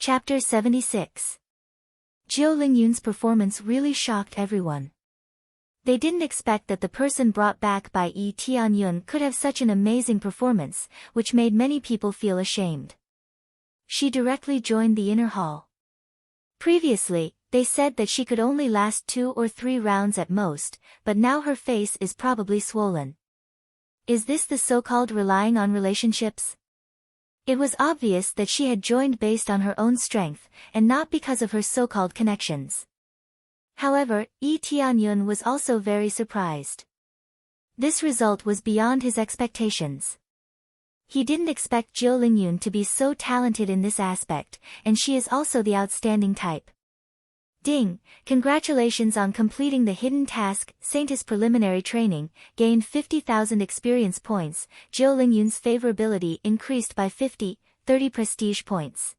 Chapter 76. Jiu Lingyun's performance really shocked everyone. They didn't expect that the person brought back by Yi Tianyun could have such an amazing performance, which made many people feel ashamed. She directly joined the inner hall. Previously, they said that she could only last 2 or 3 rounds at most, but now her face is probably swollen. Is this the so-called relying on relationships? It was obvious that she had joined based on her own strength, and not because of her so-called connections. However, Yi Tianyun was also very surprised. This result was beyond his expectations. He didn't expect Jiu Lingyun to be so talented in this aspect, and she is also the outstanding type. Ding! Congratulations on completing the hidden task, Saintess preliminary training, gained 50,000 experience points, Jiu Lingyun's favorability increased by 30 prestige points.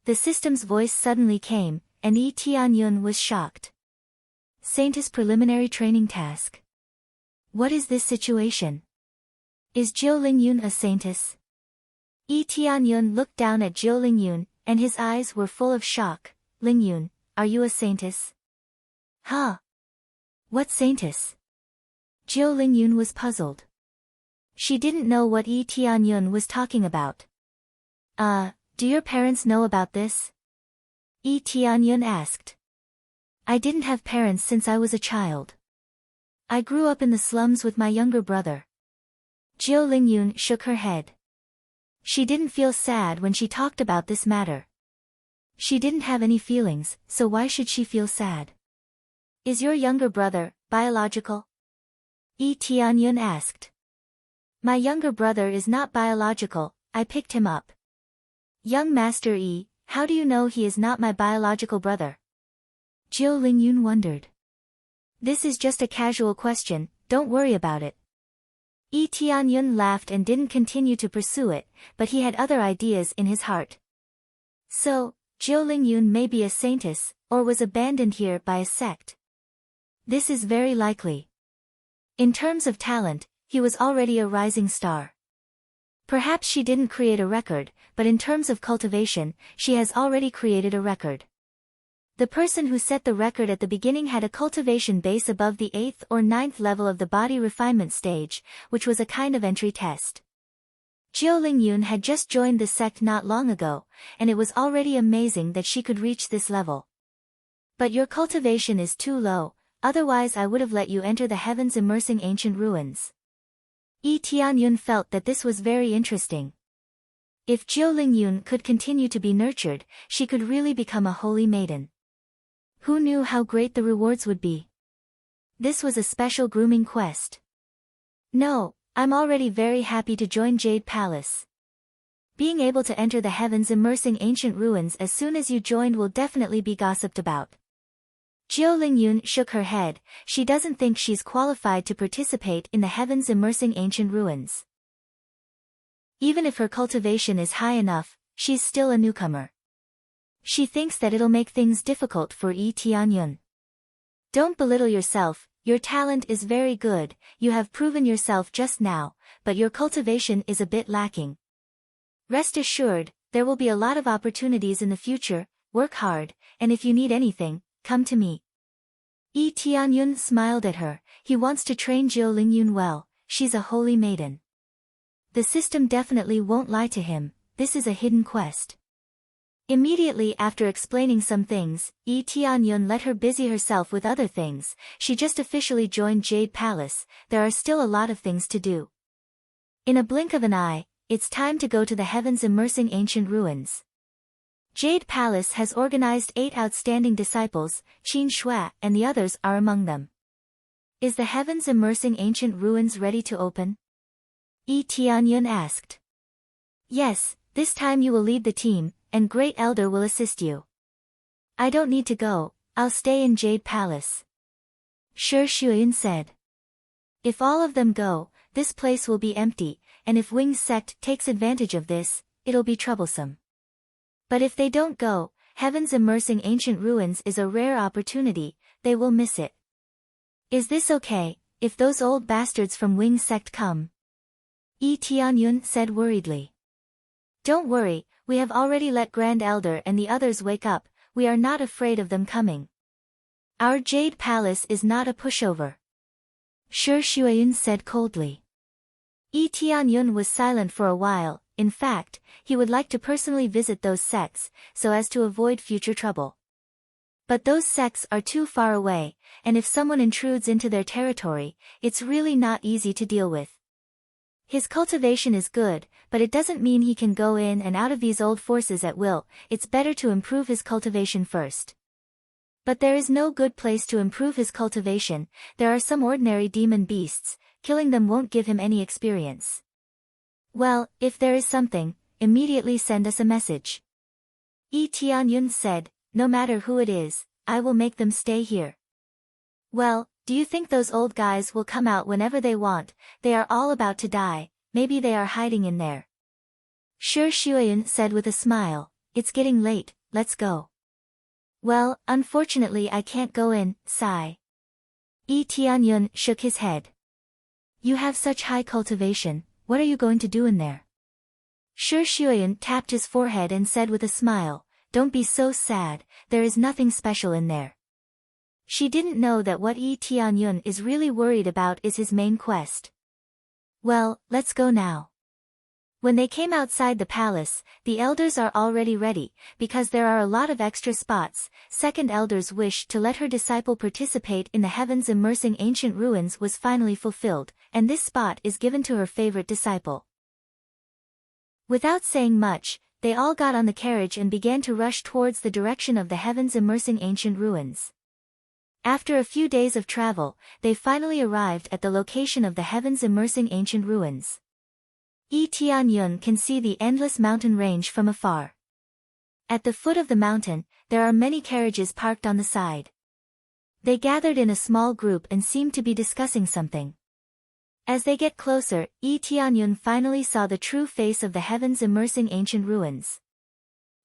The system's voice suddenly came, and Yi Tianyun was shocked. Saintess preliminary training task. What is this situation? Is Jiu Lingyun a saintess? Yi Tianyun looked down at Jiu Lingyun, and his eyes were full of shock. Lingyun, are you a saintess? Huh? What saintess? Jiu Lingyun was puzzled. She didn't know what Yi Tianyun was talking about. Do your parents know about this? Yi Tianyun asked. I didn't have parents since I was a child. I grew up in the slums with my younger brother. Jiu Lingyun shook her head. She didn't feel sad when she talked about this matter. She didn't have any feelings, so why should she feel sad? Is your younger brother biological? Yi Tianyun asked. My younger brother is not biological, I picked him up. Young Master Yi, how do you know he is not my biological brother? Jiu Lingyun wondered. This is just a casual question, don't worry about it. Yi Tianyun laughed and didn't continue to pursue it, but he had other ideas in his heart. So, Jiu Lingyun may be a saintess, or was abandoned here by a sect. This is very likely. In terms of talent, he was already a rising star. Perhaps she didn't create a record, but in terms of cultivation, she has already created a record. The person who set the record at the beginning had a cultivation base above the 8th or 9th level of the body refinement stage, which was a kind of entry test. Jiu Lingyun had just joined the sect not long ago, and it was already amazing that she could reach this level. But your cultivation is too low, otherwise I would have let you enter the heavens immersing ancient ruins. Yi Tianyun felt that this was very interesting. If Jiu Lingyun could continue to be nurtured, she could really become a holy maiden. Who knew how great the rewards would be? This was a special grooming quest. No, I'm already very happy to join Jade Palace. Being able to enter the heavens immersing ancient ruins as soon as you joined will definitely be gossiped about. Jiu Lingyun shook her head, she doesn't think she's qualified to participate in the heavens immersing ancient ruins. Even if her cultivation is high enough, she's still a newcomer. She thinks that it'll make things difficult for Yi Tianyun. Don't belittle yourself, your talent is very good, you have proven yourself just now, but your cultivation is a bit lacking. Rest assured, there will be a lot of opportunities in the future, work hard, and if you need anything, come to me. Yi Tianyun smiled at her, he wants to train Jiu Lingyun well, she's a holy maiden. The system definitely won't lie to him, this is a hidden quest. Immediately after explaining some things, Yi Tianyun let her busy herself with other things, she just officially joined Jade Palace, there are still a lot of things to do. In a blink of an eye, it's time to go to the heavens immersing ancient ruins. Jade Palace has organized 8 outstanding disciples, Qin Shui and the others are among them. Is the heavens immersing ancient ruins ready to open? Yi Tianyun asked. Yes, this time you will lead the team, and Great Elder will assist you. I don't need to go, I'll stay in Jade Palace. Shi Shuyin said. If all of them go, this place will be empty, and if Wing's sect takes advantage of this, it'll be troublesome. But if they don't go, heavens immersing ancient ruins is a rare opportunity, they will miss it. Is this okay, if those old bastards from Wing's sect come? Yi Tianyun said worriedly. Don't worry, we have already let Grand Elder and the others wake up, we are not afraid of them coming. Our Jade Palace is not a pushover. Shi Shuiyun said coldly. Tianyun was silent for a while. In fact, he would like to personally visit those sects, so as to avoid future trouble. But those sects are too far away, and if someone intrudes into their territory, it's really not easy to deal with. His cultivation is good, but it doesn't mean he can go in and out of these old forces at will. It's better to improve his cultivation first. But there is no good place to improve his cultivation. There are some ordinary demon beasts, killing them won't give him any experience. Well, if there is something, immediately send us a message. Tianyun said, no matter who it is, I will make them stay here. Well, do you think those old guys will come out whenever they want? They are all about to die, maybe they are hiding in there. Shi Shuiyun said with a smile, it's getting late, let's go. Well, unfortunately I can't go in, sigh. Tianyun shook his head. You have such high cultivation, what are you going to do in there? Shi Shuiyun tapped his forehead and said with a smile, don't be so sad, there is nothing special in there. She didn't know that what Tianyun is really worried about is his main quest. Well, let's go now. When they came outside the palace, the elders are already ready, because there are a lot of extra spots. Second elder's wish to let her disciple participate in the heavens immersing ancient ruins was finally fulfilled, and this spot is given to her favorite disciple. Without saying much, they all got on the carriage and began to rush towards the direction of the heavens immersing ancient ruins. After a few days of travel, they finally arrived at the location of the heavens immersing ancient ruins. Tianyun can see the endless mountain range from afar. At the foot of the mountain, there are many carriages parked on the side. They gathered in a small group and seemed to be discussing something. As they get closer, Tianyun finally saw the true face of the heavens immersing ancient ruins.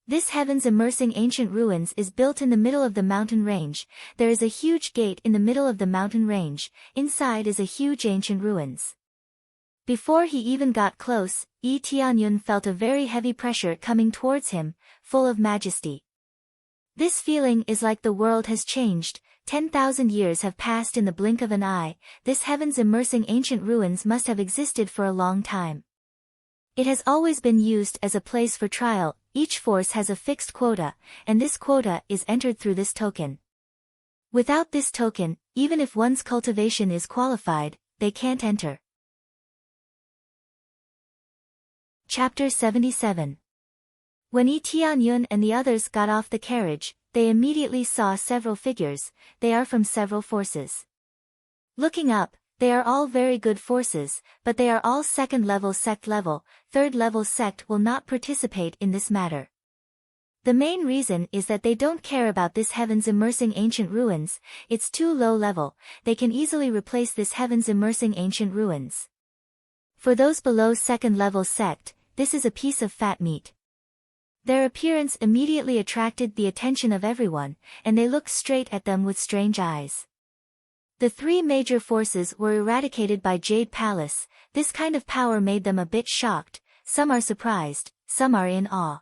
This heavens immersing ancient ruins is built in the middle of the mountain range. There is a huge gate in the middle of the mountain range. Inside is a huge ancient ruins. Before he even got close, Tianyun felt a very heavy pressure coming towards him, full of majesty. This feeling is like the world has changed. 10,000 years have passed in the blink of an eye. This heavens immersing ancient ruins must have existed for a long time. It has always been used as a place for trial. Each force has a fixed quota, and this quota is entered through this token. Without this token, even if one's cultivation is qualified, they can't enter. Chapter 77. When Tianyun and the others got off the carriage, they immediately saw several figures. They are from several forces. Looking up, they are all very good forces, but they are all second-level sect level. Third-level sect will not participate in this matter. The main reason is that they don't care about this heavens immersing ancient ruins. It's too low level. They can easily replace this heavens immersing ancient ruins. For those below second-level sect, this is a piece of fat meat. Their appearance immediately attracted the attention of everyone, and they looked straight at them with strange eyes. The three major forces were eradicated by Jade Palace. This kind of power made them a bit shocked. Some are surprised, some are in awe.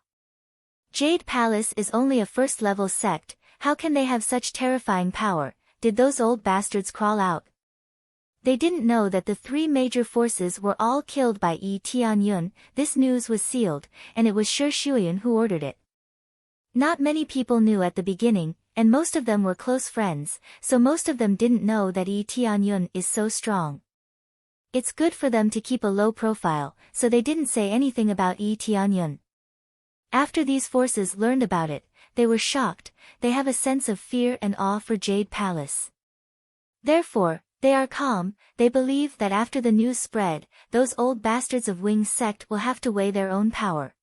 Jade Palace is only a first-level sect. How can they have such terrifying power? Did those old bastards crawl out? They didn't know that the three major forces were all killed by Tianyun. This news was sealed, and it was Shi Shuiyun who ordered it. Not many people knew at the beginning, and most of them were close friends, so most of them didn't know that Tianyun is so strong. It's good for them to keep a low profile, so they didn't say anything about Tianyun. After these forces learned about it, they were shocked. They have a sense of fear and awe for Jade Palace. Therefore, they are calm. They believe that after the news spread, those old bastards of Wing's sect will have to weigh their own power.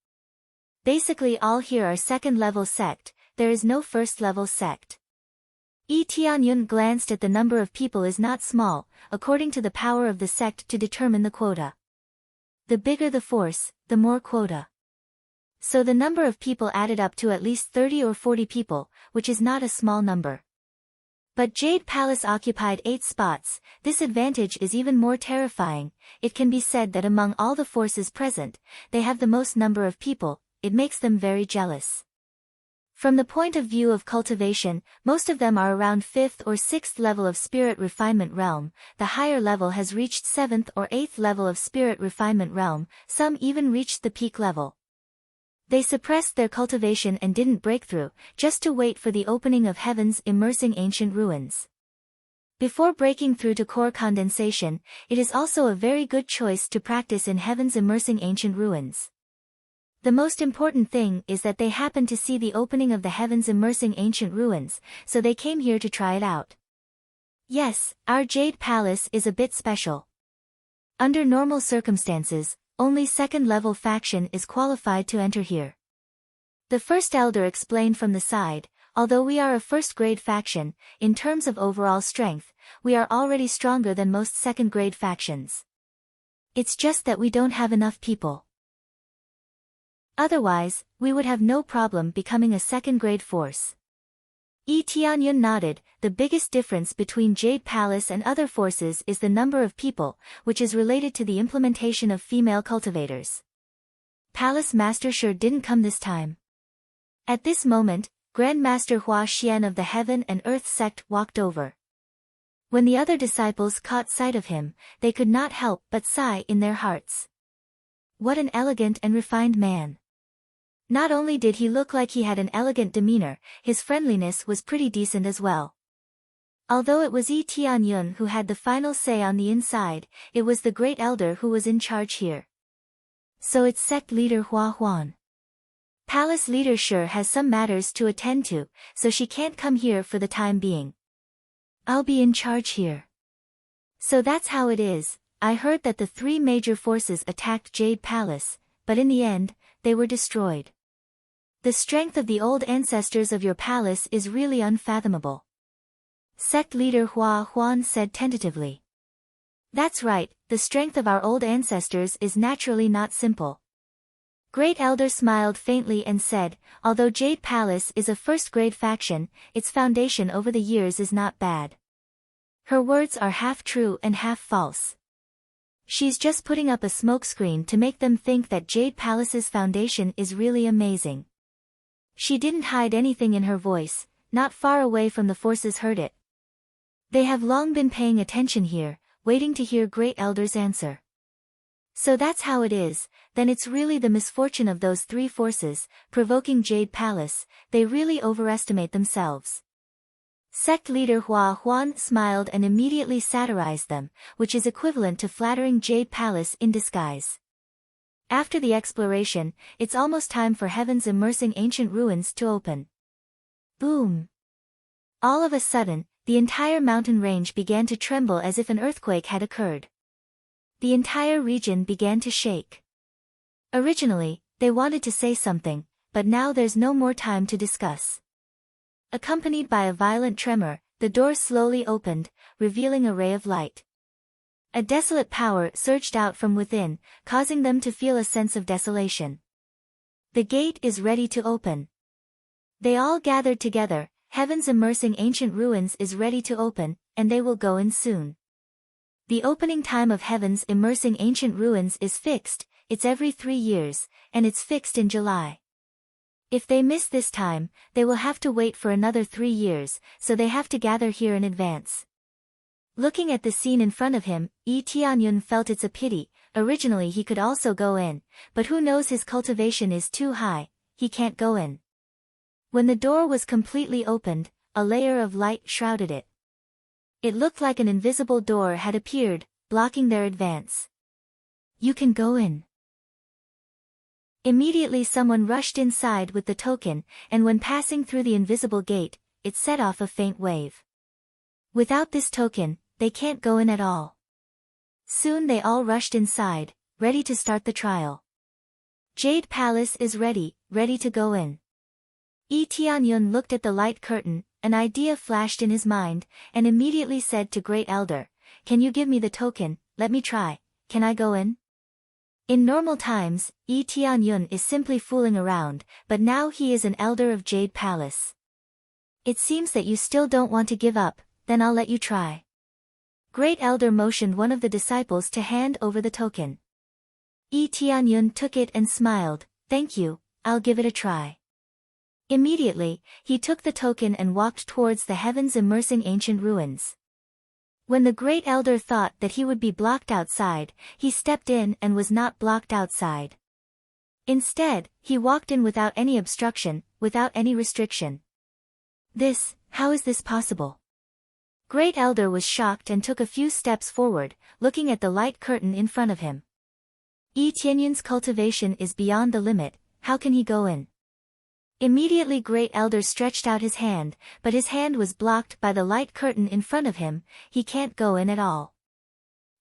Basically all here are second-level sect. There is no first-level sect. Tianyun glanced at the number of people is not small, according to the power of the sect to determine the quota. The bigger the force, the more quota. So the number of people added up to at least 30 or 40 people, which is not a small number. But Jade Palace occupied 8 spots. This advantage is even more terrifying. It can be said that among all the forces present, they have the most number of people. It makes them very jealous. From the point of view of cultivation, most of them are around 5th or 6th level of spirit refinement realm. The higher level has reached 7th or 8th level of spirit refinement realm, some even reached the peak level. They suppressed their cultivation and didn't break through, just to wait for the opening of heaven's immersing ancient ruins. Before breaking through to core condensation, it is also a very good choice to practice in heaven's immersing ancient ruins. The most important thing is that they happen to see the opening of the heavens immersing ancient ruins, so they came here to try it out. Yes, our Jade Palace is a bit special. Under normal circumstances, only second-level faction is qualified to enter here. The first elder explained from the side, although we are a first-grade faction, in terms of overall strength, we are already stronger than most second-grade factions. It's just that we don't have enough people. Otherwise, we would have no problem becoming a second-grade force. Tianyun nodded. The biggest difference between Jade Palace and other forces is the number of people, which is related to the implementation of female cultivators. Palace Master sure didn't come this time. At this moment, Grand Master Hua Xian of the Heaven and Earth sect walked over. When the other disciples caught sight of him, they could not help but sigh in their hearts. What an elegant and refined man. Not only did he look like he had an elegant demeanor, his friendliness was pretty decent as well. Although it was Tianyun who had the final say on the inside, it was the Great Elder who was in charge here. So it's sect leader Hua Huan. Palace leader sure has some matters to attend to, so she can't come here for the time being. I'll be in charge here. So that's how it is. I heard that the 3 major forces attacked Jade Palace, but in the end, they were destroyed. The strength of the old ancestors of your palace is really unfathomable. Sect leader Hua Huan said tentatively. That's right, the strength of our old ancestors is naturally not simple. Great Elder smiled faintly and said, although Jade Palace is a first-grade faction, its foundation over the years is not bad. Her words are half true and half false. She's just putting up a smokescreen to make them think that Jade Palace's foundation is really amazing. She didn't hide anything in her voice. Not far away from the forces heard it. They have long been paying attention here, waiting to hear Great Elder's answer. So that's how it is. Then it's really the misfortune of those 3 forces, provoking Jade Palace. They really overestimate themselves. Sect leader Hua Huan smiled and immediately satirized them, which is equivalent to flattering Jade Palace in disguise. After the exploration, it's almost time for heaven's immersing ancient ruins to open. Boom! All of a sudden, the entire mountain range began to tremble as if an earthquake had occurred. The entire region began to shake. Originally, they wanted to say something, but now there's no more time to discuss. Accompanied by a violent tremor, the door slowly opened, revealing a ray of light. A desolate power surged out from within, causing them to feel a sense of desolation. The gate is ready to open. They all gathered together. Heaven's immersing ancient ruins is ready to open, and they will go in soon. The opening time of Heaven's immersing ancient ruins is fixed. It's every 3 years, and it's fixed in July. If they miss this time, they will have to wait for another 3 years, so they have to gather here in advance. Looking at the scene in front of him, Tianyun felt it's a pity. Originally he could also go in, but who knows, his cultivation is too high, he can't go in. When the door was completely opened, a layer of light shrouded it. It looked like an invisible door had appeared, blocking their advance. You can go in. Immediately someone rushed inside with the token, and when passing through the invisible gate, it set off a faint wave. Without this token, they can't go in at all. Soon they all rushed inside, ready to start the trial. Jade Palace is ready to go in. Tianyun looked at the light curtain, an idea flashed in his mind, and immediately said to Great Elder, "Can you give me the token? Let me try. Can I go in?" In normal times, Tianyun is simply fooling around, but now he is an elder of Jade Palace. "It seems that you still don't want to give up," then I'll let you try. Great Elder motioned one of the disciples to hand over the token. Tianyun took it and smiled, "Thank you, I'll give it a try." Immediately, he took the token and walked towards the heavens immersing ancient ruins. When the Great Elder thought that he would be blocked outside, he stepped in and was not blocked outside. Instead, he walked in without any obstruction, without any restriction. How is this possible? Great Elder was shocked and took a few steps forward, looking at the light curtain in front of him. Tianyun's cultivation is beyond the limit, how can he go in? Immediately Great Elder stretched out his hand, but his hand was blocked by the light curtain in front of him, he can't go in at all.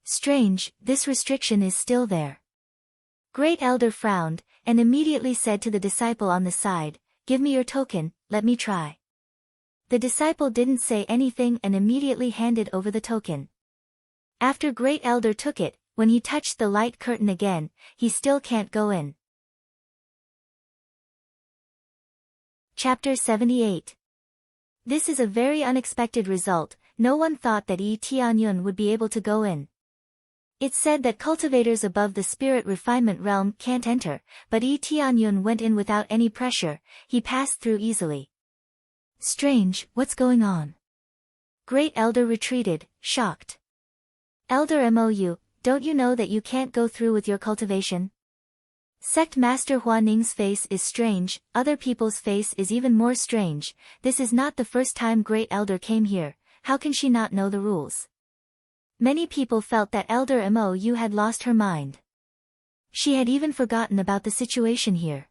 Strange, this restriction is still there. Great Elder frowned, and immediately said to the disciple on the side, "Give me your token, let me try." The disciple didn't say anything and immediately handed over the token. After Great Elder took it, when he touched the light curtain again, he still can't go in. Chapter 78. This is a very unexpected result, no one thought that Tianyun would be able to go in. It's said that cultivators above the spirit refinement realm can't enter, but Tianyun went in without any pressure, he passed through easily. Strange, what's going on? Great Elder retreated, shocked. Elder Mou, don't you know that you can't go through with your cultivation? Sect Master Hua Ning's face is strange, other people's face is even more strange, this is not the first time Great Elder came here, how can she not know the rules? Many people felt that Elder Mou had lost her mind. She had even forgotten about the situation here.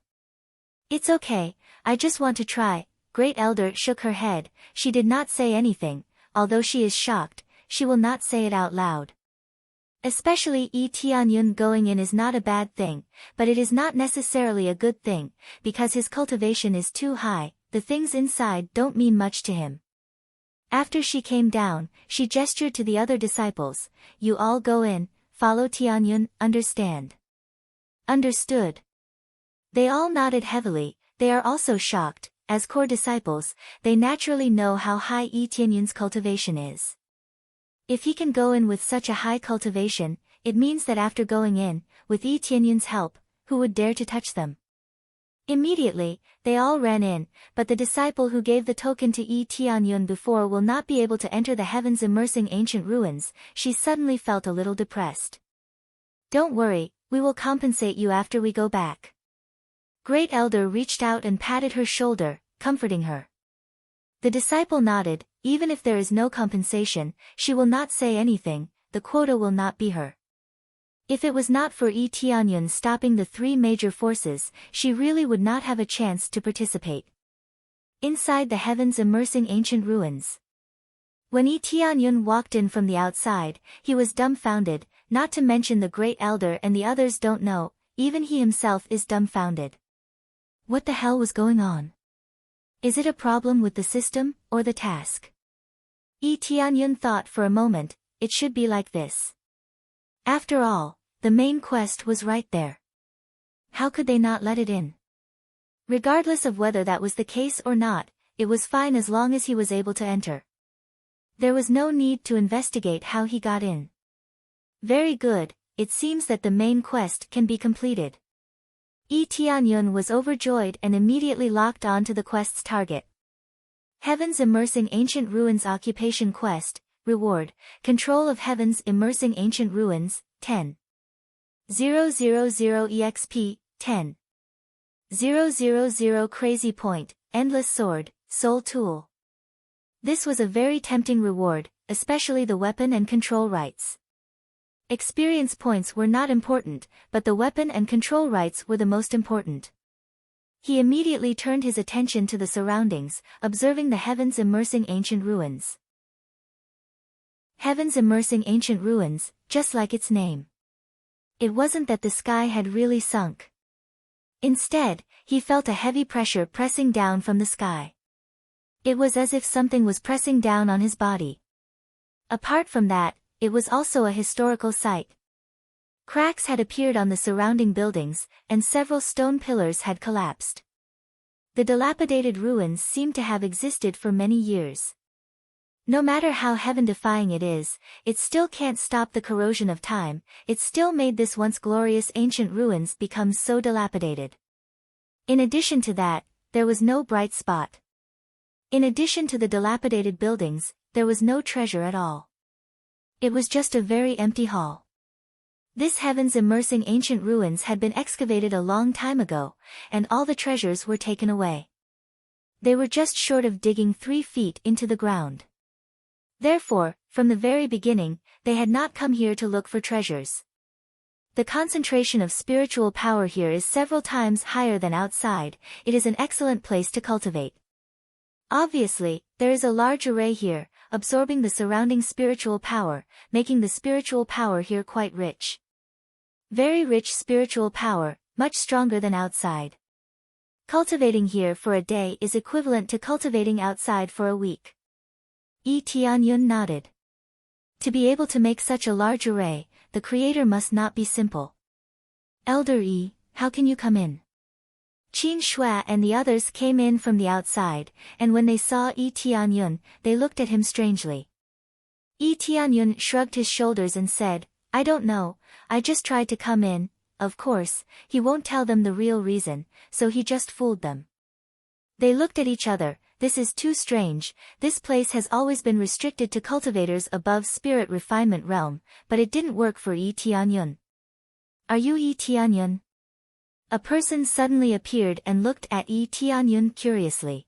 It's okay, I just want to try. Great Elder shook her head, she did not say anything, although she is shocked, she will not say it out loud. Especially Tianyun going in is not a bad thing, but it is not necessarily a good thing, because his cultivation is too high, the things inside don't mean much to him. After she came down, she gestured to the other disciples, "You all go in, follow Tianyun, understand?" Understood. They all nodded heavily, they are also shocked, as core disciples, they naturally know how high Tianyun's cultivation is. If he can go in with such a high cultivation, it means that after going in, with Tianyun's help, who would dare to touch them? Immediately, they all ran in, but the disciple who gave the token to Tianyun before will not be able to enter the heavens immersing ancient ruins, she suddenly felt a little depressed. Don't worry, we will compensate you after we go back. Great Elder reached out and patted her shoulder, comforting her. The disciple nodded, even if there is no compensation, she will not say anything, the quota will not be her. If it was not for Tianyun stopping the three major forces, she really would not have a chance to participate. Inside the heavens immersing ancient ruins. When Tianyun walked in from the outside, he was dumbfounded, not to mention the Great Elder and the others don't know, even he himself is dumbfounded. What the hell was going on? Is it a problem with the system, or the task? Tianyun thought for a moment, it should be like this. After all, the main quest was right there. How could they not let it in? Regardless of whether that was the case or not, it was fine as long as he was able to enter. There was no need to investigate how he got in. Very good, it seems that the main quest can be completed. Tianyun was overjoyed and immediately locked on to the quest's target. Heavens Immersing Ancient Ruins Occupation Quest, Reward, Control of Heavens Immersing Ancient Ruins, 10. 000 EXP, 10. 000 Crazy Point, Endless Sword, Soul Tool. This was a very tempting reward, especially the weapon and control rights. Experience points were not important, but the weapon and control rights were the most important. He immediately turned his attention to the surroundings, observing the heavens immersing ancient ruins. Heavens immersing ancient ruins, just like its name. It wasn't that the sky had really sunk. Instead, he felt a heavy pressure pressing down from the sky. It was as if something was pressing down on his body. Apart from that, it was also a historical site. Cracks had appeared on the surrounding buildings, and several stone pillars had collapsed. The dilapidated ruins seemed to have existed for many years. No matter how heaven-defying it is, it still can't stop the corrosion of time. It still made this once glorious ancient ruins become so dilapidated. In addition to that, there was no bright spot. In addition to the dilapidated buildings, there was no treasure at all. It was just a very empty hall. This heavens immersing ancient ruins had been excavated a long time ago, and all the treasures were taken away. They were just short of digging 3 feet into the ground. Therefore, from the very beginning, they had not come here to look for treasures. The concentration of spiritual power here is several times higher than outside. It is an excellent place to cultivate. Obviously, there is a large array here, absorbing the surrounding spiritual power, making the spiritual power here quite rich. Very rich spiritual power, much stronger than outside. Cultivating here for a day is equivalent to cultivating outside for a week. Tianyun nodded. To be able to make such a large array, the creator must not be simple. Elder Yi, how can you come in? Qin Shui and the others came in from the outside, and when they saw Tianyun, they looked at him strangely. Tianyun shrugged his shoulders and said, I don't know, I just tried to come in. Of course, he won't tell them the real reason, so he just fooled them. They looked at each other. This is too strange. This place has always been restricted to cultivators above spirit refinement realm, but it didn't work for Tianyun. Are you Tianyun? A person suddenly appeared and looked at Tianyun curiously.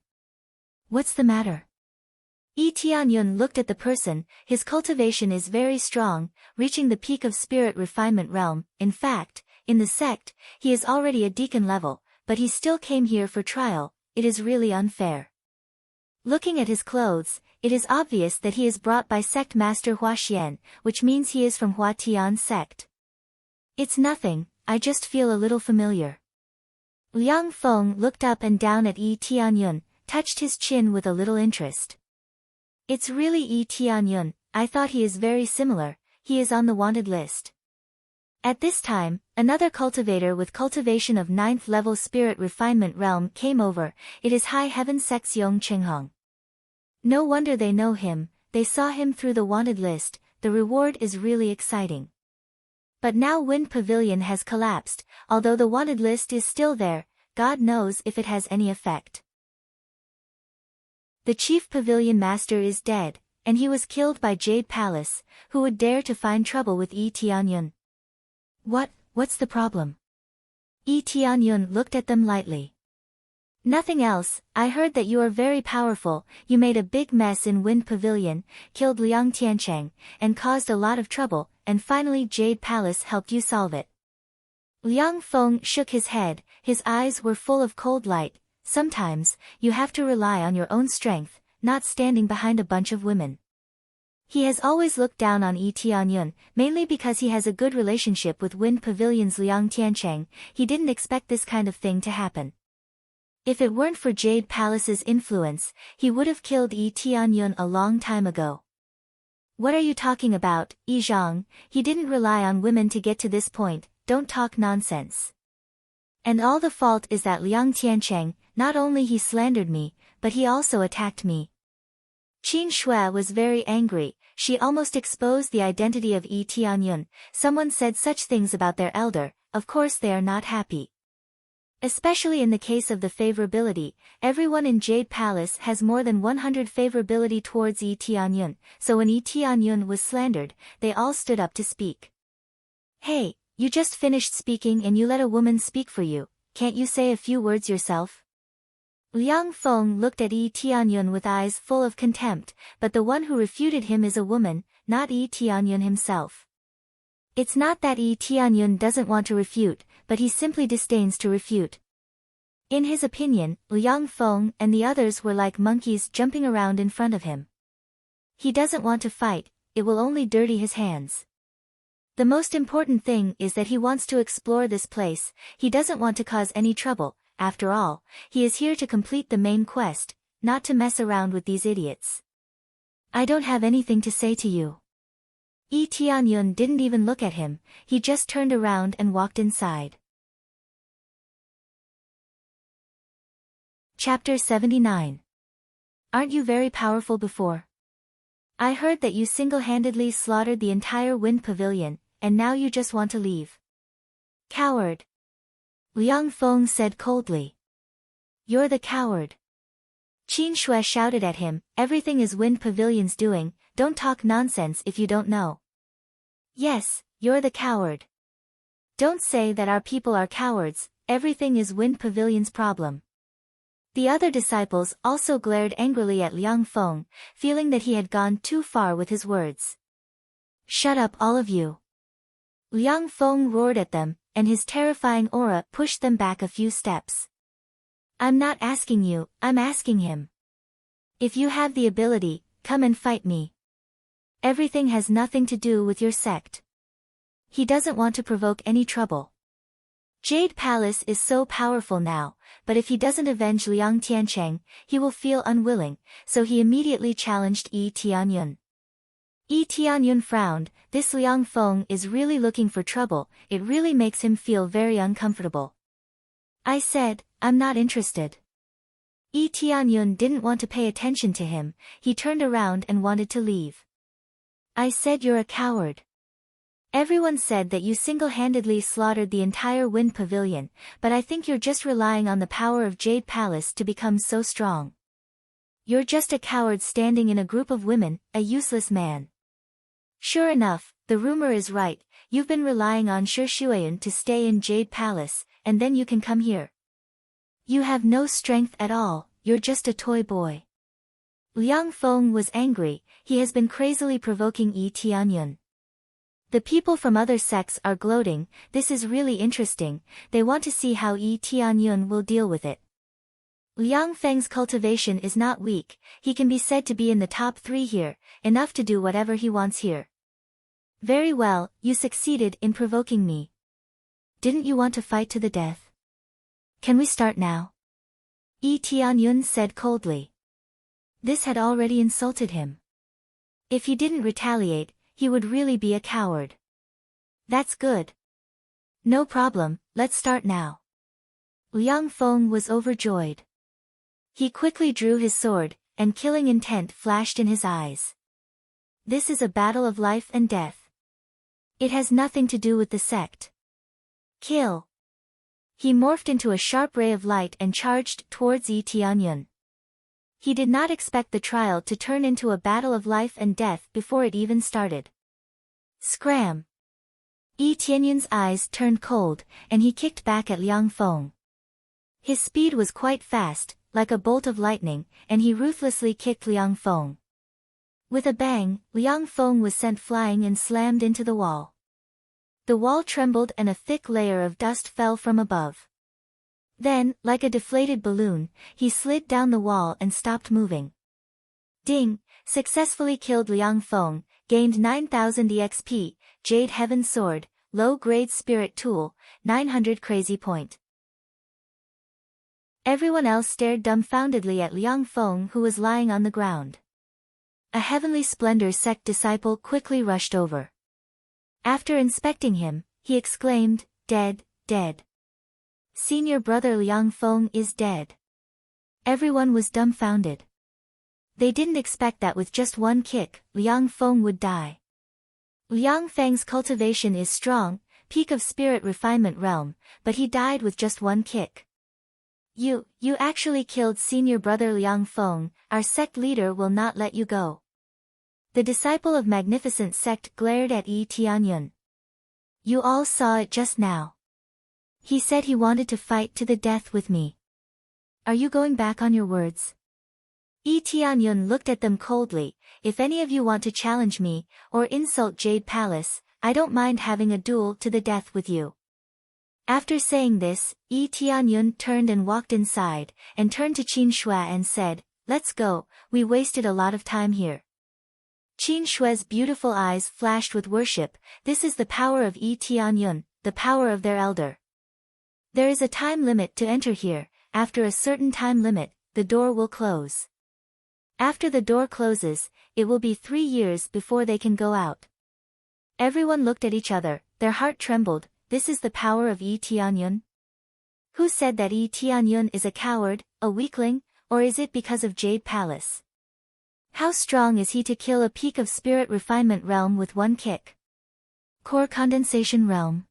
What's the matter? Tianyun looked at the person. His cultivation is very strong, reaching the peak of spirit refinement realm. In fact, in the sect, he is already a deacon level, but he still came here for trial. It is really unfair. Looking at his clothes, it is obvious that he is brought by sect master Huaxian, which means he is from Huatian sect. It's nothing, I just feel a little familiar. Liang Feng looked up and down at Tianyun, touched his chin with a little interest. It's really Tianyun, I thought he is very similar, he is on the wanted list. At this time, another cultivator with cultivation of 9th level spirit refinement realm came over. It is High Heaven Sect's Yong Chenghong. No wonder they know him, they saw him through the wanted list. The reward is really exciting. But now Wind Pavilion has collapsed, although the wanted list is still there. God knows if it has any effect. The chief pavilion master is dead, and he was killed by Jade Palace. Who would dare to find trouble with Tianyun? What's the problem? Tianyun looked at them lightly. Nothing else. I heard that you are very powerful. You made a big mess in Wind Pavilion, killed Liang Tiancheng, and caused a lot of trouble, and finally Jade Palace helped you solve it. Liang Feng shook his head, his eyes were full of cold light. Sometimes, you have to rely on your own strength, not standing behind a bunch of women. He has always looked down on Tianyun, mainly because he has a good relationship with Wind Pavilion's Liang Tiancheng. He didn't expect this kind of thing to happen. If it weren't for Jade Palace's influence, he would have killed Tianyun a long time ago. What are you talking about, Zhang? He didn't rely on women to get to this point, don't talk nonsense. And all the fault is that Liang Tiancheng. Not only he slandered me, but he also attacked me. Qin Shui was very angry. She almost exposed the identity of Tianyun. Someone said such things about their elder, of course they are not happy. Especially in the case of the favorability, everyone in Jade Palace has more than 100 favorability towards Tianyun, so when Tianyun was slandered, they all stood up to speak. Hey, you just finished speaking and you let a woman speak for you, can't you say a few words yourself? Liang Feng looked at Tianyun with eyes full of contempt, but the one who refuted him is a woman, not Tianyun himself. It's not that Tianyun doesn't want to refute, but he simply disdains to refute. In his opinion, Liang Feng and the others were like monkeys jumping around in front of him. He doesn't want to fight, it will only dirty his hands. The most important thing is that he wants to explore this place, he doesn't want to cause any trouble. After all, he is here to complete the main quest, not to mess around with these idiots. I don't have anything to say to you. Tianyun didn't even look at him, he just turned around and walked inside. Chapter 79. Aren't you very powerful before? I heard that you single-handedly slaughtered the entire Wind Pavilion, and now you just want to leave. Coward. Liang Feng said coldly. You're the coward. Qin Shui shouted at him, everything is Wind Pavilion's doing, don't talk nonsense if you don't know. Yes, you're the coward. Don't say that our people are cowards, everything is Wind Pavilion's problem. The other disciples also glared angrily at Liang Feng, feeling that he had gone too far with his words. Shut up all of you. Liang Feng roared at them, and his terrifying aura pushed them back a few steps. I'm not asking you, I'm asking him. If you have the ability, come and fight me. Everything has nothing to do with your sect. He doesn't want to provoke any trouble. Jade Palace is so powerful now, but if he doesn't avenge Liang Tiancheng, he will feel unwilling, so he immediately challenged Yi Tianyun. Yi Tianyun frowned, this Liang Feng is really looking for trouble, it really makes him feel very uncomfortable. I said, I'm not interested. Yi Tianyun didn't want to pay attention to him, he turned around and wanted to leave. I said you're a coward. Everyone said that you single-handedly slaughtered the entire Wind Pavilion, but I think you're just relying on the power of Jade Palace to become so strong. You're just a coward standing in a group of women, a useless man. Sure enough, the rumor is right, you've been relying on Shi Shuiyan to stay in Jade Palace, and then you can come here. You have no strength at all, you're just a toy boy. Liang Feng was angry, he has been crazily provoking Yi Tianyun. The people from other sects are gloating, this is really interesting, they want to see how Yi Tianyun will deal with it. Liang Feng's cultivation is not weak, he can be said to be in the top 3 here, enough to do whatever he wants here. Very well, you succeeded in provoking me. Didn't you want to fight to the death? Can we start now? Yi Tianyun said coldly. This had already insulted him. If he didn't retaliate, he would really be a coward. That's good. No problem, let's start now. Liang Feng was overjoyed. He quickly drew his sword, and killing intent flashed in his eyes. This is a battle of life and death. It has nothing to do with the sect. Kill. He morphed into a sharp ray of light and charged towards Yi Tianyun. He did not expect the trial to turn into a battle of life and death before it even started. Scram! Yi Tianyun's eyes turned cold, and he kicked back at Liang Feng. His speed was quite fast, like a bolt of lightning, and he ruthlessly kicked Liang Feng. With a bang, Liang Feng was sent flying and slammed into the wall. The wall trembled and a thick layer of dust fell from above. Then, like a deflated balloon, he slid down the wall and stopped moving. Ding! Successfully killed Liang Feng, gained 9,000 EXP, Jade Heaven Sword, low-grade Spirit Tool, 900 Crazy Point. Everyone else stared dumbfoundedly at Liang Feng who was lying on the ground. A Heavenly Splendor sect disciple quickly rushed over. After inspecting him, he exclaimed, dead, dead. Senior brother Liang Feng is dead. Everyone was dumbfounded. They didn't expect that with just one kick, Liang Feng would die. Liang Feng's cultivation is strong, peak of spirit refinement realm, but he died with just one kick. You actually killed senior brother Liang Feng, our sect leader will not let you go. The disciple of Magnificent Sect glared at Yi Tianyun. You all saw it just now. He said he wanted to fight to the death with me. Are you going back on your words? Yi Tianyun looked at them coldly, if any of you want to challenge me, or insult Jade Palace, I don't mind having a duel to the death with you. After saying this, Yi Tianyun turned and walked inside, and turned to Qin Shui and said, let's go, we wasted a lot of time here. Qin Shui's beautiful eyes flashed with worship, this is the power of Yi Tianyun, the power of their elder. There is a time limit to enter here, after a certain time limit, the door will close. After the door closes, it will be 3 years before they can go out. Everyone looked at each other, their heart trembled, this is the power of Yi Tianyun? Who said that Yi Tianyun is a coward, a weakling, or is it because of Jade Palace? How strong is he to kill a peak of spirit refinement realm with one kick? Core condensation realm.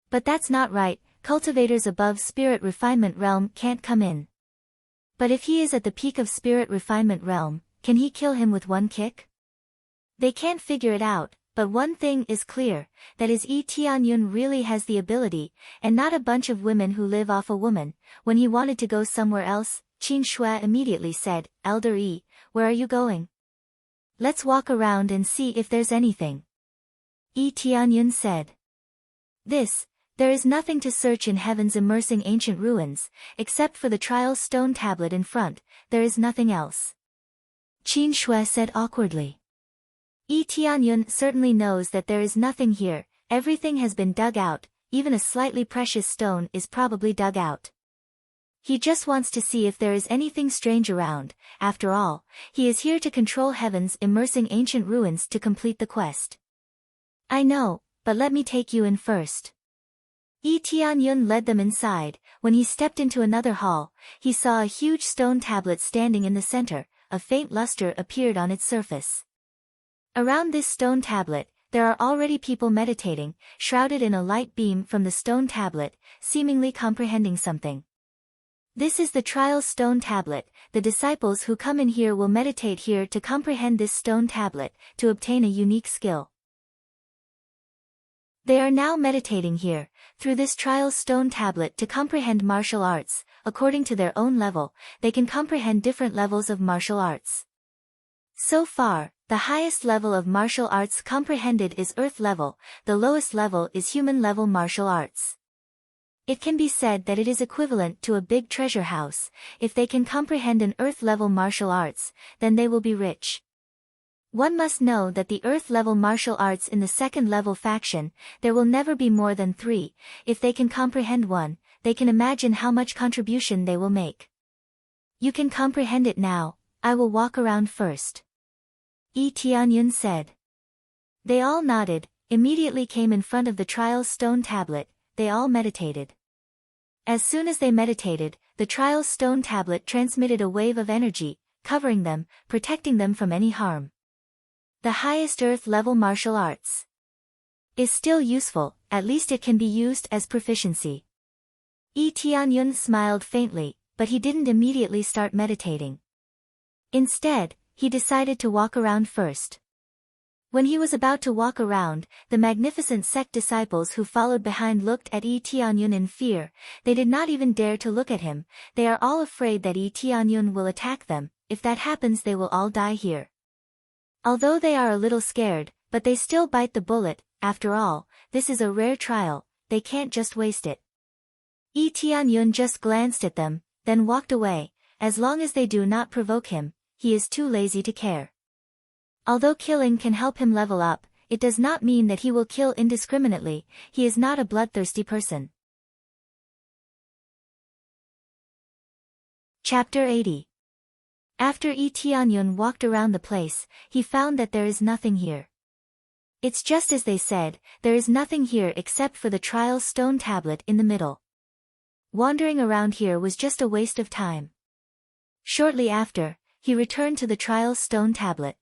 But that's not right, cultivators above spirit refinement realm can't come in. But if he is at the peak of spirit refinement realm, can he kill him with one kick? They can't figure it out, but one thing is clear, that is Tianyun really has the ability, and not a bunch of women who live off a woman. When he wanted to go somewhere else, Qin Shui immediately said, Elder Yi, where are you going? Let's walk around and see if there's anything. Tianyun said. There is nothing to search in heaven's immersing ancient ruins, except for the trial stone tablet in front, there is nothing else. Qin Shui said awkwardly. Tianyun certainly knows that there is nothing here, everything has been dug out, even a slightly precious stone is probably dug out. He just wants to see if there is anything strange around, after all, he is here to control heaven's immersing ancient ruins to complete the quest. I know, but let me take you in first. Tianyun led them inside. When he stepped into another hall, he saw a huge stone tablet standing in the center, a faint luster appeared on its surface. Around this stone tablet, there are already people meditating, shrouded in a light beam from the stone tablet, seemingly comprehending something. This is the trial stone tablet, the disciples who come in here will meditate here to comprehend this stone tablet, to obtain a unique skill. They are now meditating here, through this trial stone tablet to comprehend martial arts, according to their own level, they can comprehend different levels of martial arts. So far, the highest level of martial arts comprehended is Earth level, the lowest level is human level martial arts. It can be said that it is equivalent to a big treasure house. If they can comprehend an Earth level martial arts, then they will be rich. One must know that the Earth level martial arts in the second level faction, there will never be more than 3, if they can comprehend one, they can imagine how much contribution they will make. You can comprehend it now, I will walk around first. Tianyun said. They all nodded, immediately came in front of the trial stone tablet, they all meditated. As soon as they meditated, the trial stone tablet transmitted a wave of energy, covering them, protecting them from any harm. The highest Earth level martial arts is still useful, at least it can be used as proficiency. Tianyun smiled faintly, but he didn't immediately start meditating. Instead, he decided to walk around first. When he was about to walk around, the magnificent sect disciples who followed behind looked at Tianyun in fear, they did not even dare to look at him, they are all afraid that Tianyun will attack them, if that happens they will all die here. Although they are a little scared, but they still bite the bullet, after all, this is a rare trial, they can't just waste it. Tianyun just glanced at them, then walked away, as long as they do not provoke him, he is too lazy to care. Although killing can help him level up, it does not mean that he will kill indiscriminately, he is not a bloodthirsty person. Chapter 80. After Tianyun walked around the place, he found that there is nothing here. It's just as they said, there is nothing here except for the trial stone tablet in the middle. Wandering around here was just a waste of time. Shortly after, he returned to the trial stone tablet.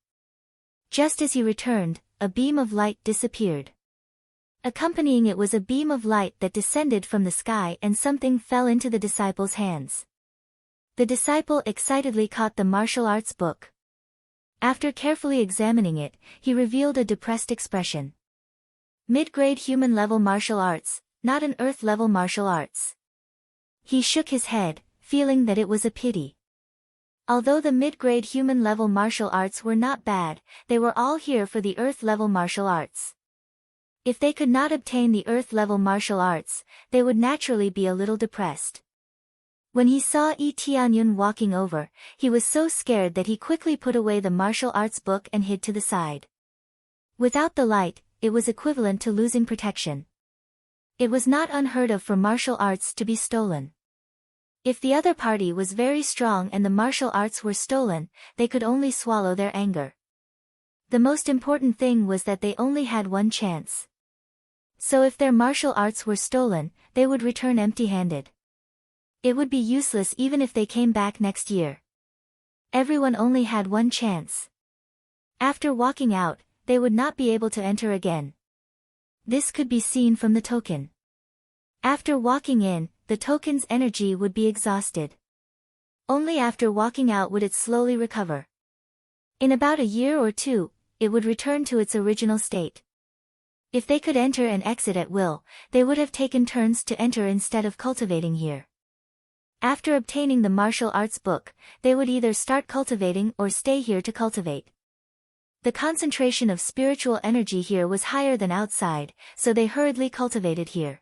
Just as he returned, a beam of light disappeared. Accompanying it was a beam of light that descended from the sky and something fell into the disciple's hands. The disciple excitedly caught the martial arts book. After carefully examining it, he revealed a depressed expression. Mid-grade human-level martial arts, not an Earth-level martial arts. He shook his head, feeling that it was a pity. Although the mid-grade human-level martial arts were not bad, they were all here for the Earth-level martial arts. If they could not obtain the Earth-level martial arts, they would naturally be a little depressed. When he saw Tianyun walking over, he was so scared that he quickly put away the martial arts book and hid to the side. Without the light, it was equivalent to losing protection. It was not unheard of for martial arts to be stolen. If the other party was very strong and the martial arts were stolen, they could only swallow their anger. The most important thing was that they only had one chance. So if their martial arts were stolen, they would return empty-handed. It would be useless even if they came back next year. Everyone only had one chance. After walking out, they would not be able to enter again. This could be seen from the token. After walking in, the token's energy would be exhausted. Only after walking out would it slowly recover. In about a year or two, it would return to its original state. If they could enter and exit at will, they would have taken turns to enter instead of cultivating here. After obtaining the martial arts book, they would either start cultivating or stay here to cultivate. The concentration of spiritual energy here was higher than outside, so they hurriedly cultivated here.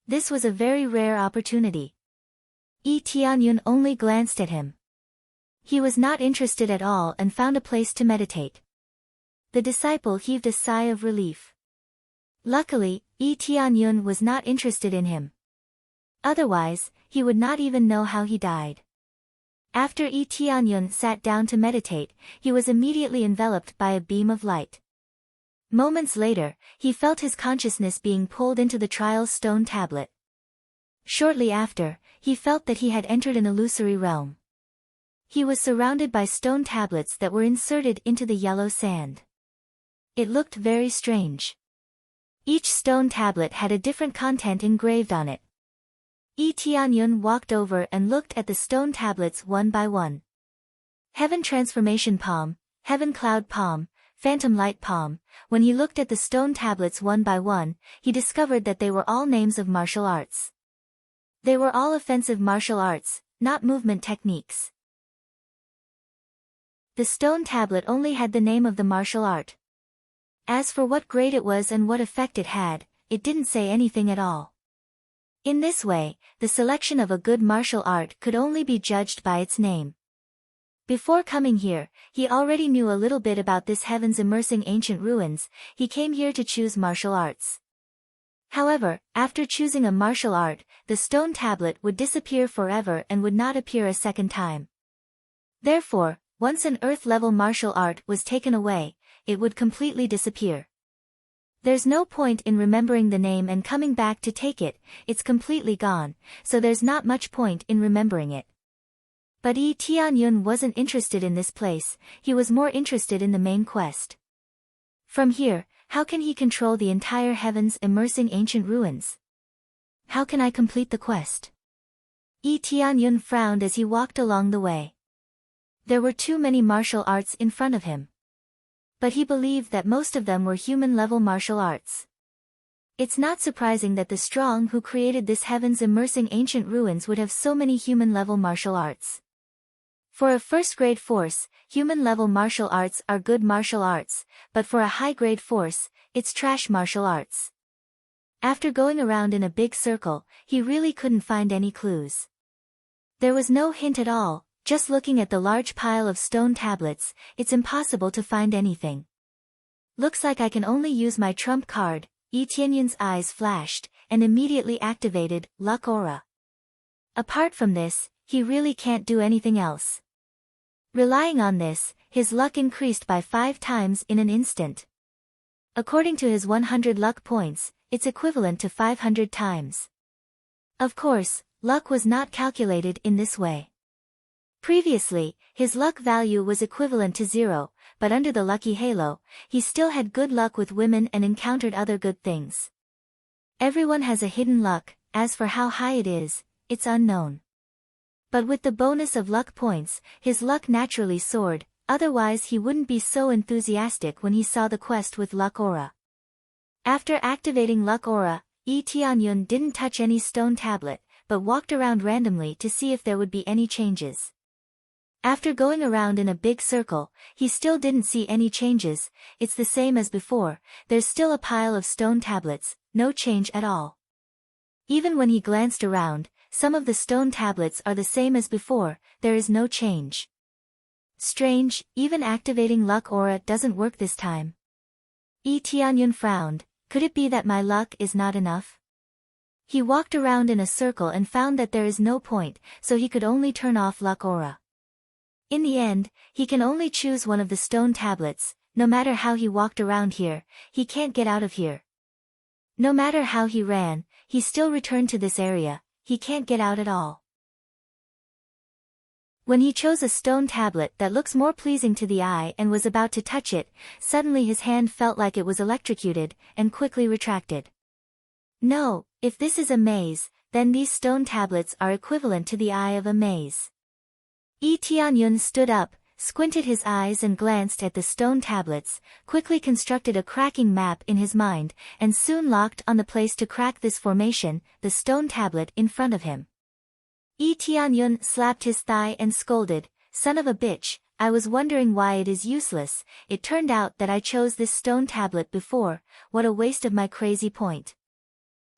This was a very rare opportunity. Tianyun only glanced at him. He was not interested at all and found a place to meditate. The disciple heaved a sigh of relief. Luckily, Tianyun was not interested in him. Otherwise, he would not even know how he died. After Tianyun sat down to meditate, he was immediately enveloped by a beam of light. Moments later, he felt his consciousness being pulled into the trial stone tablet. Shortly after, he felt that he had entered an illusory realm. He was surrounded by stone tablets that were inserted into the yellow sand. It looked very strange. Each stone tablet had a different content engraved on it. Tianyun walked over and looked at the stone tablets one by one. Heaven Transformation Palm, Heaven Cloud Palm, Phantom Light Palm. When he looked at the stone tablets one by one, he discovered that they were all names of martial arts. They were all offensive martial arts, not movement techniques. The stone tablet only had the name of the martial art. As for what grade it was and what effect it had, it didn't say anything at all. In this way, the selection of a good martial art could only be judged by its name. Before coming here, he already knew a little bit about this heaven's immersing ancient ruins. He came here to choose martial arts. However, after choosing a martial art, the stone tablet would disappear forever and would not appear a second time. Therefore, once an earth-level martial art was taken away, it would completely disappear. There's no point in remembering the name and coming back to take it, it's completely gone, so there's not much point in remembering it. But Tianyun wasn't interested in this place, he was more interested in the main quest. From here, how can he control the entire heavens immersing ancient ruins? How can I complete the quest? Tianyun frowned as he walked along the way. There were too many martial arts in front of him. But he believed that most of them were human-level martial arts. It's not surprising that the strong who created this heavens immersing ancient ruins would have so many human-level martial arts. For a first-grade force, human-level martial arts are good martial arts, but for a high-grade force, it's trash martial arts. After going around in a big circle, he really couldn't find any clues. There was no hint at all. Just looking at the large pile of stone tablets, it's impossible to find anything. Looks like I can only use my trump card. Tianyun's eyes flashed, and immediately activated Luck Aura. Apart from this, he really can't do anything else. Relying on this, his luck increased by 5 times in an instant. According to his 100 luck points, it's equivalent to 500 times. Of course, luck was not calculated in this way. Previously, his luck value was equivalent to 0, but under the lucky halo, he still had good luck with women and encountered other good things. Everyone has a hidden luck, as for how high it is, it's unknown. But with the bonus of luck points, his luck naturally soared, otherwise he wouldn't be so enthusiastic when he saw the quest with Luck Aura. After activating Luck Aura, Tianyun didn't touch any stone tablet, but walked around randomly to see if there would be any changes. After going around in a big circle, he still didn't see any changes. It's the same as before, there's still a pile of stone tablets, no change at all. Even when he glanced around, some of the stone tablets are the same as before, there is no change. Strange, even activating Luck Aura doesn't work this time. Tianyun frowned, could it be that my luck is not enough? He walked around in a circle and found that there is no point, so he could only turn off Luck Aura. In the end, he can only choose one of the stone tablets. No matter how he walked around here, he can't get out of here. No matter how he ran, he still returned to this area, he can't get out at all. When he chose a stone tablet that looks more pleasing to the eye and was about to touch it, suddenly his hand felt like it was electrocuted, and quickly retracted. No, if this is a maze, then these stone tablets are equivalent to the eye of a maze. Tianyun stood up, squinted his eyes and glanced at the stone tablets, quickly constructed a cracking map in his mind, and soon locked on the place to crack this formation, the stone tablet in front of him. Tianyun slapped his thigh and scolded, "Son of a bitch, I was wondering why it is useless, it turned out that I chose this stone tablet before, what a waste of my crazy point."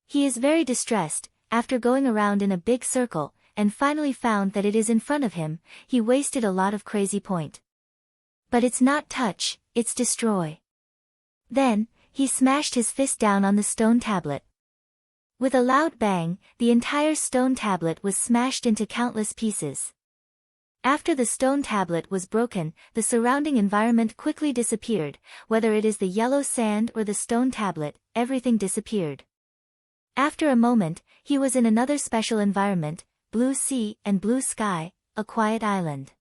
He is very distressed, after going around in a big circle, and finally found that it is in front of him, he wasted a lot of crazy point. But it's not touch, it's destroy. Then, he smashed his fist down on the stone tablet. With a loud bang, the entire stone tablet was smashed into countless pieces. After the stone tablet was broken, the surrounding environment quickly disappeared, whether it is the yellow sand or the stone tablet, everything disappeared. After a moment, he was in another special environment, blue sea and blue sky, a quiet island.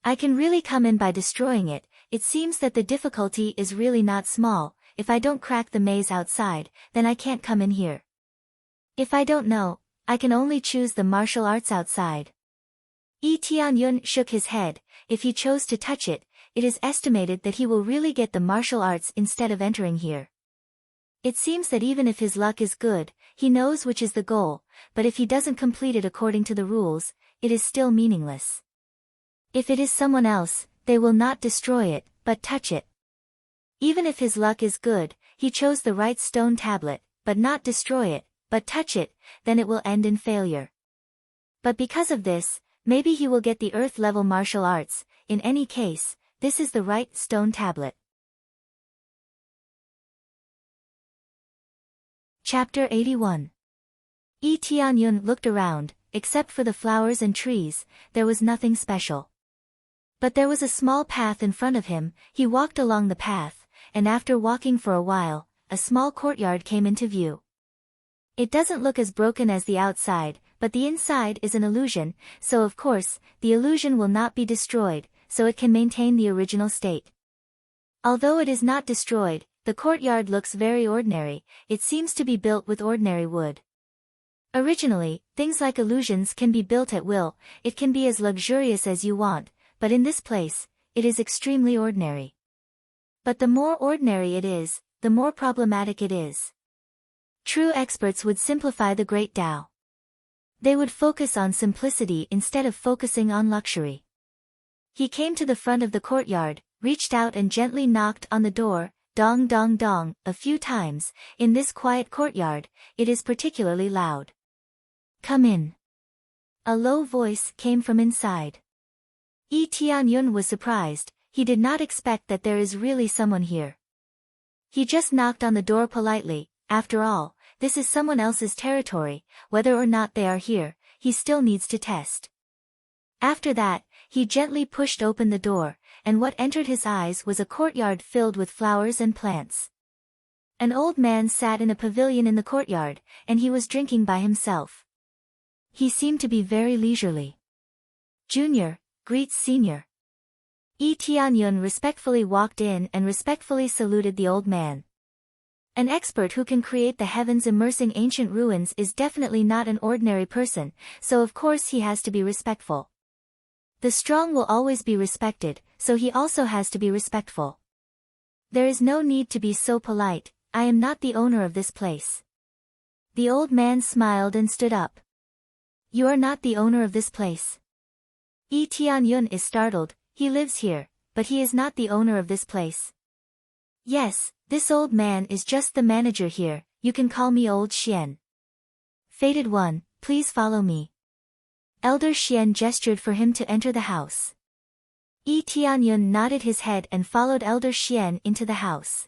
I can really come in by destroying it, it seems that the difficulty is really not small, if I don't crack the maze outside, then I can't come in here. If I don't know, I can only choose the martial arts outside. Tianyun shook his head, if he chose to touch it, it is estimated that he will really get the martial arts instead of entering here. It seems that even if his luck is good, he knows which is the goal, but if he doesn't complete it according to the rules, it is still meaningless. If it is someone else, they will not destroy it, but touch it. Even if his luck is good, he chose the right stone tablet, but not destroy it, but touch it, then it will end in failure. But because of this, maybe he will get the earth-level martial arts, in any case, this is the right stone tablet. Chapter 81. Tianyun looked around, except for the flowers and trees, there was nothing special. But there was a small path in front of him, he walked along the path, and after walking for a while, a small courtyard came into view. It doesn't look as broken as the outside, but the inside is an illusion, so of course, the illusion will not be destroyed, so it can maintain the original state. Although it is not destroyed, the courtyard looks very ordinary, it seems to be built with ordinary wood. Originally, things like illusions can be built at will, it can be as luxurious as you want, but in this place, it is extremely ordinary. But the more ordinary it is, the more problematic it is. True experts would simplify the great Tao. They would focus on simplicity instead of focusing on luxury. He came to the front of the courtyard, reached out and gently knocked on the door, dong dong dong, a few times. In this quiet courtyard, it is particularly loud. "Come in." A low voice came from inside. Tianyun was surprised, he did not expect that there is really someone here. He just knocked on the door politely, after all, this is someone else's territory, whether or not they are here, he still needs to test. After that, he gently pushed open the door, and what entered his eyes was a courtyard filled with flowers and plants. An old man sat in a pavilion in the courtyard, and he was drinking by himself. He seemed to be very leisurely. "Junior, greets senior." Tianyun respectfully walked in and respectfully saluted the old man. An expert who can create the heavens immersing ancient ruins is definitely not an ordinary person, so of course he has to be respectful. The strong will always be respected, so he also has to be respectful. There is no need to be so polite, I am not the owner of this place. The old man smiled and stood up. "You are not the owner of this place?" Tianyun is startled, he lives here, but he is not the owner of this place. "Yes, this old man is just the manager here, you can call me Old Xian." "Fated one, please follow me." Elder Xian gestured for him to enter the house. Tianyun nodded his head and followed Elder Xian into the house.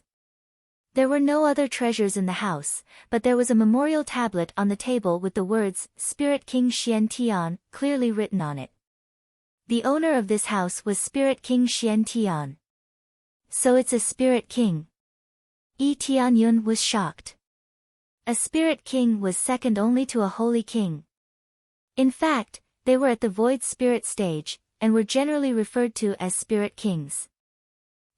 There were no other treasures in the house, but there was a memorial tablet on the table with the words, Spirit King Xian Tian, clearly written on it. The owner of this house was Spirit King Xian Tian. So it's a Spirit King. Tianyun was shocked. A Spirit King was second only to a Holy King. In fact, They were at the void spirit stage, and were generally referred to as spirit kings.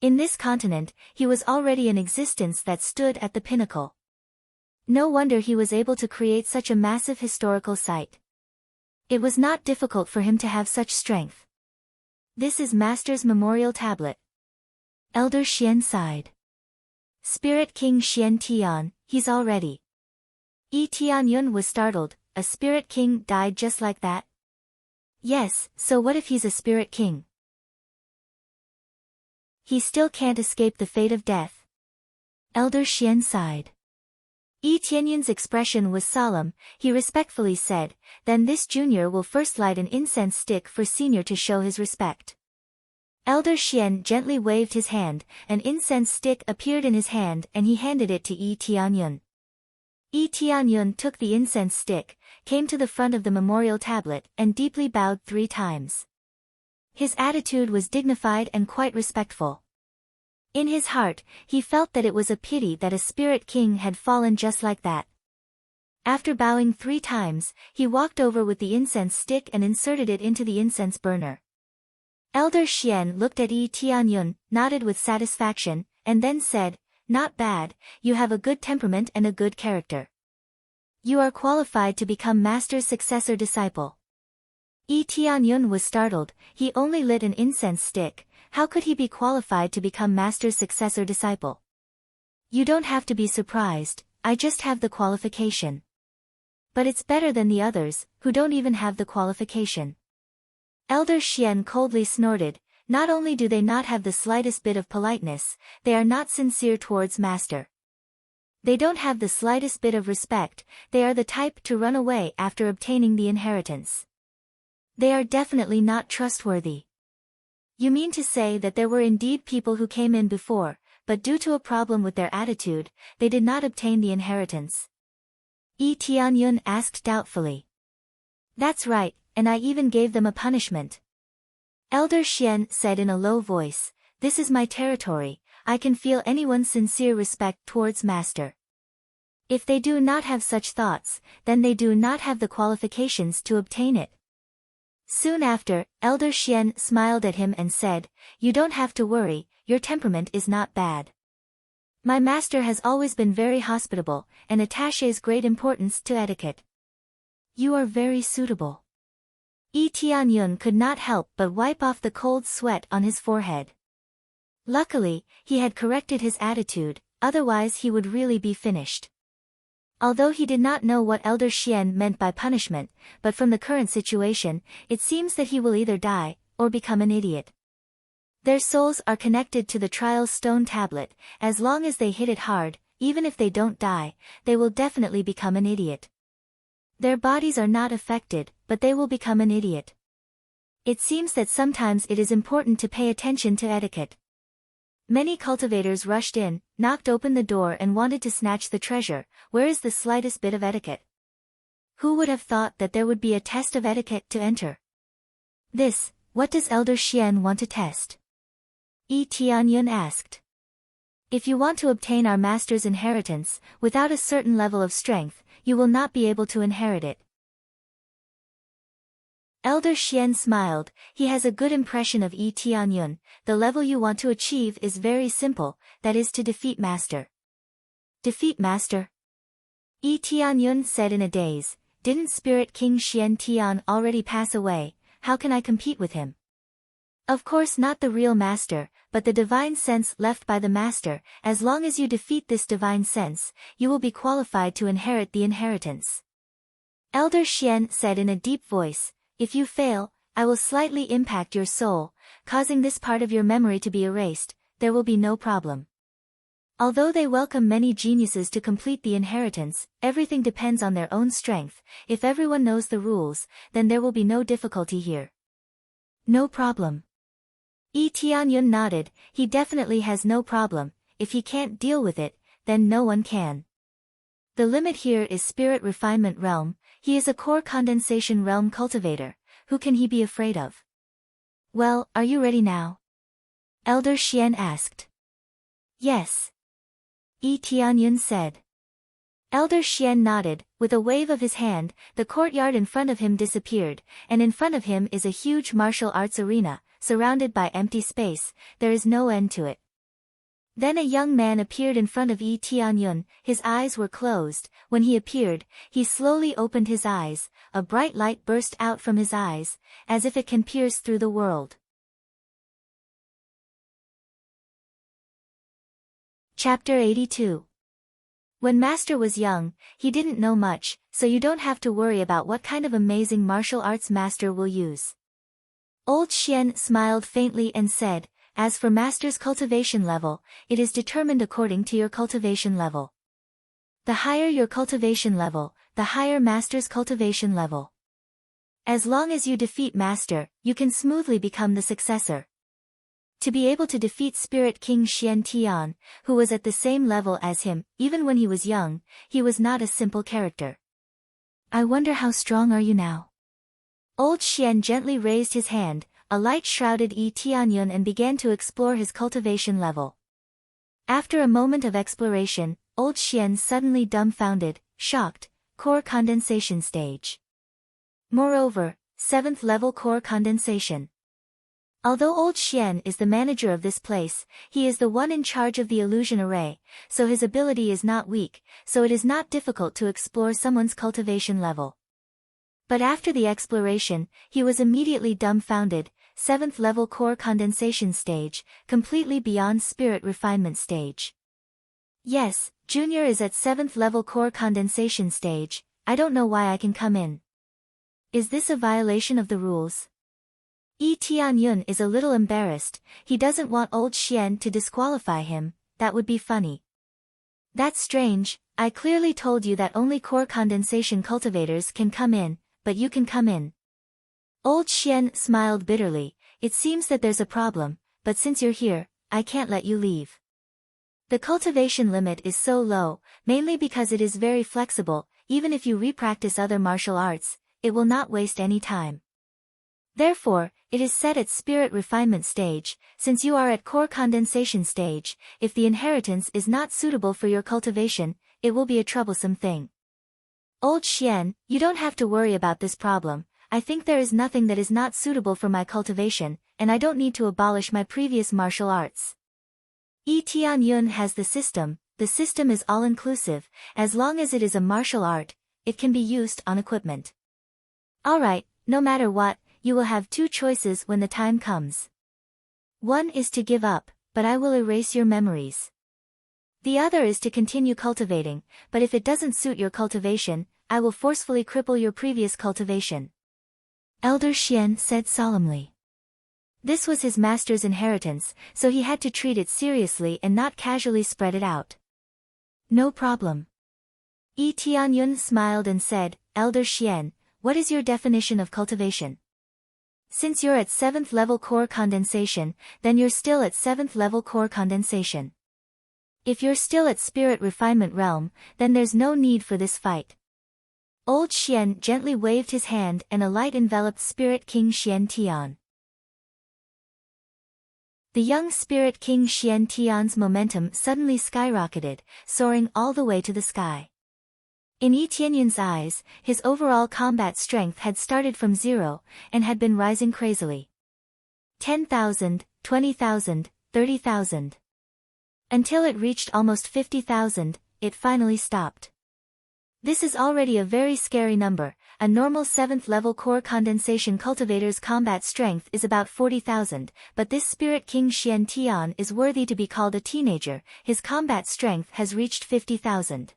In this continent, he was already an existence that stood at the pinnacle. No wonder he was able to create such a massive historical site. It was not difficult for him to have such strength. This is Master's memorial tablet. Elder Xian sighed. Spirit King Xian Tian, he's already. Tianyun was startled. A spirit king died just like that? Yes, so what if he's a spirit king? He still can't escape the fate of death. Elder Xian sighed. Tianyun's expression was solemn. He respectfully said, then this junior will first light an incense stick for senior to show his respect. Elder Xian gently waved his hand, an incense stick appeared in his hand and he handed it to Tianyun. Tianyun took the incense stick, came to the front of the memorial tablet and deeply bowed 3 times. His attitude was dignified and quite respectful. In his heart, he felt that it was a pity that a spirit king had fallen just like that. After bowing 3 times, he walked over with the incense stick and inserted it into the incense burner. Elder Xian looked at Tianyun, nodded with satisfaction, and then said, not bad, you have a good temperament and a good character. You are qualified to become Master's successor disciple. Tianyun was startled. He only lit an incense stick. How could he be qualified to become Master's successor disciple? You don't have to be surprised, I just have the qualification. But it's better than the others, who don't even have the qualification. Elder Xian coldly snorted, not only do they not have the slightest bit of politeness, they are not sincere towards Master. They don't have the slightest bit of respect, they are the type to run away after obtaining the inheritance. They are definitely not trustworthy. You mean to say that there were indeed people who came in before, but due to a problem with their attitude, they did not obtain the inheritance? Tianyun asked doubtfully. That's right, and I even gave them a punishment. Elder Xian said in a low voice, this is my territory, I can feel anyone's sincere respect towards Master. If they do not have such thoughts, then they do not have the qualifications to obtain it. Soon after, Elder Xian smiled at him and said, you don't have to worry, your temperament is not bad. My master has always been very hospitable, and attaches great importance to etiquette. You are very suitable. Tianyun could not help but wipe off the cold sweat on his forehead. Luckily, he had corrected his attitude, otherwise he would really be finished. Although he did not know what Elder Xian meant by punishment, but from the current situation, it seems that he will either die, or become an idiot. Their souls are connected to the trial stone tablet. As long as they hit it hard, even if they don't die, they will definitely become an idiot. Their bodies are not affected, but they will become an idiot. It seems that sometimes it is important to pay attention to etiquette. Many cultivators rushed in, knocked open the door and wanted to snatch the treasure. Where is the slightest bit of etiquette? Who would have thought that there would be a test of etiquette to enter? What does Elder Xian want to test? Tianyun asked. If you want to obtain our master's inheritance, without a certain level of strength, you will not be able to inherit it. Elder Xian smiled. He has a good impression of Tianyun. The level you want to achieve is very simple, that is to defeat Master. Defeat Master? Tianyun said in a daze. Didn't Spirit King Xian Tian already pass away? How can I compete with him? Of course not the real Master, but the divine sense left by the Master. As long as you defeat this divine sense, you will be qualified to inherit the inheritance. Elder Xian said in a deep voice, if you fail, I will slightly impact your soul, causing this part of your memory to be erased. There will be no problem. Although they welcome many geniuses to complete the inheritance, everything depends on their own strength. If everyone knows the rules, then there will be no difficulty here. No problem. Tianyun nodded. He definitely has no problem. If he can't deal with it, then no one can. The limit here is Spirit Refinement Realm. He is a core condensation realm cultivator. Who can he be afraid of? Well, are you ready now? Elder Xian asked. Yes. Tianyun said. Elder Xian nodded. With a wave of his hand, the courtyard in front of him disappeared, and in front of him is a huge martial arts arena, surrounded by empty space. There is no end to it. Then a young man appeared in front of Yi Tianyun. His eyes were closed. When he appeared, he slowly opened his eyes. A bright light burst out from his eyes, as if it can pierce through the world. Chapter 82. When Master was young, he didn't know much, so you don't have to worry about what kind of amazing martial arts Master will use. Old Xian smiled faintly and said, as for Master's cultivation level, it is determined according to your cultivation level. The higher your cultivation level, the higher Master's cultivation level. As long as you defeat Master, you can smoothly become the successor. To be able to defeat Spirit King Xian Tian, who was at the same level as him, even when he was young, he was not a simple character. I wonder how strong are you now? Old Xian gently raised his hand, a light shrouded Yi Tianyun and began to explore his cultivation level. After a moment of exploration, Old Xian suddenly dumbfounded, shocked, core condensation stage. Moreover, 7th level core condensation. Although Old Xian is the manager of this place, he is the one in charge of the illusion array, so his ability is not weak, so it is not difficult to explore someone's cultivation level. But after the exploration, he was immediately dumbfounded, 7th level core condensation stage, completely beyond spirit refinement stage. Yes, Junior is at 7th level core condensation stage. I don't know why I can come in. Is this a violation of the rules? Yi Tianyun is a little embarrassed. He doesn't want Old Xian to disqualify him. That would be funny. That's strange. I clearly told you that only core condensation cultivators can come in, but you can come in. Old Xian smiled bitterly. It seems that there's a problem, but since you're here, I can't let you leave. The cultivation limit is so low, mainly because it is very flexible. Even if you repractice other martial arts, it will not waste any time. Therefore, it is set at spirit refinement stage. Since you are at core condensation stage, if the inheritance is not suitable for your cultivation, it will be a troublesome thing. Old Xian, you don't have to worry about this problem. I think there is nothing that is not suitable for my cultivation, and I don't need to abolish my previous martial arts. Yi Tianyun has the system is all-inclusive. As long as it is a martial art, it can be used on equipment. Alright, no matter what, you will have two choices when the time comes. One is to give up, but I will erase your memories. The other is to continue cultivating, but if it doesn't suit your cultivation, I will forcefully cripple your previous cultivation. Elder Xian said solemnly. This was his master's inheritance, so he had to treat it seriously and not casually spread it out. No problem. Yi Tianyun smiled and said, Elder Xian, what is your definition of cultivation? Since you're at 7th level core condensation, then you're still at 7th level core condensation. If you're still at spirit refinement realm, then there's no need for this fight. Old Xian gently waved his hand and a light enveloped Spirit King Xian Tian. The young Spirit King Xian Tian's momentum suddenly skyrocketed, soaring all the way to the sky. In Yi Tianyun's eyes, his overall combat strength had started from 0, and had been rising crazily. 10,000, 20,000, 30,000. Until it reached almost 50,000, it finally stopped. This is already a very scary number. A normal 7th level core condensation cultivator's combat strength is about 40,000, but this Spirit King Xian Tian is worthy to be called a teenager. His combat strength has reached 50,000.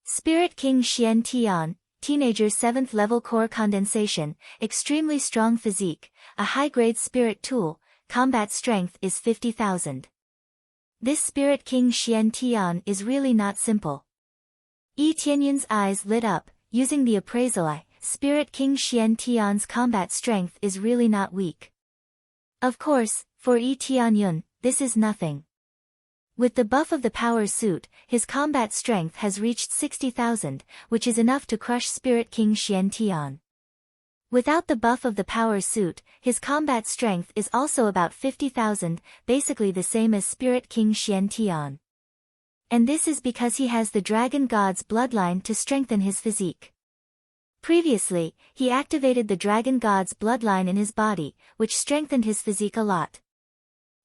Spirit King Xian Tian, teenager 7th level core condensation, extremely strong physique, a high-grade spirit tool, combat strength is 50,000. This Spirit King Xian Tian is really not simple. Yi Tianyun's eyes lit up. Using the appraisal eye, Spirit King Xian Tian's combat strength is really not weak. Of course, for Yi Tianyun, this is nothing. With the buff of the power suit, his combat strength has reached 60,000, which is enough to crush Spirit King Xian Tian. Without the buff of the power suit, his combat strength is also about 50,000, basically the same as Spirit King Xian Tian. And this is because he has the dragon god's bloodline to strengthen his physique. Previously, he activated the dragon god's bloodline in his body, which strengthened his physique a lot.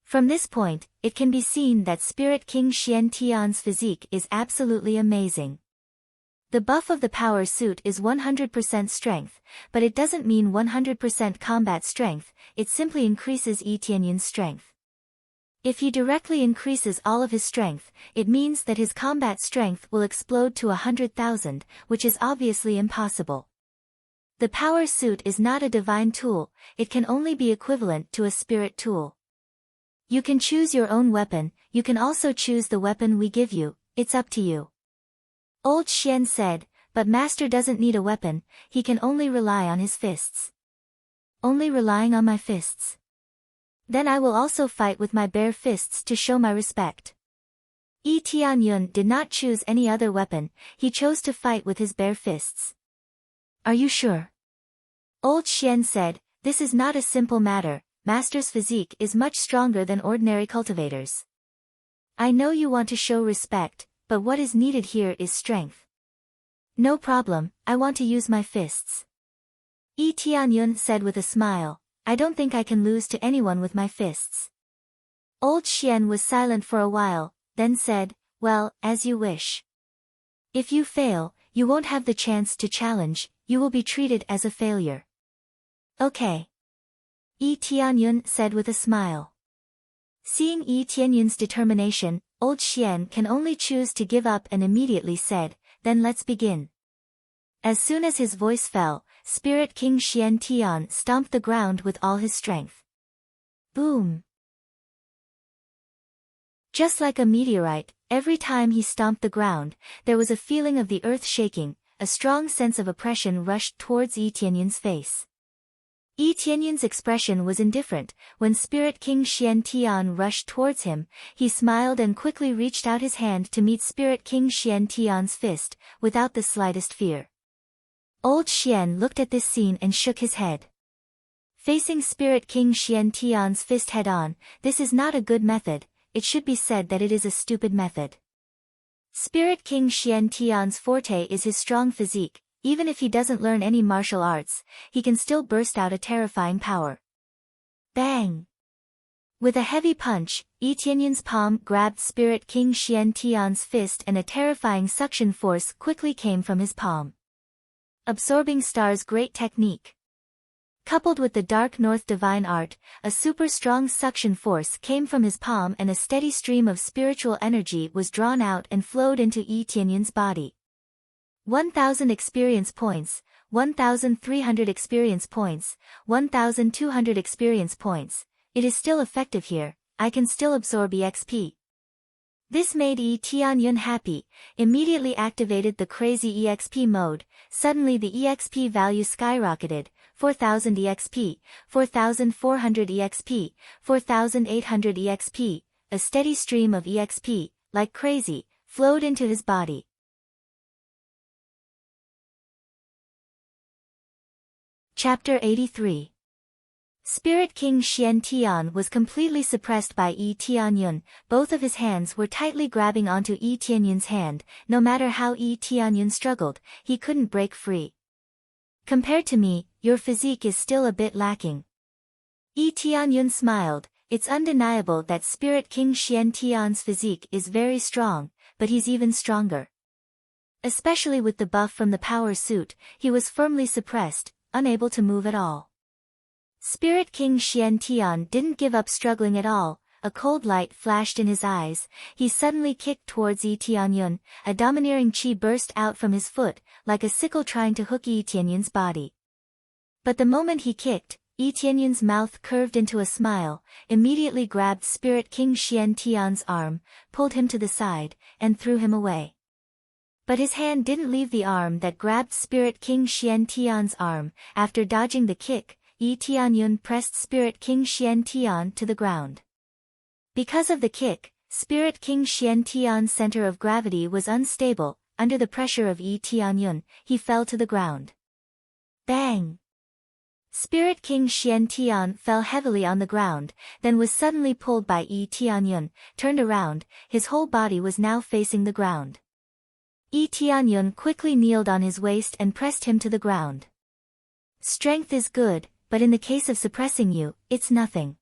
From this point, it can be seen that Spirit King Xian Tian's physique is absolutely amazing. The buff of the power suit is 100% strength, but it doesn't mean 100% combat strength, it simply increases Yi Tianyun's strength. If he directly increases all of his strength, it means that his combat strength will explode to 100,000, which is obviously impossible. The power suit is not a divine tool, it can only be equivalent to a spirit tool. You can choose your own weapon, you can also choose the weapon we give you, it's up to you. Old Xian said, but Master doesn't need a weapon, he can only rely on his fists. Only relying on my fists? Then I will also fight with my bare fists to show my respect. Yi Tianyun did not choose any other weapon, he chose to fight with his bare fists. Are you sure? Old Xian said, this is not a simple matter, Master's physique is much stronger than ordinary cultivators. I know you want to show respect, but what is needed here is strength. No problem, I want to use my fists. Yi Tianyun said with a smile, I don't think I can lose to anyone with my fists. Old Xian was silent for a while, then said, well, as you wish. If you fail, you won't have the chance to challenge, you will be treated as a failure. Okay. Yi Tianyun said with a smile. Seeing Yi Tianyun's determination, Old Xian can only choose to give up and immediately said, then let's begin. As soon as his voice fell, Spirit King Xian Tian stomped the ground with all his strength. Boom! Just like a meteorite, every time he stomped the ground, there was a feeling of the earth shaking, a strong sense of oppression rushed towards Yi Tianyun's face. Yi Tianyun's expression was indifferent. When Spirit King Xian Tian rushed towards him, he smiled and quickly reached out his hand to meet Spirit King Xian Tian's fist, without the slightest fear. Old Xian looked at this scene and shook his head. Facing Spirit King Xian Tian's fist head-on, this is not a good method, it should be said that it is a stupid method. Spirit King Xian Tian's forte is his strong physique. Even if he doesn't learn any martial arts, he can still burst out a terrifying power. Bang! With a heavy punch, Yi Tianyun's palm grabbed Spirit King Xian Tian's fist and a terrifying suction force quickly came from his palm. Absorbing Star's great technique. Coupled with the Dark North divine art, a super strong suction force came from his palm and a steady stream of spiritual energy was drawn out and flowed into Yi Tianyun's body. 1,000 experience points, 1,300 experience points, 1,200 experience points, it is still effective here, I can still absorb EXP. This made Yi Tianyun happy, immediately activated the crazy EXP mode, suddenly the EXP value skyrocketed, 4,000 EXP, 4,400 EXP, 4,800 EXP, a steady stream of EXP, like crazy, flowed into his body. Chapter 83. Spirit King Xian Tian was completely suppressed by Yi Tianyun, both of his hands were tightly grabbing onto Yi Tianyun's hand, no matter how Yi Tianyun struggled, he couldn't break free. Compared to me, your physique is still a bit lacking. Yi Tianyun smiled, it's undeniable that Spirit King Xian Tian's physique is very strong, but he's even stronger. Especially with the buff from the power suit, he was firmly suppressed, unable to move at all. Spirit King Xian Tian didn't give up struggling at all, a cold light flashed in his eyes, he suddenly kicked towards Yi Tianyun, a domineering chi burst out from his foot, like a sickle trying to hook Yi Tianyun's body. But the moment he kicked, Yi Tianyun's mouth curved into a smile, immediately grabbed Spirit King Xian Tian's arm, pulled him to the side, and threw him away. But his hand didn't leave the arm that grabbed Spirit King Xian Tian's arm. After dodging the kick, Yi Tianyun pressed Spirit King Xian Tian to the ground. Because of the kick, Spirit King Xian Tian's center of gravity was unstable, under the pressure of Yi Tianyun, he fell to the ground. Bang! Spirit King Xian Tian fell heavily on the ground, then was suddenly pulled by Yi Tianyun, turned around, his whole body was now facing the ground. Yi Tianyun quickly kneeled on his waist and pressed him to the ground. Strength is good, but in the case of suppressing you, it's nothing.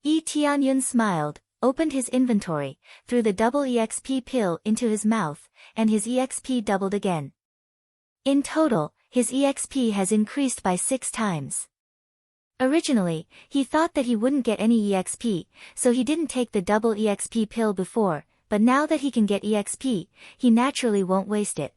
Yi Tianyun smiled, opened his inventory, threw the double EXP pill into his mouth, and his EXP doubled again. In total, his EXP has increased by 6 times. Originally, he thought that he wouldn't get any EXP, so he didn't take the double EXP pill before, but now that he can get EXP, he naturally won't waste it.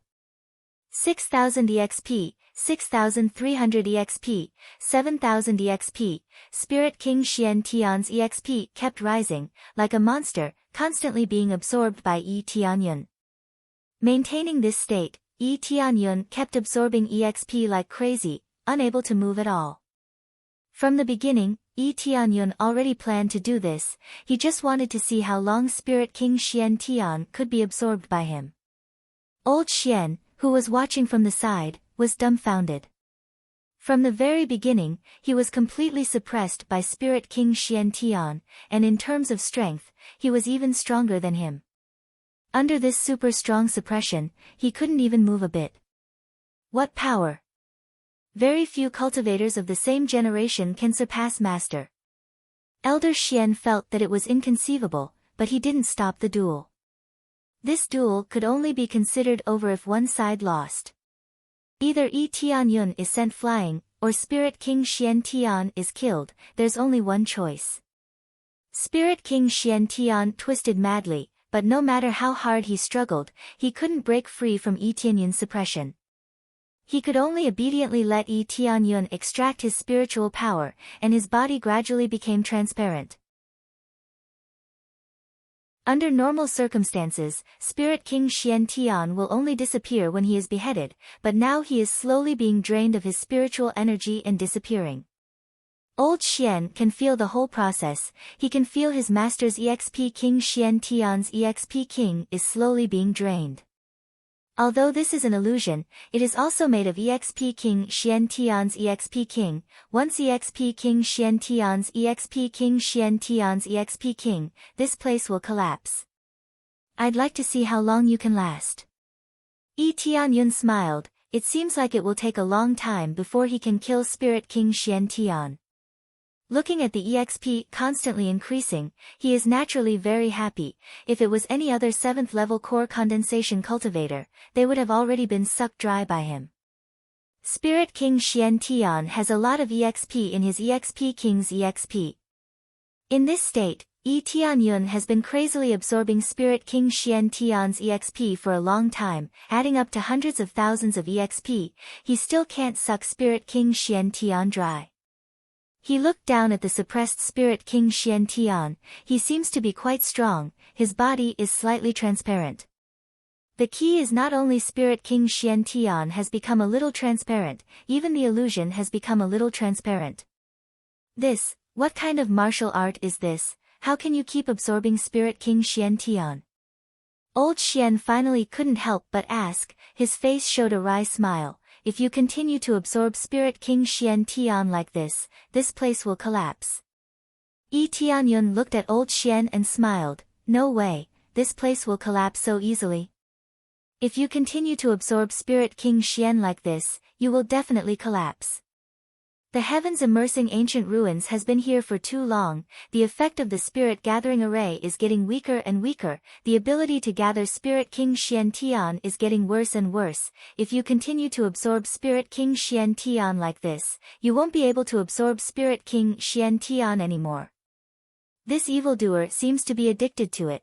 6,000 EXP, 6,300 EXP, 7,000 EXP, Spirit King Xian Tian's EXP kept rising, like a monster, constantly being absorbed by Yi Tianyun. Maintaining this state, Yi Tianyun kept absorbing EXP like crazy, unable to move at all. From the beginning, Yi Tianyun already planned to do this, he just wanted to see how long Spirit King Xian Tian could be absorbed by him. Old Xian, who was watching from the side, was dumbfounded. From the very beginning, he was completely suppressed by Spirit King Xian Tian, and in terms of strength, he was even stronger than him. Under this super strong suppression, he couldn't even move a bit. What power! Very few cultivators of the same generation can surpass Master. Elder Xian felt that it was inconceivable, but he didn't stop the duel. This duel could only be considered over if one side lost. Either Yi Tianyun is sent flying, or Spirit King Xian Tian is killed, there's only one choice. Spirit King Xian Tian twisted madly, but no matter how hard he struggled, he couldn't break free from Yi Tianyun's suppression. He could only obediently let Yi Tianyun extract his spiritual power, and his body gradually became transparent. Under normal circumstances, Spirit King Xian Tian will only disappear when he is beheaded, but now he is slowly being drained of his spiritual energy and disappearing. Old Xian can feel the whole process, he can feel his master's EXP King Xian Tian's EXP King is slowly being drained. Although this is an illusion, it is also made of EXP King Xian Tian's EXP King. Once EXP King Xian Tian's EXP King Xian Tian's EXP King, this place will collapse. I'd like to see how long you can last. Yi Tianyun smiled, it seems like it will take a long time before he can kill Spirit King Xian Tian. Looking at the EXP constantly increasing, he is naturally very happy. If it was any other 7th level core condensation cultivator, they would have already been sucked dry by him. Spirit King Xian Tian has a lot of EXP in his EXP King's EXP. In this state, Yi Tianyun has been crazily absorbing Spirit King Xian Tian's EXP for a long time, adding up to hundreds of thousands of EXP, he still can't suck Spirit King Xian Tian dry. He looked down at the suppressed Spirit King Xian Tian, he seems to be quite strong, his body is slightly transparent. The key is not only Spirit King Xian Tian has become a little transparent, even the illusion has become a little transparent. What kind of martial art is this? How can you keep absorbing Spirit King Xian Tian? Old Xian finally couldn't help but ask, his face showed a wry smile. If you continue to absorb Spirit King Xian Tian like this place will collapse. Yi Tianyun looked at Old Xian and smiled, no way, this place will collapse so easily. If you continue to absorb Spirit King Xian like this, you will definitely collapse. The heavens immersing ancient ruins has been here for too long, the effect of the spirit gathering array is getting weaker and weaker, the ability to gather Spirit King Xian Tian is getting worse and worse, if you continue to absorb Spirit King Xian Tian like this, you won't be able to absorb Spirit King Xian Tian anymore. This evildoer seems to be addicted to it.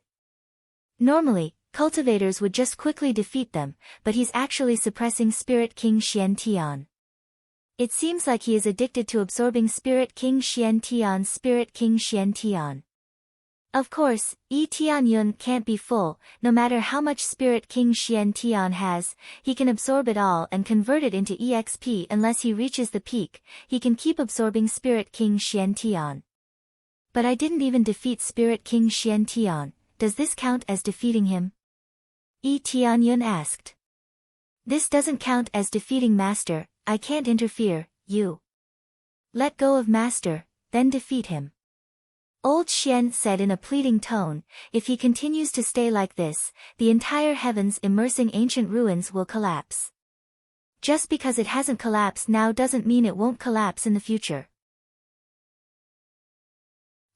Normally, cultivators would just quickly defeat them, but he's actually suppressing Spirit King Xian Tian. It seems like he is addicted to absorbing Spirit King Xian Tian's Spirit King Xian Tian. Of course, Yi Tianyun can't be full, no matter how much Spirit King Xian Tian has, he can absorb it all and convert it into EXP unless he reaches the peak, he can keep absorbing Spirit King Xian Tian. But I didn't even defeat Spirit King Xian Tian, does this count as defeating him? Yi Tianyun asked. This doesn't count as defeating Master, I can't interfere, you. Let go of Master, then defeat him. Old Xian said in a pleading tone, if he continues to stay like this, the entire heavens immersing ancient ruins will collapse. Just because it hasn't collapsed now doesn't mean it won't collapse in the future.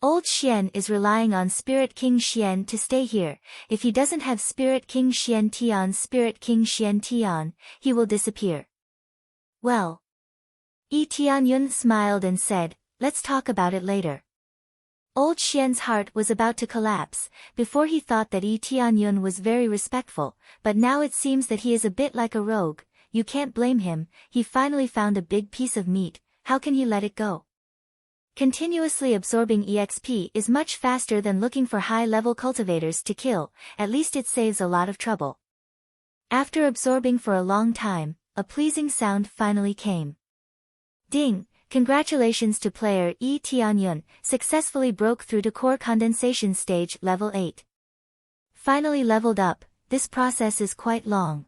Old Xian is relying on Spirit King Xian to stay here. If he doesn't have Spirit King Xian Tian, he will disappear. Well. Yi Tianyun smiled and said, let's talk about it later. Old Xian's heart was about to collapse. Before he thought that Yi Tianyun was very respectful, but now it seems that he is a bit like a rogue. You can't blame him, he finally found a big piece of meat, how can he let it go? Continuously absorbing EXP is much faster than looking for high-level cultivators to kill, at least it saves a lot of trouble. After absorbing for a long time, a pleasing sound finally came. Ding! Congratulations to player Yi Tianyun, successfully broke through to core condensation stage level 8. Finally leveled up, this process is quite long.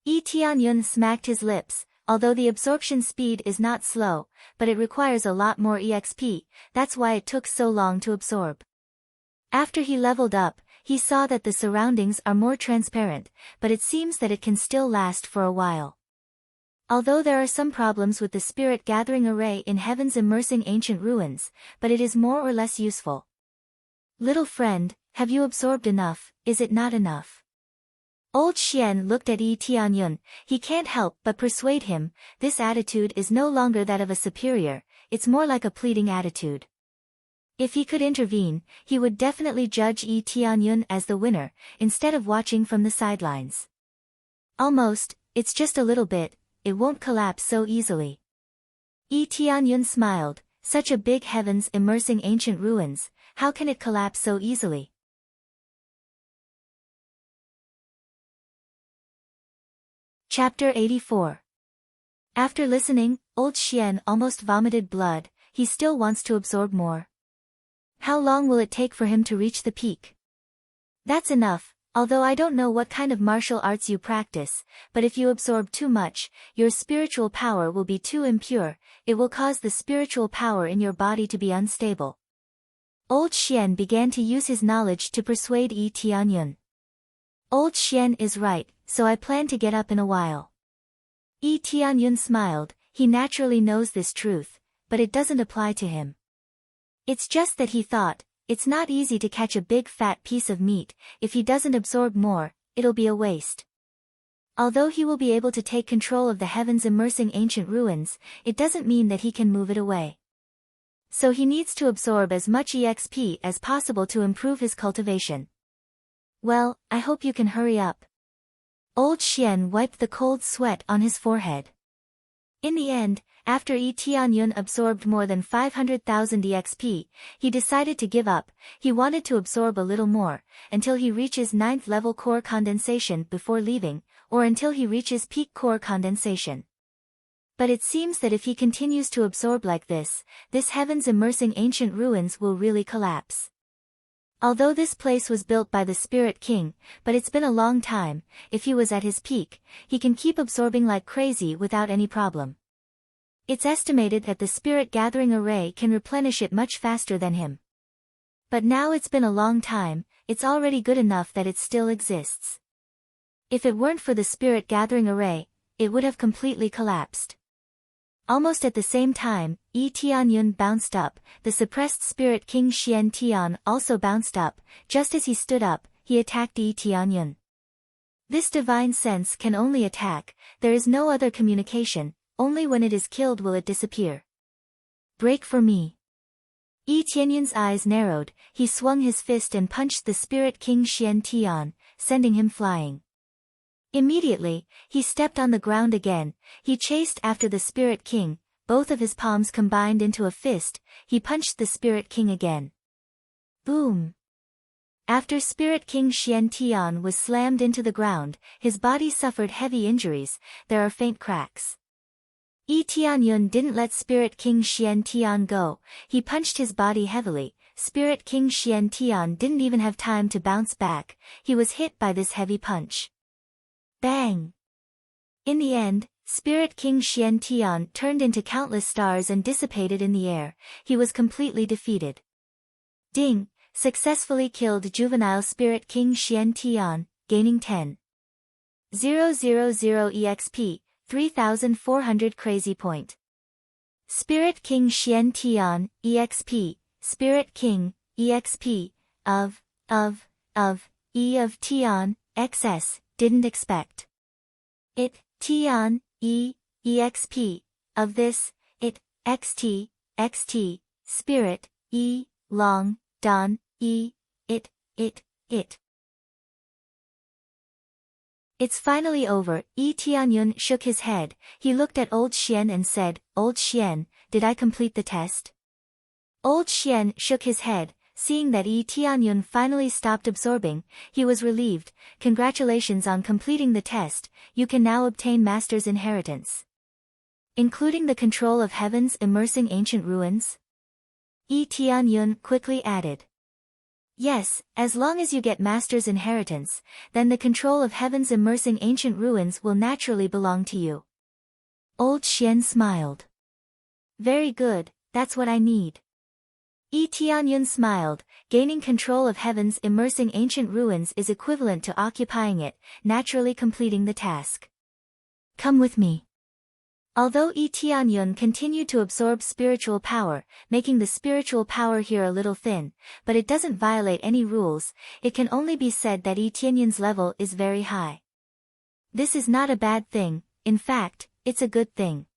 Yi Tianyun smacked his lips, although the absorption speed is not slow, but it requires a lot more EXP, that's why it took so long to absorb. After he leveled up, he saw that the surroundings are more transparent, but it seems that it can still last for a while. Although there are some problems with the spirit gathering array in heaven's immersing ancient ruins, but it is more or less useful. Little friend, have you absorbed enough, is it not enough? Old Xian looked at Yi Tianyun, he can't help but persuade him, this attitude is no longer that of a superior, it's more like a pleading attitude. If he could intervene, he would definitely judge Yi Tianyun as the winner, instead of watching from the sidelines. Almost, it's just a little bit, it won't collapse so easily. Yi Tianyun smiled, such a big heavens immersing ancient ruins, how can it collapse so easily? Chapter 84. After listening, Old Xian almost vomited blood, he still wants to absorb more. How long will it take for him to reach the peak? That's enough, although I don't know what kind of martial arts you practice, but if you absorb too much, your spiritual power will be too impure, it will cause the spiritual power in your body to be unstable. Old Xian began to use his knowledge to persuade Yi Tianyun. Old Xian is right, so I plan to get up in a while. Yi Tianyun smiled, he naturally knows this truth, but it doesn't apply to him. It's just that he thought, it's not easy to catch a big fat piece of meat, if he doesn't absorb more, it'll be a waste. Although he will be able to take control of the heavens immersing ancient ruins, it doesn't mean that he can move it away. So he needs to absorb as much EXP as possible to improve his cultivation. Well, I hope you can hurry up. Old Xian wiped the cold sweat on his forehead. In the end, after Yi Tianyun absorbed more than 500,000 EXP, he decided to give up, he wanted to absorb a little more, until he reaches 9th level core condensation before leaving, or until he reaches peak core condensation. But it seems that if he continues to absorb like this heavens immersing ancient ruins will really collapse. Although this place was built by the Spirit King, but it's been a long time, if he was at his peak, he can keep absorbing like crazy without any problem. It's estimated that the Spirit Gathering Array can replenish it much faster than him. But now it's been a long time, it's already good enough that it still exists. If it weren't for the Spirit Gathering Array, it would have completely collapsed. Almost at the same time, Yi Tianyun bounced up, the suppressed Spirit King Xian Tian also bounced up, just as he stood up, he attacked Yi Tianyun. This divine sense can only attack, there is no other communication, only when it is killed will it disappear. Break for me. Yi Tianyun's eyes narrowed, he swung his fist and punched the Spirit King Xian Tian, sending him flying. Immediately, he stepped on the ground again, he chased after the Spirit King, both of his palms combined into a fist, he punched the Spirit King again. Boom! After Spirit King Xian Tian was slammed into the ground, his body suffered heavy injuries, there are faint cracks. Yi Tianyun didn't let Spirit King Xian Tian go, he punched his body heavily, Spirit King Xian Tian didn't even have time to bounce back, he was hit by this heavy punch. Bang! In the end, Spirit King Xian Tian turned into countless stars and dissipated in the air. He was completely defeated. Ding! Successfully killed juvenile Spirit King Xian Tian, gaining 10,000 EXP, 3,400 crazy point. Spirit King Xian Tian, EXP, Spirit King, EXP, of E of Tian, XS, didn't expect it, Tian, EXP, of this, it, XT, Spirit, E, long, Don, E, it. It's finally over. Tianyun shook his head. He looked at Old Xian and said, Old Xian, did I complete the test? Old Xian shook his head. Seeing that Tianyun finally stopped absorbing, he was relieved. Congratulations on completing the test, you can now obtain Master's inheritance. Including the control of heaven's immersing ancient ruins? Tianyun quickly added. Yes, as long as you get Master's inheritance, then the control of heaven's immersing ancient ruins will naturally belong to you. Old Xian smiled. Very good, that's what I need. Tianyun smiled. Gaining control of heaven's immersing ancient ruins is equivalent to occupying it, naturally completing the task. Come with me. Although Tianyun continued to absorb spiritual power, making the spiritual power here a little thin, but it doesn't violate any rules, it can only be said that Tianyun's level is very high. This is not a bad thing, in fact, it's a good thing.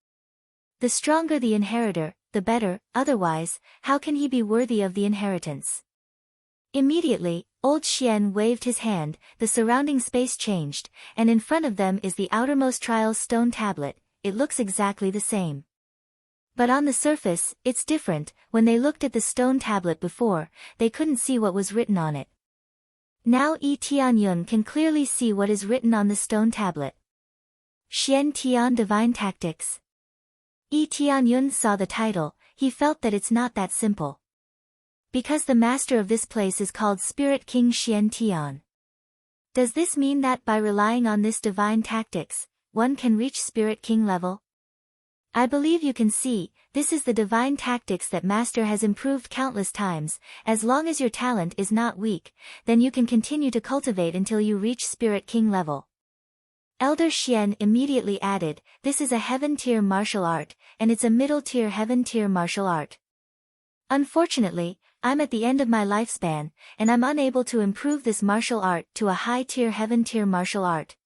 The stronger the inheritor, the better, otherwise, how can he be worthy of the inheritance? Immediately, Old Xian waved his hand, the surrounding space changed, and in front of them is the outermost trial stone tablet. It looks exactly the same. But on the surface, it's different. When they looked at the stone tablet before, they couldn't see what was written on it. Now Tianyun can clearly see what is written on the stone tablet. Xian Tian Divine Tactics. Tianyun saw the title, he felt that it's not that simple. Because the master of this place is called Spirit King Xian Tian. Does this mean that by relying on this divine tactics, one can reach Spirit King level? I believe you can see, this is the divine tactics that Master has improved countless times. As long as your talent is not weak, then you can continue to cultivate until you reach Spirit King level. Elder Xian immediately added, this is a heaven-tier martial art, and it's a middle-tier heaven-tier martial art. Unfortunately, I'm at the end of my lifespan, and I'm unable to improve this martial art to a high-tier heaven-tier martial art.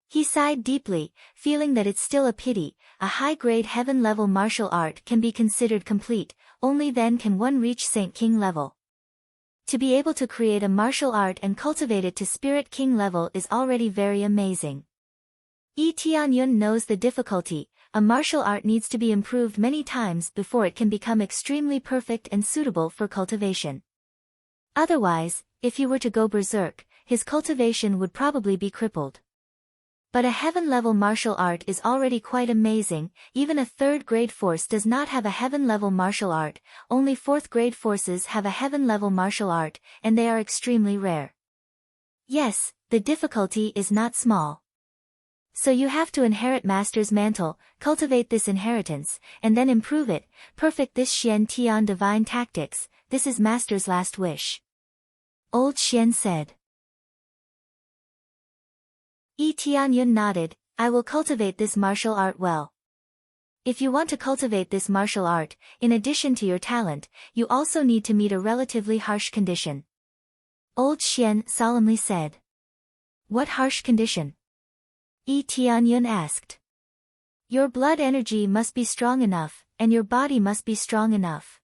He sighed deeply, feeling that it's still a pity. A high-grade heaven-level martial art can be considered complete, only then can one reach Saint King level. To be able to create a martial art and cultivate it to Spirit King level is already very amazing. Tianyun knows the difficulty. A martial art needs to be improved many times before it can become extremely perfect and suitable for cultivation. Otherwise, if he were to go berserk, his cultivation would probably be crippled. But a heaven-level martial art is already quite amazing. Even a third-grade force does not have a heaven-level martial art, only fourth-grade forces have a heaven-level martial art, and they are extremely rare. Yes, the difficulty is not small. So you have to inherit Master's mantle, cultivate this inheritance, and then improve it, perfect this Xian Tian divine tactics. This is Master's last wish. Old Xian said. Tianyun nodded, I will cultivate this martial art well. If you want to cultivate this martial art, in addition to your talent, you also need to meet a relatively harsh condition. Old Xian solemnly said. What harsh condition? Tianyun asked. Your blood energy must be strong enough, and your body must be strong enough.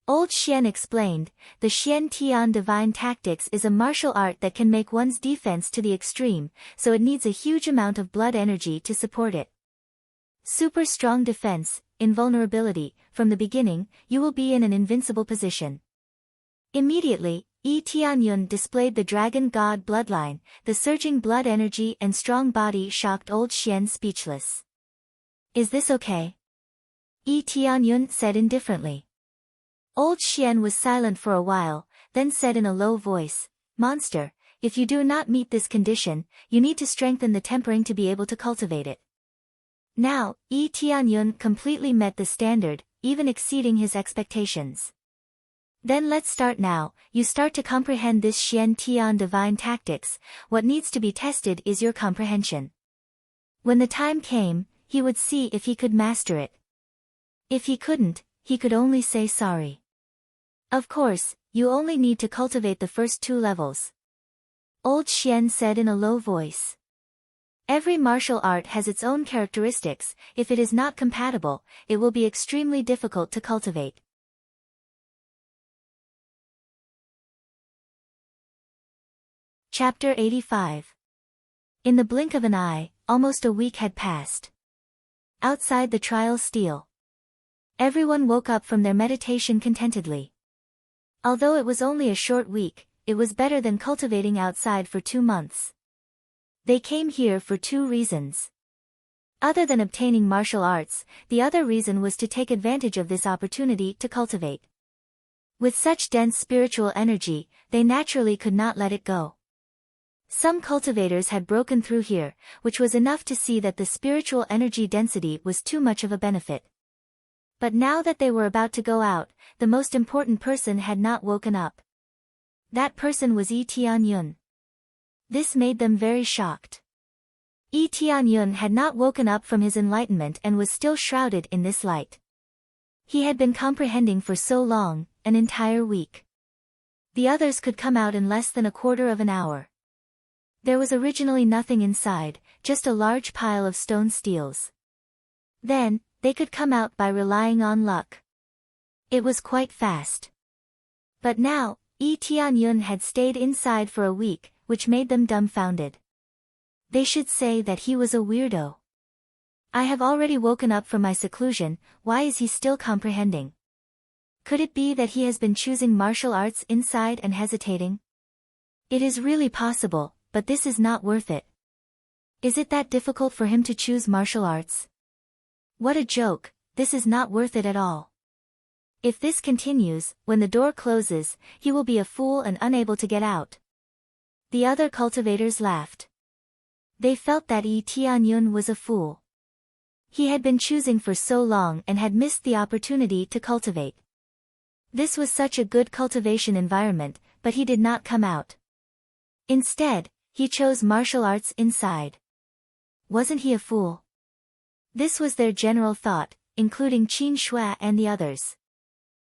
Old Xian explained, the Xian Tian Divine Tactics is a martial art that can make one's defense to the extreme, so it needs a huge amount of blood energy to support it. Super strong defense, invulnerability, from the beginning, you will be in an invincible position. Immediately, Tianyun displayed the Dragon God bloodline, the surging blood energy and strong body shocked Old Xian speechless. Is this okay? Tianyun said indifferently. Old Xian was silent for a while, then said in a low voice, Monster, if you do not meet this condition, you need to strengthen the tempering to be able to cultivate it. Now, Yi Tianyun completely met the standard, even exceeding his expectations. Then let's start now. You start to comprehend this Xian Tian divine tactics. What needs to be tested is your comprehension. When the time came, he would see if he could master it. If he couldn't, he could only say sorry. Of course, you only need to cultivate the first 2 levels. Old Xian said in a low voice. Every martial art has its own characteristics. If it is not compatible, it will be extremely difficult to cultivate. Chapter 85. In the blink of an eye, almost a week had passed. Outside the trial steel. Everyone woke up from their meditation contentedly. Although it was only a short week, it was better than cultivating outside for 2 months. They came here for 2 reasons. Other than obtaining martial arts, the other reason was to take advantage of this opportunity to cultivate. With such dense spiritual energy, they naturally could not let it go. Some cultivators had broken through here, which was enough to see that the spiritual energy density was too much of a benefit. But now that they were about to go out, the most important person had not woken up. That person was Yi Tianyun. This made them very shocked. Yi Tianyun had not woken up from his enlightenment and was still shrouded in this light. He had been comprehending for so long, an entire week. The others could come out in less than a quarter of an hour. There was originally nothing inside, just a large pile of stone steels. Then, they could come out by relying on luck. It was quite fast. But now, Yi Tianyun had stayed inside for a week, which made them dumbfounded. They should say that he was a weirdo. I have already woken up from my seclusion, why is he still comprehending? Could it be that he has been choosing martial arts inside and hesitating? It is really possible, but this is not worth it. Is it that difficult for him to choose martial arts? What a joke, this is not worth it at all. If this continues, when the door closes, he will be a fool and unable to get out. The other cultivators laughed. They felt that Yi Tianyun was a fool. He had been choosing for so long and had missed the opportunity to cultivate. This was such a good cultivation environment, but he did not come out. Instead, he chose martial arts inside. Wasn't he a fool? This was their general thought, including Qin Shui and the others.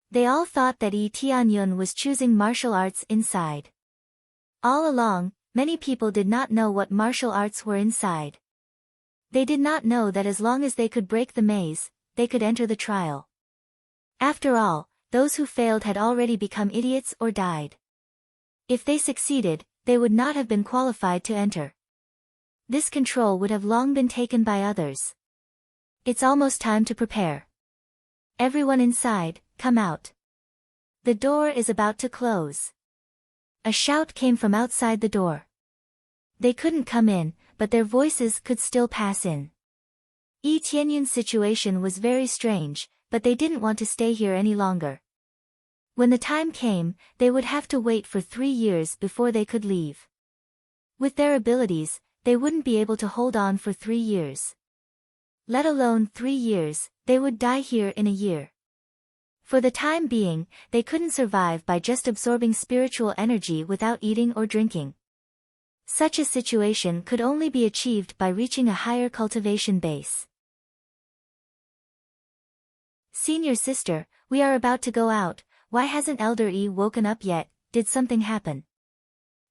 They all thought that Yi Tianyun was choosing martial arts inside. All along, many people did not know what martial arts were inside. They did not know that as long as they could break the maze, they could enter the trial. After all, those who failed had already become idiots or died. If they succeeded, they would not have been qualified to enter. This control would have long been taken by others. It's almost time to prepare. Everyone inside, come out. The door is about to close. A shout came from outside the door. They couldn't come in, but their voices could still pass in. Yi Tianyun's situation was very strange, but they didn't want to stay here any longer. When the time came, they would have to wait for 3 years before they could leave. With their abilities, they wouldn't be able to hold on for 3 years. Let alone 3 years, they would die here in a year. For the time being, they couldn't survive by just absorbing spiritual energy without eating or drinking. Such a situation could only be achieved by reaching a higher cultivation base. Senior sister, we are about to go out. Why hasn't Elder Yi woken up yet? Did something happen?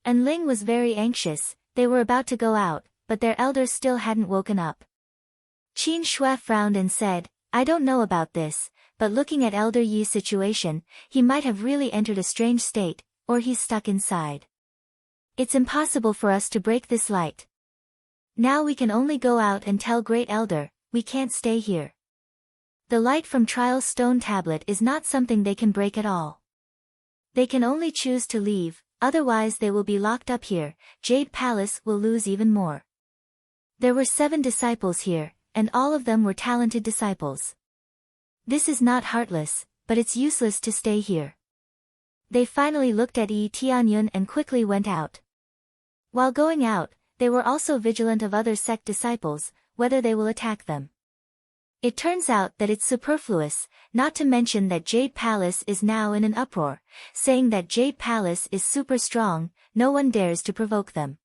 And Ling was very anxious. They were about to go out, but their elder still hadn't woken up. Qin Shui frowned and said, I don't know about this, but looking at Elder Yi's situation, he might have really entered a strange state, or he's stuck inside. It's impossible for us to break this light. Now we can only go out and tell Great Elder, we can't stay here. The light from Trial's stone tablet is not something they can break at all. They can only choose to leave, otherwise they will be locked up here. Jade Palace will lose even more. There were 7 disciples here, and all of them were talented disciples. This is not heartless, but it's useless to stay here. They finally looked at Yi Tianyun and quickly went out. While going out, they were also vigilant of other sect disciples, whether they will attack them. It turns out that it's superfluous, not to mention that Jade Palace is now in an uproar, saying that Jade Palace is super strong, no one dares to provoke them.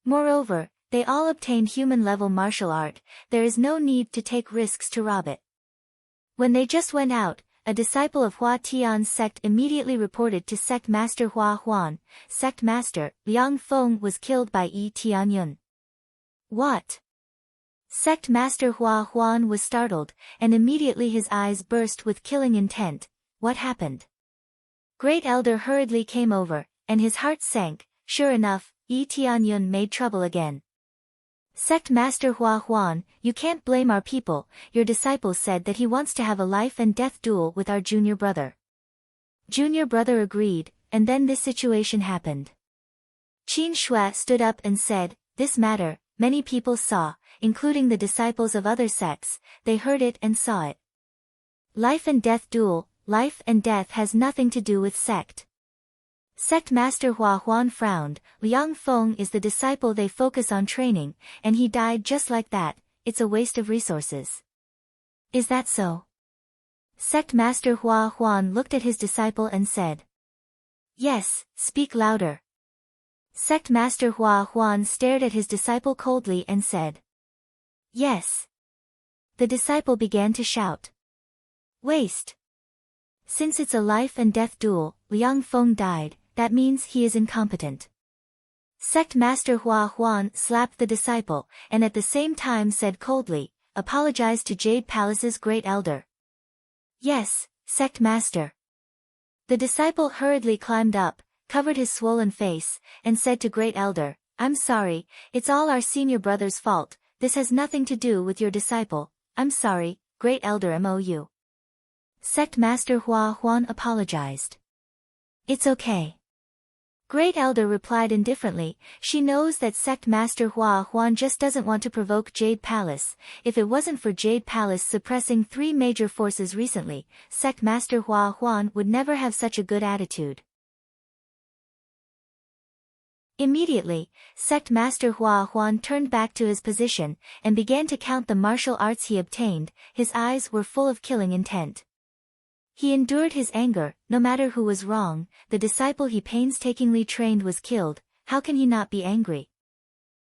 Moreover, they all obtained human-level martial art, there is no need to take risks to rob it. When they just went out, a disciple of Hua Tian's sect immediately reported to Sect Master Hua Huan, Sect Master, Liang Feng was killed by Yi Tianyun. What? Sect Master Hua Huan was startled, and immediately his eyes burst with killing intent. What happened? Great Elder hurriedly came over, and his heart sank. Sure enough, Yi Tianyun made trouble again. Sect Master Hua Huan, you can't blame our people, your disciple said that he wants to have a life and death duel with our junior brother. Junior brother agreed, and then this situation happened. Qin Shui stood up and said, this matter, many people saw, including the disciples of other sects, they heard it and saw it. Life and death duel, life and death has nothing to do with sect. Sect Master Hua Huan frowned, Liang Feng is the disciple they focus on training, and he died just like that, it's a waste of resources. Is that so? Sect Master Hua Huan looked at his disciple and said. Yes, speak louder. Sect Master Hua Huan stared at his disciple coldly and said. Yes. The disciple began to shout. Waste. Since it's a life and death duel, Liang Feng died, that means he is incompetent. Sect Master Hua Huan slapped the disciple, and at the same time said coldly, apologize to Jade Palace's great elder. Yes, Sect Master. The disciple hurriedly climbed up, covered his swollen face, and said to great elder, I'm sorry, it's all our senior brother's fault, this has nothing to do with your disciple, I'm sorry, great elder Mou. Sect Master Hua Huan apologized. It's okay. Great Elder replied indifferently, she knows that Sect Master Hua Huan just doesn't want to provoke Jade Palace. If it wasn't for Jade Palace suppressing 3 major forces recently, Sect Master Hua Huan would never have such a good attitude. Immediately, Sect Master Hua Huan turned back to his position, and began to count the martial arts he obtained, his eyes were full of killing intent. He endured his anger, no matter who was wrong, the disciple he painstakingly trained was killed, how can he not be angry?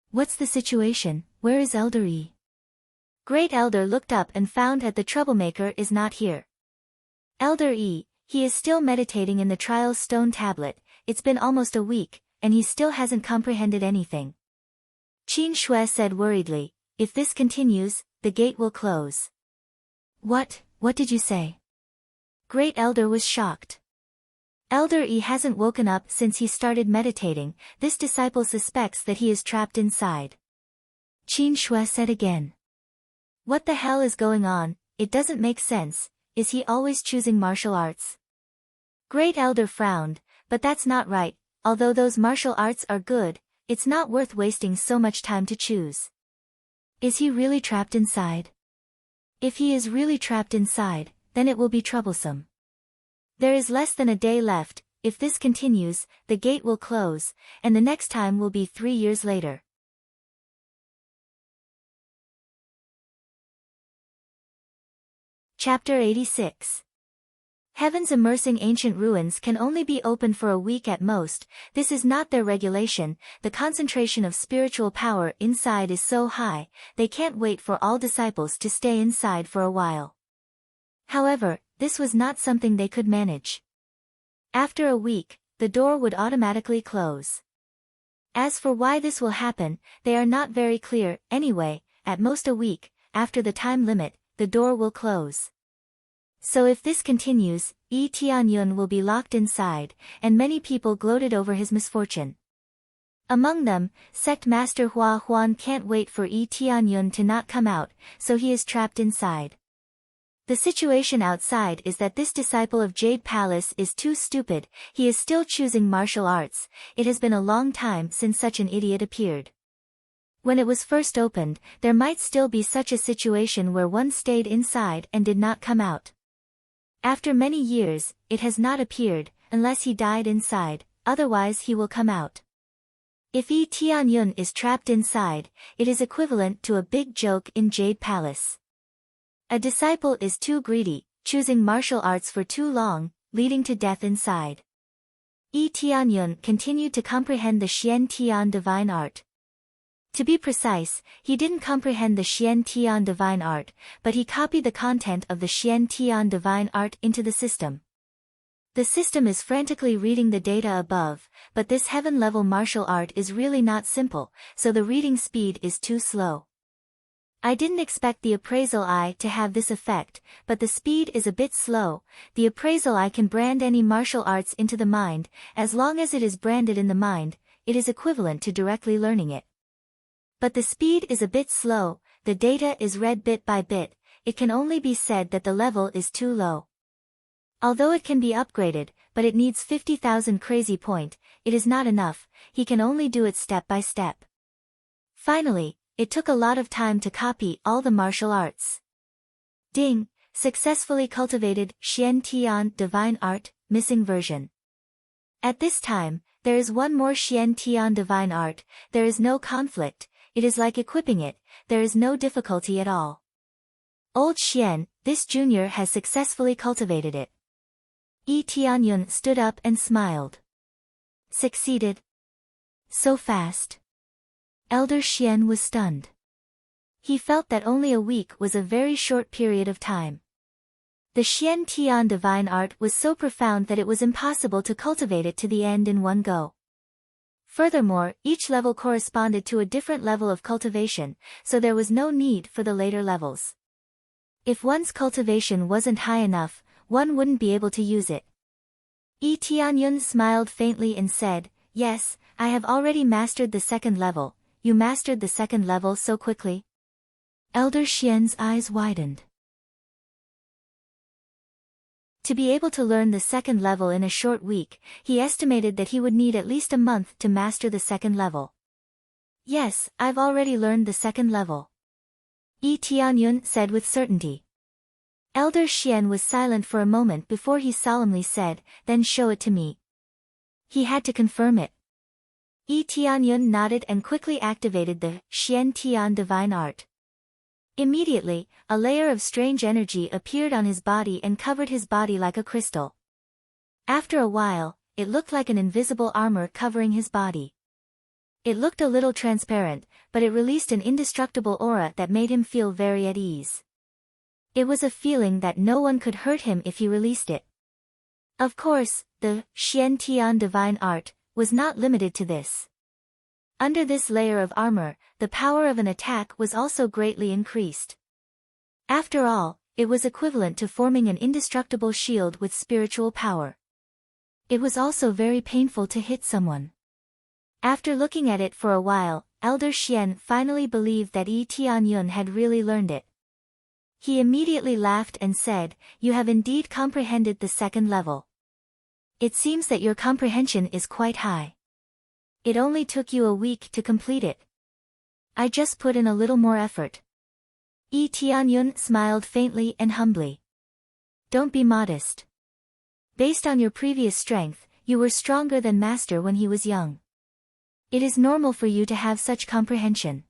What's the situation, where is Elder Yi? Great Elder looked up and found that the troublemaker is not here. Elder Yi, he is still meditating in the trial's stone tablet, it's been almost a week, and he still hasn't comprehended anything. Qin Shui said worriedly, if this continues, the gate will close. What did you say? Great Elder was shocked. Elder Yi hasn't woken up since he started meditating, this disciple suspects that he is trapped inside. Qin Shui said again. What the hell is going on, it doesn't make sense, is he always choosing martial arts? Great Elder frowned, but that's not right, although those martial arts are good, it's not worth wasting so much time to choose. Is he really trapped inside? If he is really trapped inside, then it will be troublesome. There is less than a day left, if this continues, the gate will close, and the next time will be 3 years later. Chapter 86. Heaven's immersing ancient ruins can only be open for a week at most, this is not their regulation, the concentration of spiritual power inside is so high, they can't wait for all disciples to stay inside for a while. However, this was not something they could manage. After a week, the door would automatically close. As for why this will happen, they are not very clear, anyway, at most a week, after the time limit, the door will close. So if this continues, Yi Tianyun will be locked inside, and many people gloated over his misfortune. Among them, Sect Master Hua Huan can't wait for Yi Tianyun to not come out, so he is trapped inside. The situation outside is that this disciple of Jade Palace is too stupid, he is still choosing martial arts, it has been a long time since such an idiot appeared. When it was first opened, there might still be such a situation where one stayed inside and did not come out. After many years, it has not appeared, unless he died inside, otherwise he will come out. If Yi Tianyun is trapped inside, it is equivalent to a big joke in Jade Palace. A disciple is too greedy, choosing martial arts for too long, leading to death inside. Yi Tianyun continued to comprehend the Xian Tian divine art. To be precise, he didn't comprehend the Xian Tian divine art, but he copied the content of the Xian Tian divine art into the system. The system is frantically reading the data above, but this heaven-level martial art is really not simple, so the reading speed is too slow. I didn't expect the appraisal eye to have this effect, but the speed is a bit slow. The appraisal eye can brand any martial arts into the mind. As long as it is branded in the mind, it is equivalent to directly learning it. But the speed is a bit slow, the data is read bit by bit, it can only be said that the level is too low. Although it can be upgraded, but it needs 50,000 crazy point, it is not enough, he can only do it step by step. Finally, it took a lot of time to copy all the martial arts. Ding, successfully cultivated Xian Tian divine art, missing version. At this time, there is one more Xian Tian divine art, there is no conflict, it is like equipping it, there is no difficulty at all. Old Xian, this junior has successfully cultivated it. Yi Tianyun stood up and smiled. Succeeded? So fast. Elder Xian was stunned. He felt that only a week was a very short period of time. The Xian Tian divine art was so profound that it was impossible to cultivate it to the end in one go. Furthermore, each level corresponded to a different level of cultivation, so there was no need for the later levels. If one's cultivation wasn't high enough, one wouldn't be able to use it. Yi Tianyun smiled faintly and said, "Yes, I have already mastered the second level." You mastered the second level so quickly? Elder Xian's eyes widened. To be able to learn the second level in a short week, he estimated that he would need at least a month to master the second level. Yes, I've already learned the second level. Yi Tianyun said with certainty. Elder Xian was silent for a moment before he solemnly said, "Then show it to me." He had to confirm it. Yi Tianyun nodded and quickly activated the Xian Tian divine art. Immediately, a layer of strange energy appeared on his body and covered his body like a crystal. After a while, it looked like an invisible armor covering his body. It looked a little transparent, but it released an indestructible aura that made him feel very at ease. It was a feeling that no one could hurt him if he released it. Of course, the Xian Tian divine art was not limited to this. Under this layer of armor, the power of an attack was also greatly increased. After all, it was equivalent to forming an indestructible shield with spiritual power. It was also very painful to hit someone. After looking at it for a while, Elder Xian finally believed that Yi Tianyun had really learned it. He immediately laughed and said, "You have indeed comprehended the second level. It seems that your comprehension is quite high. It only took you a week to complete it. I just put in a little more effort." Yi Tianyun smiled faintly and humbly. "Don't be modest. Based on your previous strength, you were stronger than Master when he was young. It is normal for you to have such comprehension."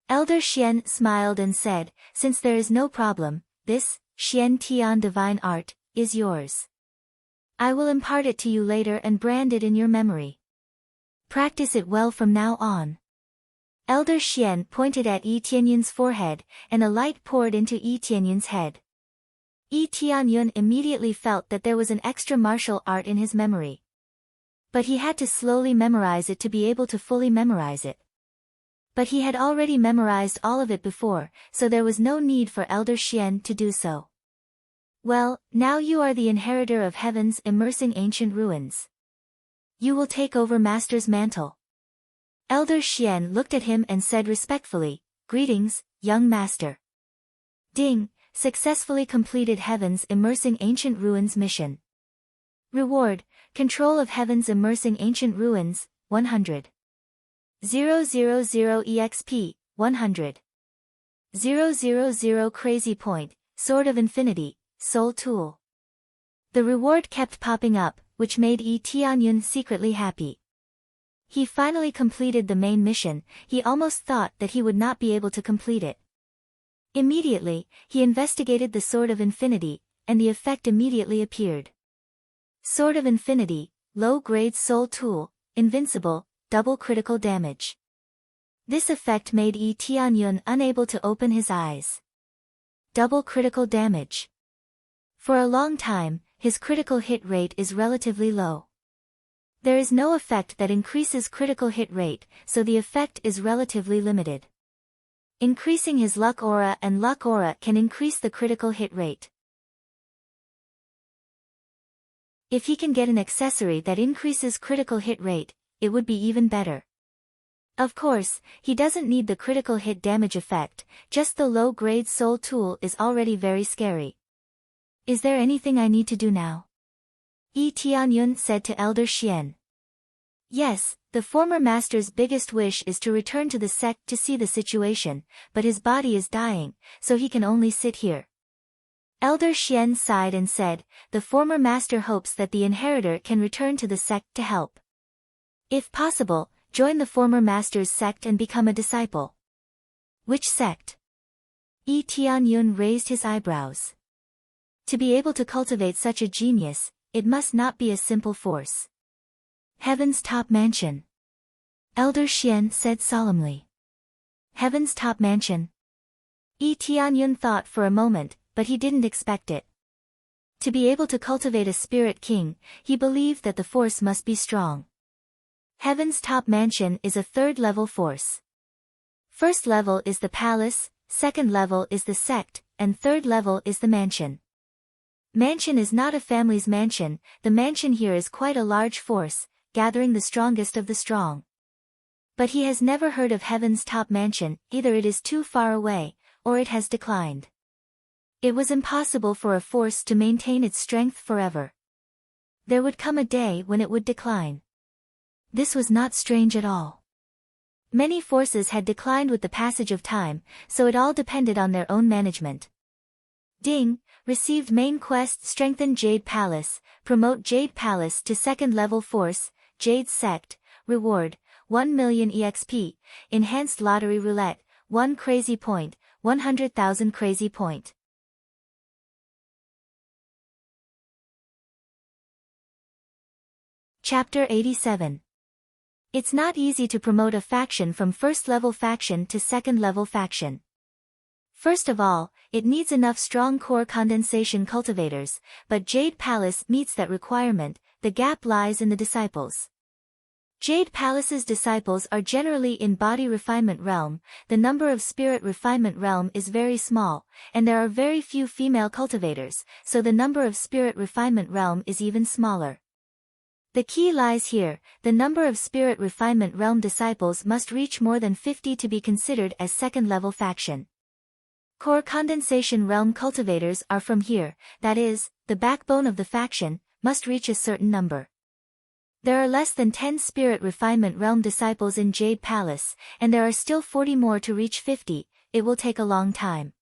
Elder Xian smiled and said, "Since there is no problem, this Xian Tian divine art is yours. I will impart it to you later and brand it in your memory. Practice it well from now on." Elder Xian pointed at Yi Tianyun's forehead, and a light poured into Yi Tianyun's head. Yi Tianyun immediately felt that there was an extra martial art in his memory. But he had to slowly memorize it to be able to fully memorize it. But he had already memorized all of it before, so there was no need for Elder Xian to do so. "Well, now you are the inheritor of heaven's immersing ancient ruins. You will take over Master's mantle." Elder Xian looked at him and said respectfully, "Greetings, young Master." Ding, successfully completed Heaven's Immersing Ancient Ruins mission. Reward, control of Heaven's Immersing Ancient Ruins, 100. 000 EXP, 100. 000 Crazy Point, Sword of Infinity, Soul Tool. The reward kept popping up, which made Yi Tianyun secretly happy. He finally completed the main mission, he almost thought that he would not be able to complete it. Immediately, he investigated the Sword of Infinity, and the effect immediately appeared. Sword of Infinity, low-grade soul tool, invincible, double critical damage. This effect made Yi Tianyun unable to open his eyes. Double critical damage. For a long time, his critical hit rate is relatively low. There is no effect that increases critical hit rate, so the effect is relatively limited. Increasing his luck aura and luck aura can increase the critical hit rate. If he can get an accessory that increases critical hit rate, it would be even better. Of course, he doesn't need the critical hit damage effect, just the low-grade soul tool is already very scary. Is there anything I need to do now? Yi Tianyun said to Elder Xian. Yes, the former master's biggest wish is to return to the sect to see the situation, but his body is dying, so he can only sit here. Elder Xian sighed and said, the former master hopes that the inheritor can return to the sect to help. If possible, join the former master's sect and become a disciple. Which sect? Yi Tianyun raised his eyebrows. To be able to cultivate such a genius, it must not be a simple force. Heaven's top mansion. Elder Xian said solemnly. Heaven's top mansion. Yi Tianyun thought for a moment, but he didn't expect it. To be able to cultivate a spirit king, he believed that the force must be strong. Heaven's top mansion is a third-level force. First level is the palace, second level is the sect, and third level is the mansion. Mansion is not a family's mansion, the mansion here is quite a large force, gathering the strongest of the strong. But he has never heard of Heaven's top mansion, either it is too far away, or it has declined. It was impossible for a force to maintain its strength forever. There would come a day when it would decline. This was not strange at all. Many forces had declined with the passage of time, so it all depended on their own management. Ding, received main quest strengthen Jade Palace, promote Jade Palace to second level force, Jade Sect, reward, 1 million EXP, enhanced lottery roulette, 1 crazy point, 100,000 crazy point. Chapter 87. It's not easy to promote a faction from first-level faction to second-level faction. First of all, it needs enough strong core condensation cultivators, but Jade Palace meets that requirement, the gap lies in the disciples. Jade Palace's disciples are generally in body refinement realm, the number of spirit refinement realm is very small, and there are very few female cultivators, so the number of spirit refinement realm is even smaller. The key lies here, the number of spirit refinement realm disciples must reach more than 50 to be considered as second-level faction. Core condensation realm cultivators are from here, that is, the backbone of the faction, must reach a certain number. There are less than 10 spirit refinement realm disciples in Jade Palace, and there are still 40 more to reach 50, it will take a long time.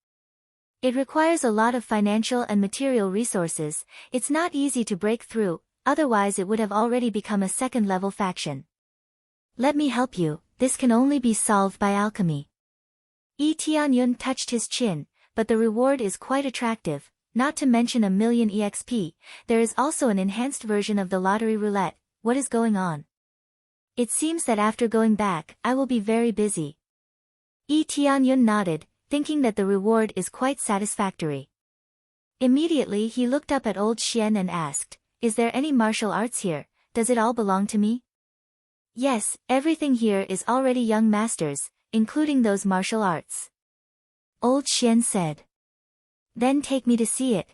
It requires a lot of financial and material resources, it's not easy to break through, otherwise it would have already become a second-level faction. Let me help you, this can only be solved by alchemy. Yi Tianyun touched his chin, but the reward is quite attractive, not to mention 1 million EXP, there is also an enhanced version of the lottery roulette, what is going on? It seems that after going back, I will be very busy. Yi Tianyun nodded, thinking that the reward is quite satisfactory. Immediately he looked up at old Xian and asked, is there any martial arts here, does it all belong to me? Yes, everything here is already young masters, including those martial arts. Old Xian said. Then take me to see it.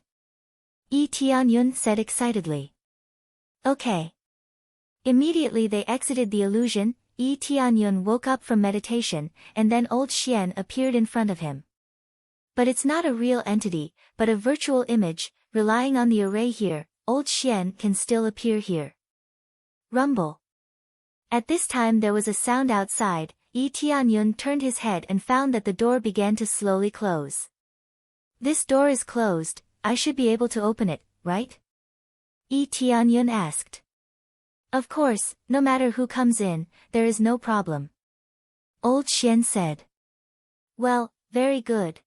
Yi Tianyun said excitedly. Okay. Immediately they exited the illusion, Yi Tianyun woke up from meditation, and then old Xian appeared in front of him. But it's not a real entity, but a virtual image, relying on the array here, old Xian can still appear here. Rumble. At this time there was a sound outside, Yi Tianyun turned his head and found that the door began to slowly close. This door is closed, I should be able to open it, right? Yi Tianyun asked. Of course, no matter who comes in, there is no problem. Old Xian said. Well, very good.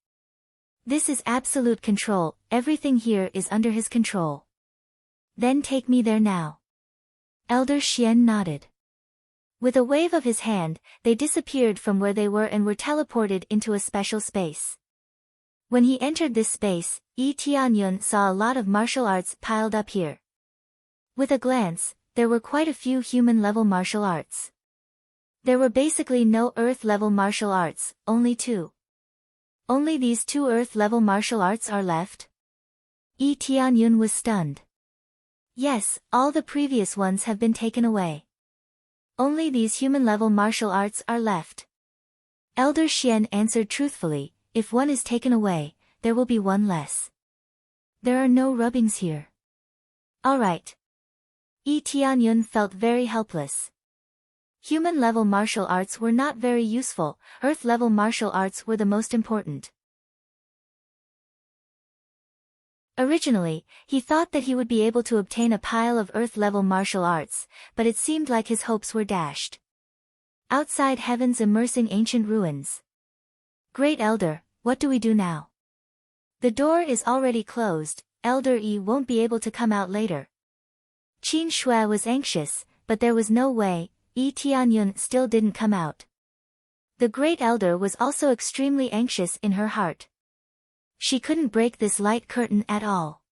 This is absolute control, everything here is under his control. Then take me there now. Elder Xian nodded. With a wave of his hand, they disappeared from where they were and were teleported into a special space. When he entered this space, Yi Tianyun saw a lot of martial arts piled up here. With a glance, there were quite a few human-level martial arts. There were basically no Earth-level martial arts, only 2. Only these 2 Earth-level martial arts are left? Yi Tianyun was stunned. Yes, all the previous ones have been taken away. Only these human-level martial arts are left. Elder Xian answered truthfully, if one is taken away, there will be one less. There are no rubbings here. Alright. Yi Tianyun felt very helpless. Human-level martial arts were not very useful, Earth-level martial arts were the most important. Originally, he thought that he would be able to obtain a pile of Earth-level martial arts, but it seemed like his hopes were dashed. Outside heaven's immersing ancient ruins. Great Elder, what do we do now? The door is already closed, Elder Yi won't be able to come out later. Qin Shui was anxious, but there was no way, Yi Tianyun still didn't come out. The Great Elder was also extremely anxious in her heart. She couldn't break this light curtain at all.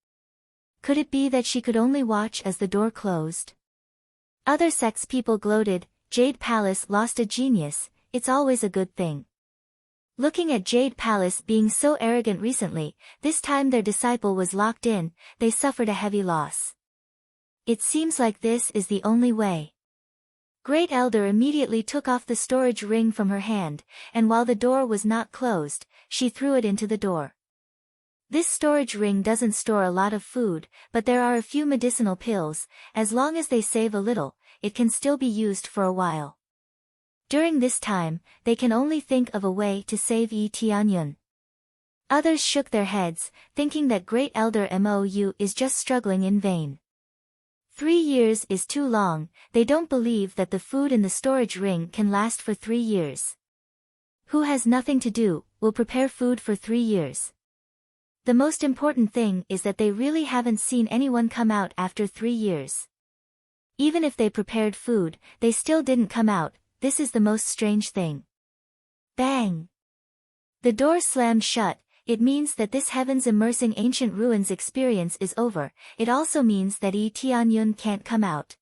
Could it be that she could only watch as the door closed? Other sects people gloated, Jade Palace lost a genius, it's always a good thing. Looking at Jade Palace being so arrogant recently, this time their disciple was locked in, they suffered a heavy loss. It seems like this is the only way. Great Elder immediately took off the storage ring from her hand, and while the door was not closed, she threw it into the door. This storage ring doesn't store a lot of food, but there are a few medicinal pills, as long as they save a little, it can still be used for a while. During this time, they can only think of a way to save Yi Tianyun. Others shook their heads, thinking that Great Elder Mou is just struggling in vain. 3 years is too long, they don't believe that the food in the storage ring can last for 3 years. Who has nothing to do, will prepare food for 3 years. The most important thing is that they really haven't seen anyone come out after 3 years. Even if they prepared food, they still didn't come out, this is the most strange thing. Bang! The door slammed shut, it means that this heaven's immersing ancient ruins experience is over, it also means that Yi Tianyun can't come out.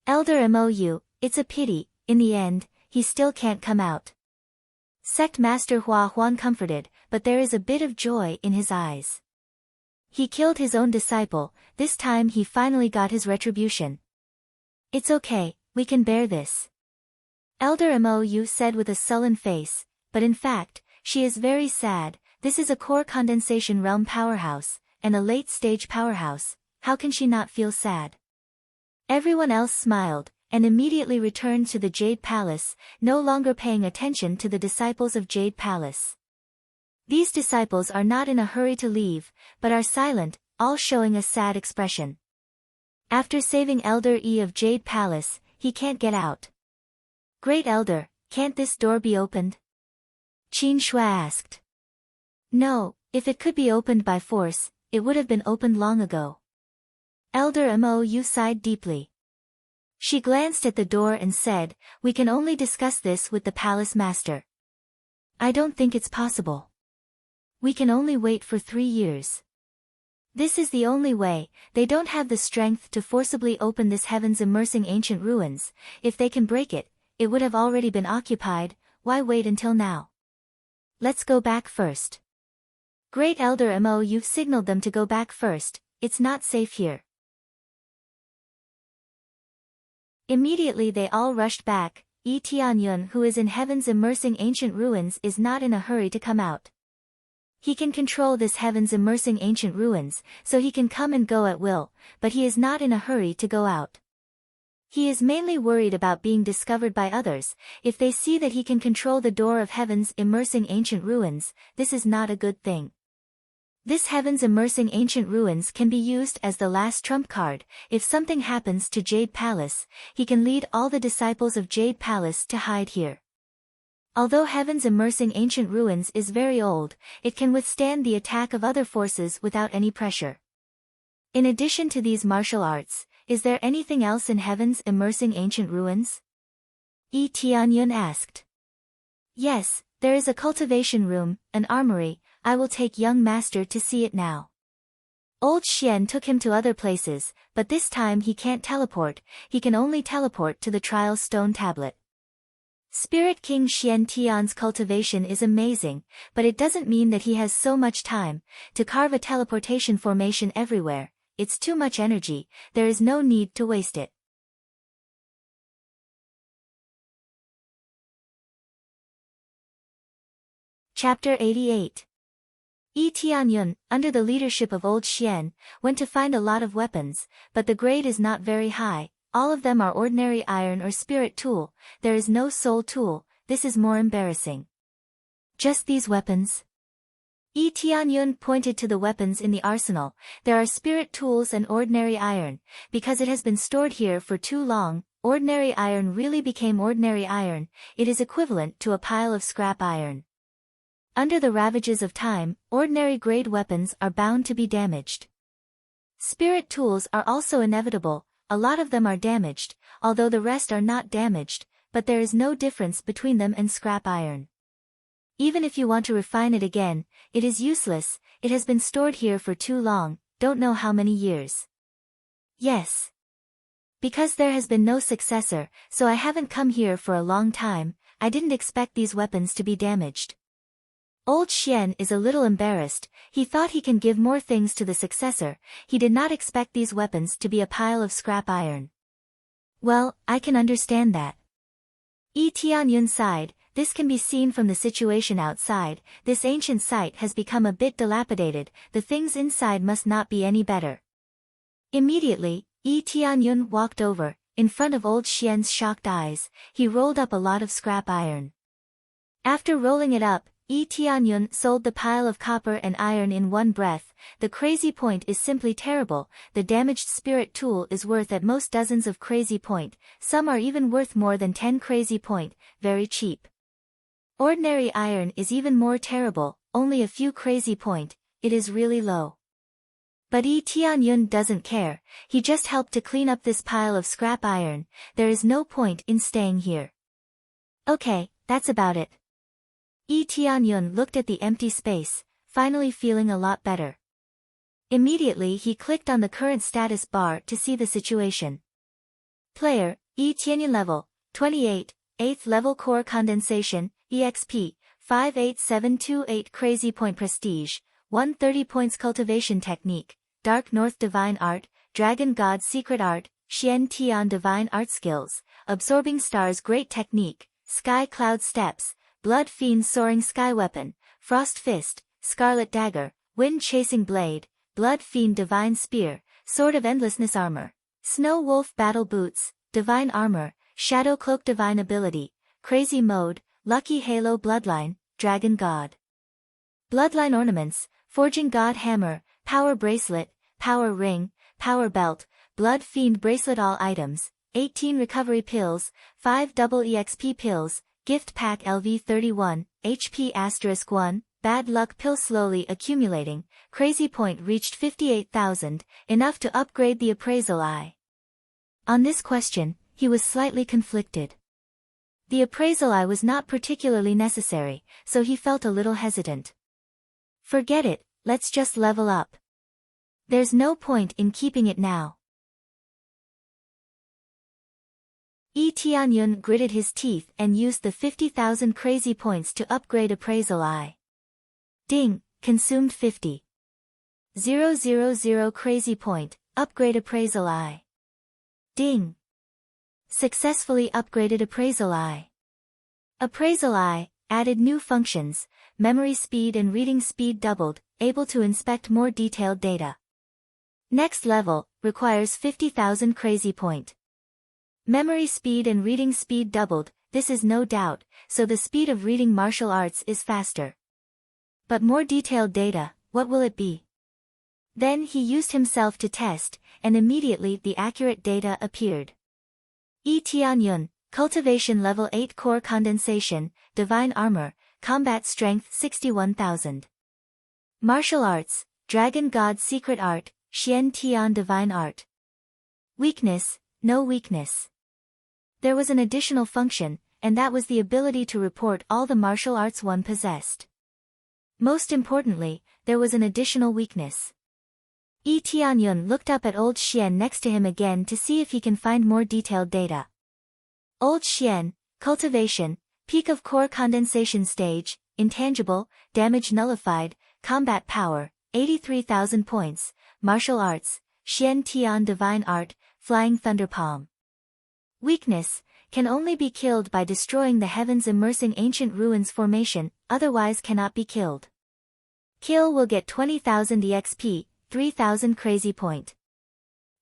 Elder Mou, it's a pity, in the end, he still can't come out. Sect Master Hua Huan comforted, but there is a bit of joy in his eyes. He killed his own disciple, this time he finally got his retribution. It's okay, we can bear this. Elder Mou said with a sullen face, but in fact, she is very sad, this is a core condensation realm powerhouse, and a late-stage powerhouse, how can she not feel sad? Everyone else smiled, and immediately returned to the Jade Palace, no longer paying attention to the disciples of Jade Palace. These disciples are not in a hurry to leave, but are silent, all showing a sad expression. After saving Elder Yi of Jade Palace, he can't get out. Great Elder, can't this door be opened? Qin Shui asked. No, if it could be opened by force, it would have been opened long ago. Elder Mou sighed deeply. She glanced at the door and said, we can only discuss this with the palace master. I don't think it's possible. We can only wait for 3 years. This is the only way, they don't have the strength to forcibly open this heaven's immersing ancient ruins, if they can break it, it would have already been occupied, why wait until now? Let's go back first. Great Elder Mou signaled them to go back first, it's not safe here. Immediately they all rushed back, Yi Tianyun who is in heaven's immersing ancient ruins is not in a hurry to come out. He can control this heaven's immersing ancient ruins, so he can come and go at will, but he is not in a hurry to go out. He is mainly worried about being discovered by others, if they see that he can control the door of heaven's immersing ancient ruins, this is not a good thing. This heaven's immersing ancient ruins can be used as the last trump card, if something happens to Jade Palace, he can lead all the disciples of Jade Palace to hide here. Although heaven's immersing ancient ruins is very old, it can withstand the attack of other forces without any pressure. In addition to these martial arts, is there anything else in heaven's immersing ancient ruins? Tianyun asked. Yes, there is a cultivation room, an armory. I will take young master to see it now. Old Xian took him to other places, but this time he can't teleport, he can only teleport to the trial stone tablet. Spirit King Xian Tian's cultivation is amazing, but it doesn't mean that he has so much time to carve a teleportation formation everywhere. It's too much energy, there is no need to waste it. Chapter 88. Tianyun, under the leadership of Old Xian, went to find a lot of weapons, but the grade is not very high, all of them are ordinary iron or spirit tool, there is no soul tool, this is more embarrassing. Just these weapons? Tianyun pointed to the weapons in the arsenal, there are spirit tools and ordinary iron, because it has been stored here for too long, ordinary iron really became ordinary iron, it is equivalent to a pile of scrap iron. Under the ravages of time, ordinary grade weapons are bound to be damaged. Spirit tools are also inevitable, a lot of them are damaged, although the rest are not damaged, but there is no difference between them and scrap iron. Even if you want to refine it again, it is useless, it has been stored here for too long, don't know how many years. Yes. Because there has been no successor, so I haven't come here for a long time, I didn't expect these weapons to be damaged. Old Xian is a little embarrassed, he thought he can give more things to the successor, he did not expect these weapons to be a pile of scrap iron. Well, I can understand that. Tianyun sighed, this can be seen from the situation outside, this ancient site has become a bit dilapidated, the things inside must not be any better. Immediately, Tianyun walked over, in front of Old Xian's shocked eyes, he rolled up a lot of scrap iron. After rolling it up, Tianyun sold the pile of copper and iron in one breath, the crazy point is simply terrible, the damaged spirit tool is worth at most dozens of crazy point, some are even worth more than 10 crazy point, very cheap. Ordinary iron is even more terrible, only a few crazy point, it is really low. But Tianyun doesn't care, he just helped to clean up this pile of scrap iron, there is no point in staying here. Okay, that's about it. Tianyun looked at the empty space, finally feeling a lot better. Immediately he clicked on the current status bar to see the situation. Player, Tianyun level, 28, 8th level core condensation, EXP, 58728 crazy point prestige, 130 points cultivation technique, Dark North divine art, Dragon God secret art, Xian Tian divine art skills, Absorbing stars great technique, Sky cloud steps, Blood Fiend Soaring Sky Weapon, Frost Fist, Scarlet Dagger, Wind Chasing Blade, Blood Fiend Divine Spear, Sword of Endlessness Armor, Snow Wolf Battle Boots, Divine Armor, Shadow Cloak Divine Ability, Crazy Mode, Lucky Halo Bloodline, Dragon God. Bloodline Ornaments, Forging God Hammer, Power Bracelet, Power Ring, Power Belt, Blood Fiend Bracelet all items, 18 Recovery Pills, 5 double EXP Pills, Gift Pack LV31, HP *1, Bad Luck Pill slowly accumulating, Crazy Point reached 58,000, enough to upgrade the appraisal eye. On this question, he was slightly conflicted. The appraisal eye was not particularly necessary, so he felt a little hesitant. Forget it, let's just level up. There's no point in keeping it now. Tianyun gritted his teeth and used the 50,000 crazy points to upgrade appraisal eye. Ding, consumed 50. 000 crazy point, upgrade appraisal eye. Ding. Successfully upgraded appraisal eye. Appraisal eye, added new functions, memory speed and reading speed doubled, able to inspect more detailed data. Next level, requires 50,000 crazy point. Memory speed and reading speed doubled, this is no doubt, so the speed of reading martial arts is faster. But more detailed data, what will it be? Then he used himself to test, and immediately the accurate data appeared. Tianyun, Cultivation Level 8 Core Condensation, Divine Armor, Combat Strength 61,000. Martial Arts, Dragon God Secret Art, Xian Tian Divine Art. Weakness, no weakness. There was an additional function, and that was the ability to report all the martial arts one possessed. Most importantly, there was an additional weakness. Yi Tianyun looked up at Old Xian next to him again to see if he can find more detailed data. Old Xian, Cultivation, Peak of Core Condensation Stage, Intangible, Damage Nullified, Combat Power, 83,000 points, Martial Arts, Xian Tian Divine Art, Flying Thunder Palm. Weakness, can only be killed by destroying the heavens immersing ancient ruins formation, otherwise cannot be killed. Kill will get 20,000 EXP, 3,000 crazy point.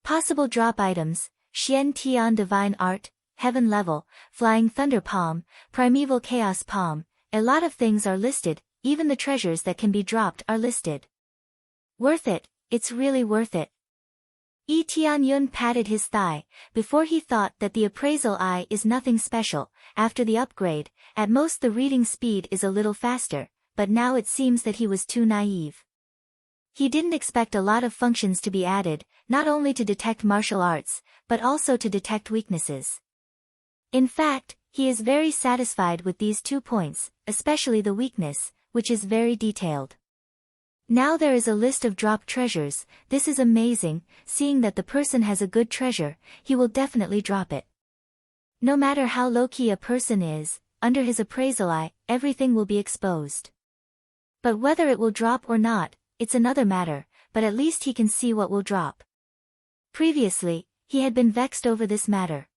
Possible drop items, Xian Tian Divine Art, Heaven Level, Flying Thunder Palm, Primeval Chaos Palm, a lot of things are listed, even the treasures that can be dropped are listed. Worth it, it's really worth it. Yi Tianyun patted his thigh, before he thought that the appraisal eye is nothing special, after the upgrade, at most the reading speed is a little faster, but now it seems that he was too naive. He didn't expect a lot of functions to be added, not only to detect martial arts, but also to detect weaknesses. In fact, he is very satisfied with these 2 points, especially the weakness, which is very detailed. Now there is a list of dropped treasures. This is amazing, seeing that the person has a good treasure, he will definitely drop it. No matter how low-key a person is, under his appraisal eye, everything will be exposed. But whether it will drop or not, it's another matter, but at least he can see what will drop. Previously, he had been vexed over this matter.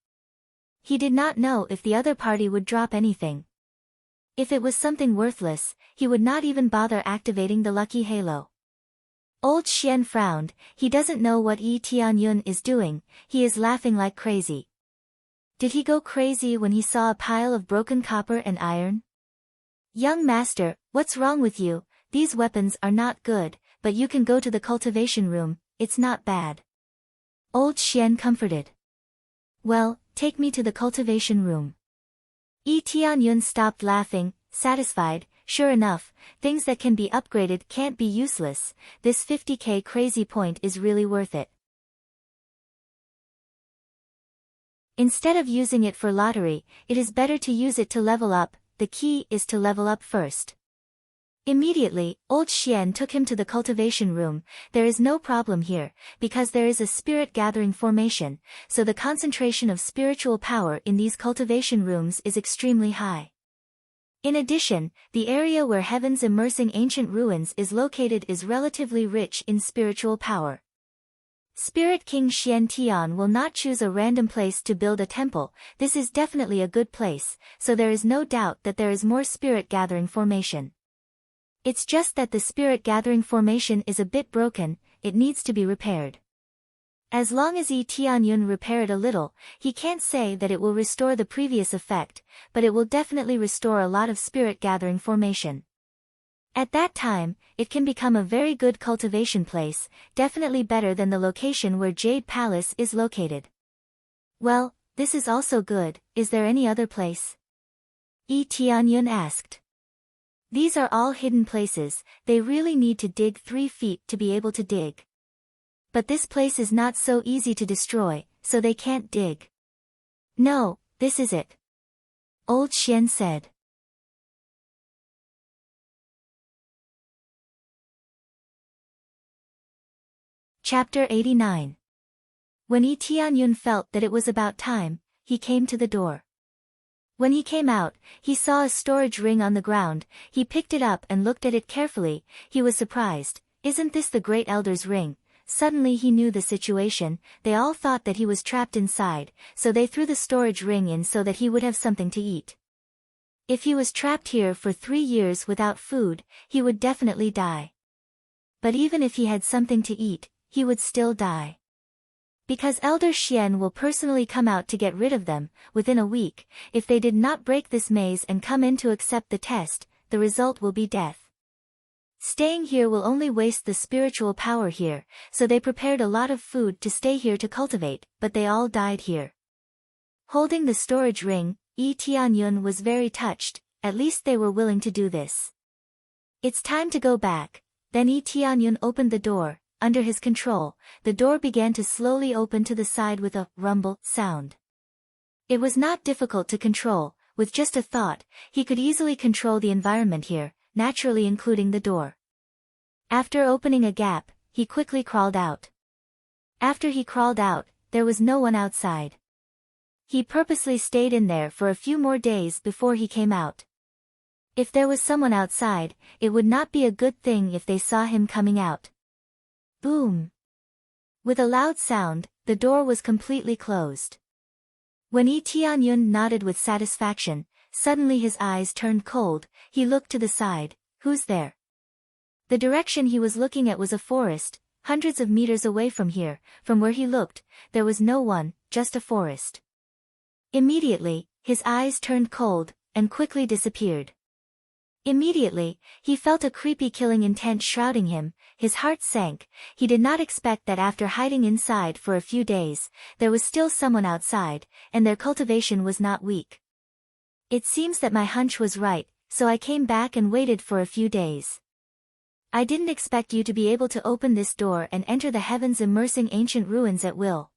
He did not know if the other party would drop anything. If it was something worthless, he would not even bother activating the lucky halo. Old Xian frowned, he doesn't know what Yi Tianyun is doing, he is laughing like crazy. Did he go crazy when he saw a pile of broken copper and iron? Young master, what's wrong with you? These weapons are not good, but you can go to the cultivation room, it's not bad. Old Xian comforted. Well, take me to the cultivation room. Yi Tianyun stopped laughing, satisfied. Sure enough, things that can be upgraded can't be useless, this 50k crazy point is really worth it. Instead of using it for lottery, it is better to use it to level up, the key is to level up first. Immediately, Old Xian took him to the cultivation room. There is no problem here, because there is a spirit gathering formation, so the concentration of spiritual power in these cultivation rooms is extremely high. In addition, the area where heavens immersing ancient ruins is located is relatively rich in spiritual power. Spirit King Xian Tian will not choose a random place to build a temple, this is definitely a good place, so there is no doubt that there is more spirit gathering formation. It's just that the spirit gathering formation is a bit broken, it needs to be repaired. As long as Yi Tianyun repair it a little, he can't say that it will restore the previous effect, but it will definitely restore a lot of spirit gathering formation. At that time, it can become a very good cultivation place, definitely better than the location where Jade Palace is located. Well, this is also good, is there any other place? Yi Tianyun asked. These are all hidden places, they really need to dig 3 feet to be able to dig. But this place is not so easy to destroy, so they can't dig. No, this is it. Old Xian said. Chapter 89. When Yi Tianyun felt that it was about time, he came to the door. When he came out, he saw a storage ring on the ground, he picked it up and looked at it carefully, he was surprised, isn't this the Great Elder's ring? Suddenly he knew the situation, they all thought that he was trapped inside, so they threw the storage ring in so that he would have something to eat. If he was trapped here for 3 years without food, he would definitely die. But even if he had something to eat, he would still die. Because Elder Xian will personally come out to get rid of them, within a week, if they did not break this maze and come in to accept the test, the result will be death. Staying here will only waste the spiritual power here, so they prepared a lot of food to stay here to cultivate, but they all died here. Holding the storage ring, Yi Tianyun was very touched. At least they were willing to do this. It's time to go back. Then Yi Tianyun opened the door. Under his control, the door began to slowly open to the side with a rumble sound. It was not difficult to control. With just a thought, he could easily control the environment here, naturally including the door. After opening a gap, he quickly crawled out. After he crawled out, there was no one outside. He purposely stayed in there for a few more days before he came out. If there was someone outside, it would not be a good thing if they saw him coming out. Boom! With a loud sound, the door was completely closed. When Yi Tianyun nodded with satisfaction, suddenly his eyes turned cold. He looked to the side. Who's there? The direction he was looking at was a forest, hundreds of meters away from here. From where he looked, there was no one, just a forest. Immediately, his eyes turned cold, and quickly disappeared. Immediately, he felt a creepy killing intent shrouding him. His heart sank. He did not expect that after hiding inside for a few days, there was still someone outside, and their cultivation was not weak. It seems that my hunch was right, so I came back and waited for a few days. I didn't expect you to be able to open this door and enter the heavens immersing ancient ruins at will.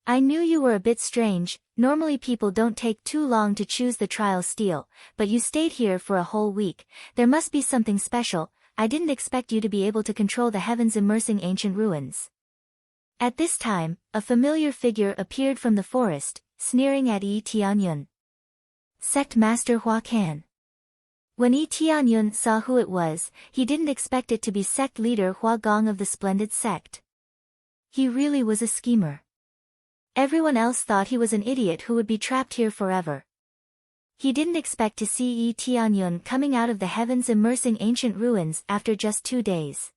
I knew you were a bit strange. Normally people don't take too long to choose the trial steel, but you stayed here for a whole week. There must be something special. I didn't expect you to be able to control the heavens immersing ancient ruins. At this time, a familiar figure appeared from the forest, sneering at Yi Tianyun. Sect Master Hua Kan. When Yi Tianyun saw who it was, he didn't expect it to be sect leader Hua Gong of the splendid sect. He really was a schemer. Everyone else thought he was an idiot who would be trapped here forever. He didn't expect to see Yi Tianyun coming out of the heavens immersing ancient ruins after just 2 days.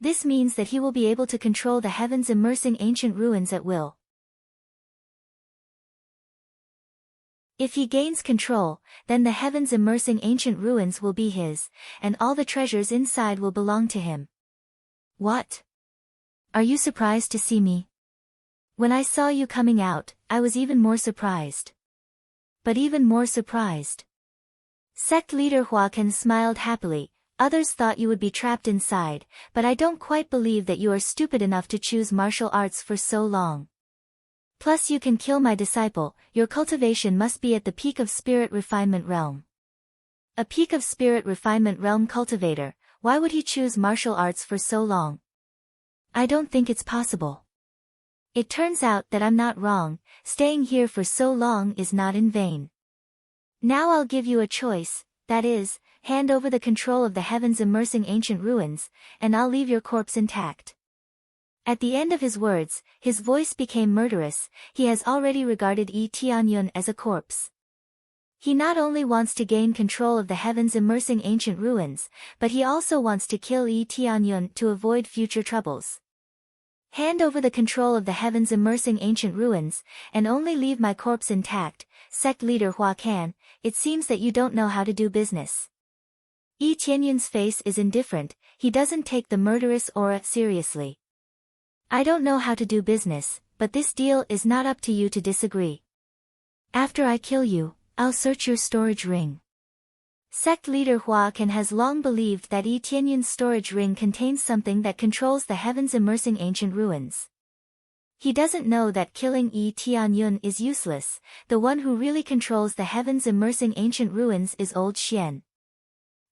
This means that he will be able to control the heavens immersing ancient ruins at will. If he gains control, then the heavens immersing ancient ruins will be his, and all the treasures inside will belong to him. What? Are you surprised to see me? When I saw you coming out, I was even more surprised. But even more surprised. Sect leader Hua Kan smiled happily. Others thought you would be trapped inside, but I don't quite believe that you are stupid enough to choose martial arts for so long. Plus you can kill my disciple. Your cultivation must be at the peak of spirit refinement realm. A peak of spirit refinement realm cultivator, why would he choose martial arts for so long? I don't think it's possible. It turns out that I'm not wrong. Staying here for so long is not in vain. Now I'll give you a choice, that is, hand over the control of the heavens immersing ancient ruins, and I'll leave your corpse intact. At the end of his words, his voice became murderous. He has already regarded Yi Tianyun as a corpse. He not only wants to gain control of the heavens immersing ancient ruins, but he also wants to kill Yi Tianyun to avoid future troubles. Hand over the control of the heavens immersing ancient ruins, and only leave my corpse intact, sect leader Hua Kan. It seems that you don't know how to do business. Yi Tianyun's face is indifferent. He doesn't take the murderous aura seriously. I don't know how to do business, but this deal is not up to you to disagree. After I kill you, I'll search your storage ring. Sect leader Hua Kan has long believed that Yi Tianyun's storage ring contains something that controls the heavens immersing ancient ruins. He doesn't know that killing Yi Tianyun is useless. The one who really controls the heavens immersing ancient ruins is Old Xian.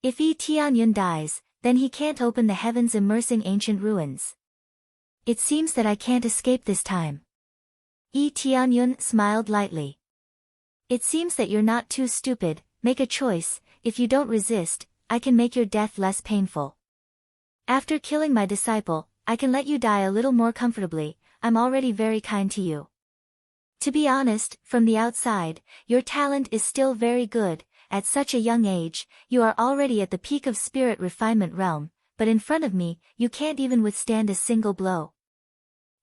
If Yi Tianyun dies, then he can't open the heavens immersing ancient ruins. It seems that I can't escape this time. Yi Tianyun smiled lightly. It seems that you're not too stupid. Make a choice. If you don't resist, I can make your death less painful. After killing my disciple, I can let you die a little more comfortably. I'm already very kind to you. To be honest, from the outside, your talent is still very good. At such a young age, you are already at the peak of spirit refinement realm, but in front of me, you can't even withstand a single blow.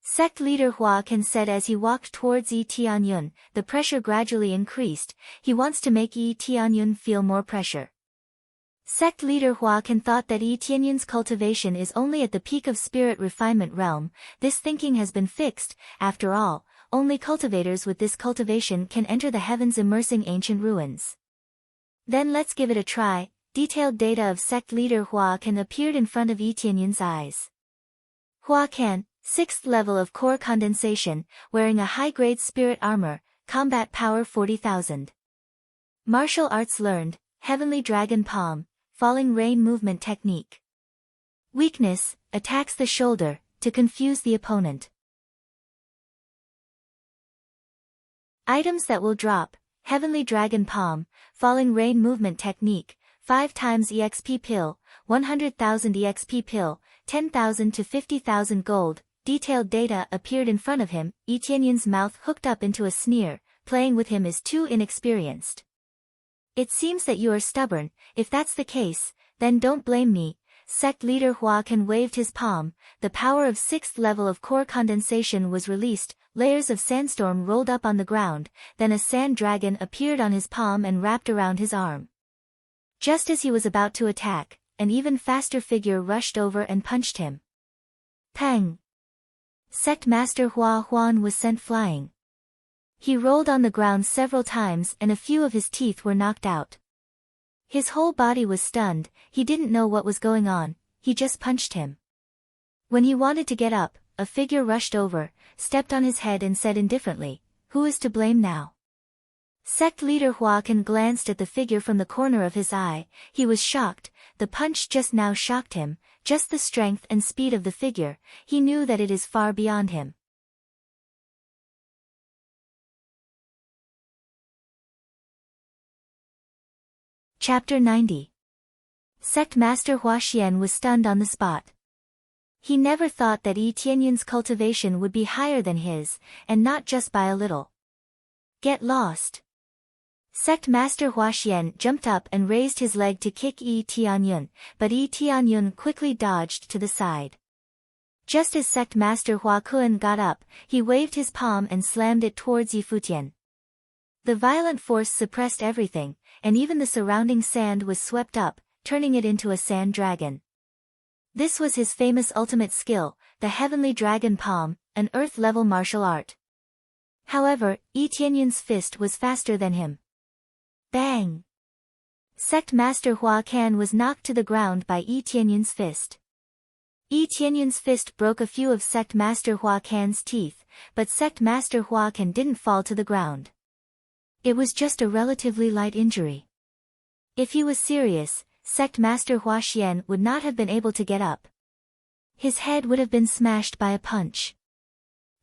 Sect leader Hua Kan said as he walked towards Yi Tianyun. The pressure gradually increased. He wants to make Yi Tianyun feel more pressure. Sect leader Hua Kan thought that Yi Tianyun's cultivation is only at the peak of spirit refinement realm. This thinking has been fixed. After all, only cultivators with this cultivation can enter the heavens immersing ancient ruins. Then let's give it a try. Detailed data of sect leader Hua Kan appeared in front of Yi Tianyun's eyes. Hua Kan, 6th level of core condensation, wearing a high-grade spirit armor, combat power 40,000. Martial arts learned, heavenly dragon palm, falling rain movement technique. Weakness, attacks the shoulder, to confuse the opponent. Items that will drop, heavenly dragon palm, falling rain movement technique, 5 times EXP pill, 100,000 EXP pill, 10,000 to 50,000 gold. Detailed data appeared in front of him. Yi Tianyun's mouth hooked up into a sneer, playing with him is too inexperienced. It seems that you are stubborn. If that's the case, then don't blame me. Sect leader Hua Kan waved his palm, the power of 6th level of core condensation was released, layers of sandstorm rolled up on the ground, then a sand dragon appeared on his palm and wrapped around his arm. Just as he was about to attack, an even faster figure rushed over and punched him. Pang! Sect Master Hua Huan was sent flying. He rolled on the ground several times and a few of his teeth were knocked out. His whole body was stunned, he didn't know what was going on, he just punched him. When he wanted to get up, a figure rushed over, stepped on his head and said indifferently, "Who is to blame now?" Sect leader Hua Kan glanced at the figure from the corner of his eye, he was shocked, the punch just now shocked him, just the strength and speed of the figure, he knew that it is far beyond him. Chapter 90. Sect Master Hua Xian was stunned on the spot. He never thought that Yi Tianyun's cultivation would be higher than his, and not just by a little. Get lost. Sect Master Hua Xian jumped up and raised his leg to kick Yi Tianyun, but Yi Tianyun quickly dodged to the side. Just as Sect Master Hua Kun got up, he waved his palm and slammed it towards Yi Futian. The violent force suppressed everything, and even the surrounding sand was swept up, turning it into a sand dragon. This was his famous ultimate skill, the Heavenly Dragon Palm, an earth-level martial art. However, Yi Tianyun's fist was faster than him. Bang! Sect Master Hua Kan was knocked to the ground by Yi Tianyun's fist. Yi Tianyun's fist broke a few of Sect Master Hua Kan's teeth, but Sect Master Hua Kan didn't fall to the ground. It was just a relatively light injury. If he was serious, Sect Master Hua Xian would not have been able to get up. His head would have been smashed by a punch.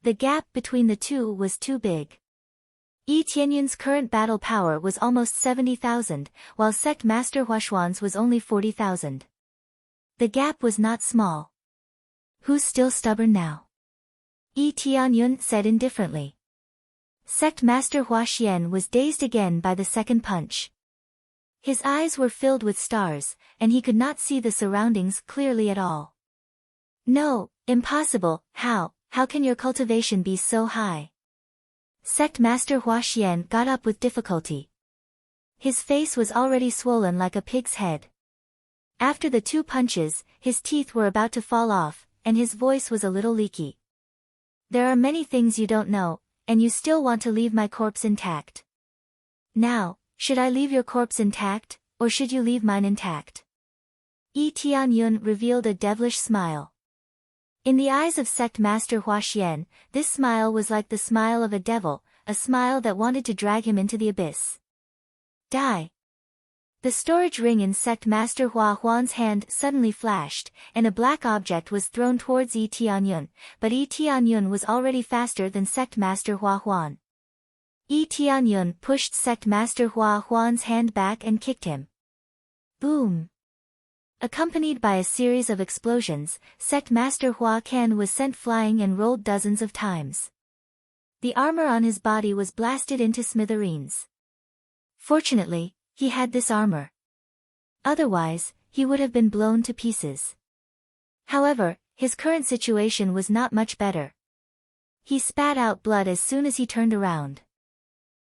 The gap between the two was too big. Yi Tianyun's current battle power was almost 70,000, while Sect Master Hua Xuan's was only 40,000. The gap was not small. Who's still stubborn now? Yi Tianyun said indifferently. Sect Master Hua Xian was dazed again by the second punch. His eyes were filled with stars, and he could not see the surroundings clearly at all. No, impossible, how can your cultivation be so high? Sect Master Hua Xian got up with difficulty. His face was already swollen like a pig's head. After the 2 punches, his teeth were about to fall off, and his voice was a little leaky. There are many things you don't know, and you still want to leave my corpse intact. Now, should I leave your corpse intact, or should you leave mine intact? Yi Tianyun revealed a devilish smile. In the eyes of Sect Master Hua Xian, this smile was like the smile of a devil, a smile that wanted to drag him into the abyss. Die! The storage ring in Sect Master Hua Huan's hand suddenly flashed, and a black object was thrown towards Yi Tianyun, but Yi Tianyun was already faster than Sect Master Hua Huan. Yi Tianyun pushed Sect Master Hua Huan's hand back and kicked him. Boom! Accompanied by a series of explosions, Sect Master Hua Kan was sent flying and rolled dozens of times. The armor on his body was blasted into smithereens. Fortunately, he had this armor. Otherwise, he would have been blown to pieces. However, his current situation was not much better. He spat out blood as soon as he turned around.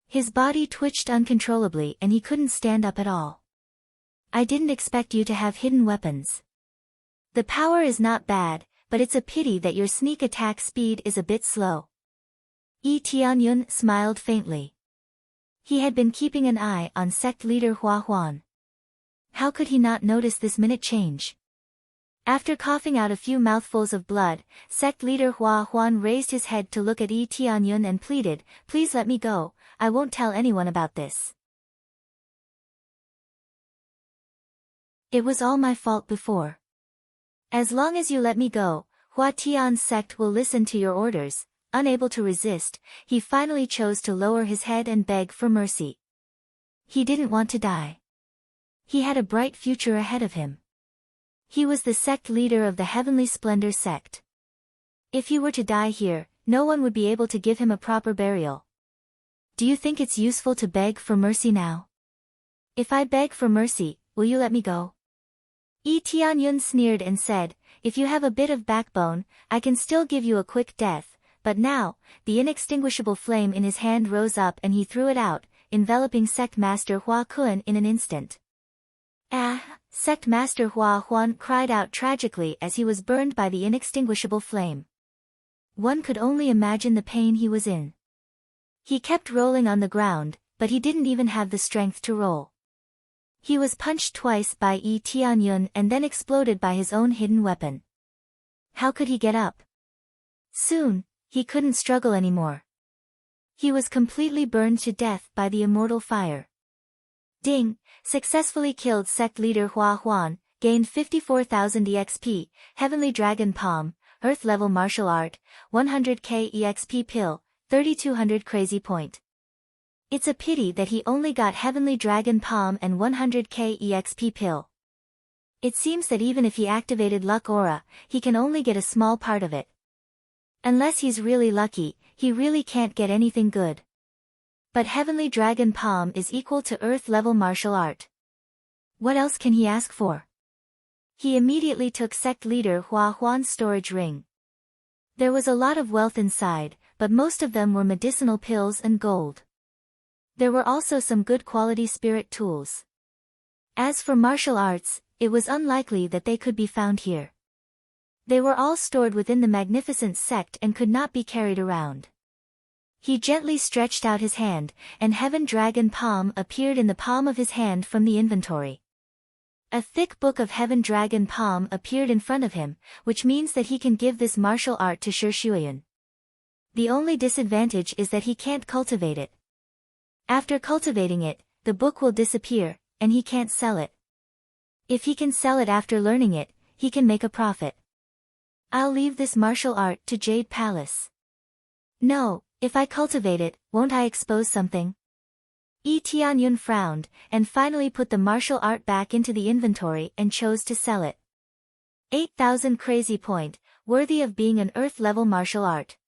His body twitched uncontrollably and he couldn't stand up at all. I didn't expect you to have hidden weapons. The power is not bad, but it's a pity that your sneak attack speed is a bit slow. Yi Tianyun smiled faintly. He had been keeping an eye on sect leader Hua Huan. How could he not notice this minute change? After coughing out a few mouthfuls of blood, sect leader Hua Huan raised his head to look at Yi Tianyun and pleaded, "Please let me go, I won't tell anyone about this. It was all my fault before. As long as you let me go, Hua Tian's sect will listen to your orders." Unable to resist, he finally chose to lower his head and beg for mercy. He didn't want to die. He had a bright future ahead of him. He was the sect leader of the Heavenly Splendor sect. If he were to die here, no one would be able to give him a proper burial. Do you think it's useful to beg for mercy now? If I beg for mercy, will you let me go? Yi Tianyun sneered and said, "If you have a bit of backbone, I can still give you a quick death." But now, the inextinguishable flame in his hand rose up and he threw it out, enveloping Sect Master Hua Kun in an instant. "Ah!" Sect Master Hua Huan cried out tragically as he was burned by the inextinguishable flame. One could only imagine the pain he was in. He kept rolling on the ground, but he didn't even have the strength to roll. He was punched twice by Yi Tianyun and then exploded by his own hidden weapon. How could he get up? Soon, he couldn't struggle anymore. He was completely burned to death by the immortal fire. Ding! Successfully killed sect leader Hua Huan, gained 54,000 EXP, Heavenly Dragon Palm, Earth Level Martial Art, 100k EXP Pill, 3200 Crazy Point. It's a pity that he only got Heavenly Dragon Palm and 100k EXP Pill. It seems that even if he activated Luck Aura, he can only get a small part of it. Unless he's really lucky, he really can't get anything good. But Heavenly Dragon Palm is equal to Earth Level Martial Art. What else can he ask for? He immediately took sect leader Hua Huan's storage ring. There was a lot of wealth inside, but most of them were medicinal pills and gold. There were also some good quality spirit tools. As for martial arts, it was unlikely that they could be found here. They were all stored within the magnificent sect and could not be carried around. He gently stretched out his hand, and Heaven Dragon Palm appeared in the palm of his hand from the inventory. A thick book of Heaven Dragon Palm appeared in front of him, which means that he can give this martial art to Shi Shuiyun. The only disadvantage is that he can't cultivate it. After cultivating it, the book will disappear, and he can't sell it. If he can sell it after learning it, he can make a profit. I'll leave this martial art to Jade Palace. No, if I cultivate it, won't I expose something? Yi Tianyun frowned, and finally put the martial art back into the inventory and chose to sell it. 8,000 Crazy Point, worthy of being an Earth-level martial art.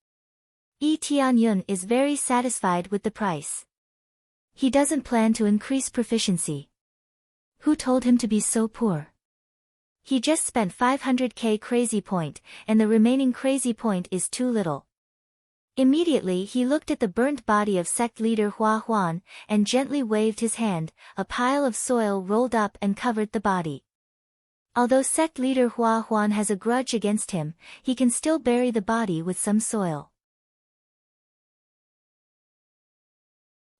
Yi Tianyun is very satisfied with the price. He doesn't plan to increase proficiency. Who told him to be so poor? He just spent 500k Crazy Point, and the remaining Crazy Point is too little. Immediately he looked at the burnt body of sect leader Hua Huan, and gently waved his hand. A pile of soil rolled up and covered the body. Although sect leader Hua Huan has a grudge against him, he can still bury the body with some soil.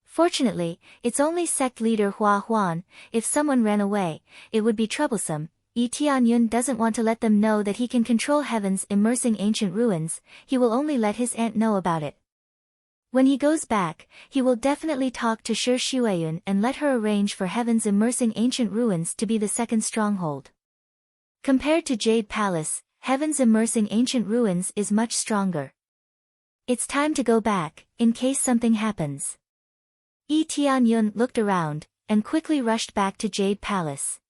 Fortunately, it's only sect leader Hua Huan. If someone ran away, it would be troublesome. Yi Tianyun doesn't want to let them know that he can control Heaven's immersing ancient ruins. He will only let his aunt know about it. When he goes back, he will definitely talk to Shi Shuiyun and let her arrange for Heaven's immersing ancient ruins to be the second stronghold. Compared to Jade Palace, Heaven's immersing ancient ruins is much stronger. It's time to go back, in case something happens. Yi Tianyun looked around, and quickly rushed back to Jade Palace.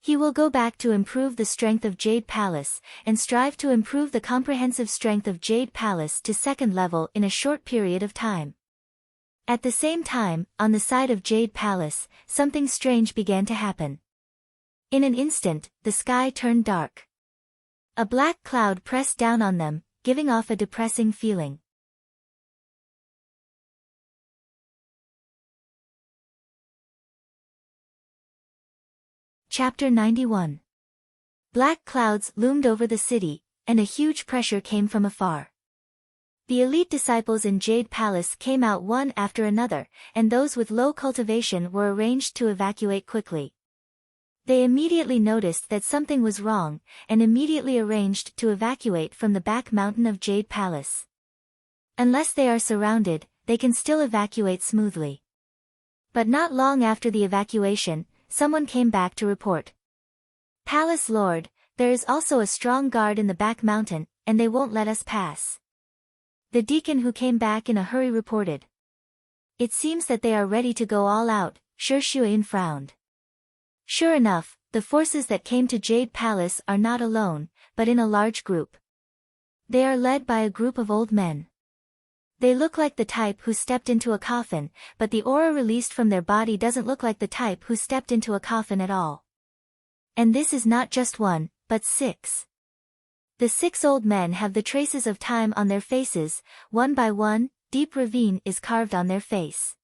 He will go back to improve the strength of Jade Palace, and strive to improve the comprehensive strength of Jade Palace to second level in a short period of time. At the same time, on the side of Jade Palace, something strange began to happen. In an instant, the sky turned dark. A black cloud pressed down on them, giving off a depressing feeling. Chapter 91. Black clouds loomed over the city, and a huge pressure came from afar. The elite disciples in Jade Palace came out one after another, and those with low cultivation were arranged to evacuate quickly. They immediately noticed that something was wrong, and immediately arranged to evacuate from the back mountain of Jade Palace. Unless they are surrounded, they can still evacuate smoothly. But not long after the evacuation, someone came back to report. "Palace Lord, there is also a strong guard in the back mountain, and they won't let us pass." The deacon who came back in a hurry reported. "It seems that they are ready to go all out," Shi Shuyin frowned. Sure enough, the forces that came to Jade Palace are not alone, but in a large group. They are led by a group of old men. They look like the type who stepped into a coffin, but the aura released from their body doesn't look like the type who stepped into a coffin at all. And this is not just one, but 6. The 6 old men have the traces of time on their faces, one by one, deep ravine is carved on their face.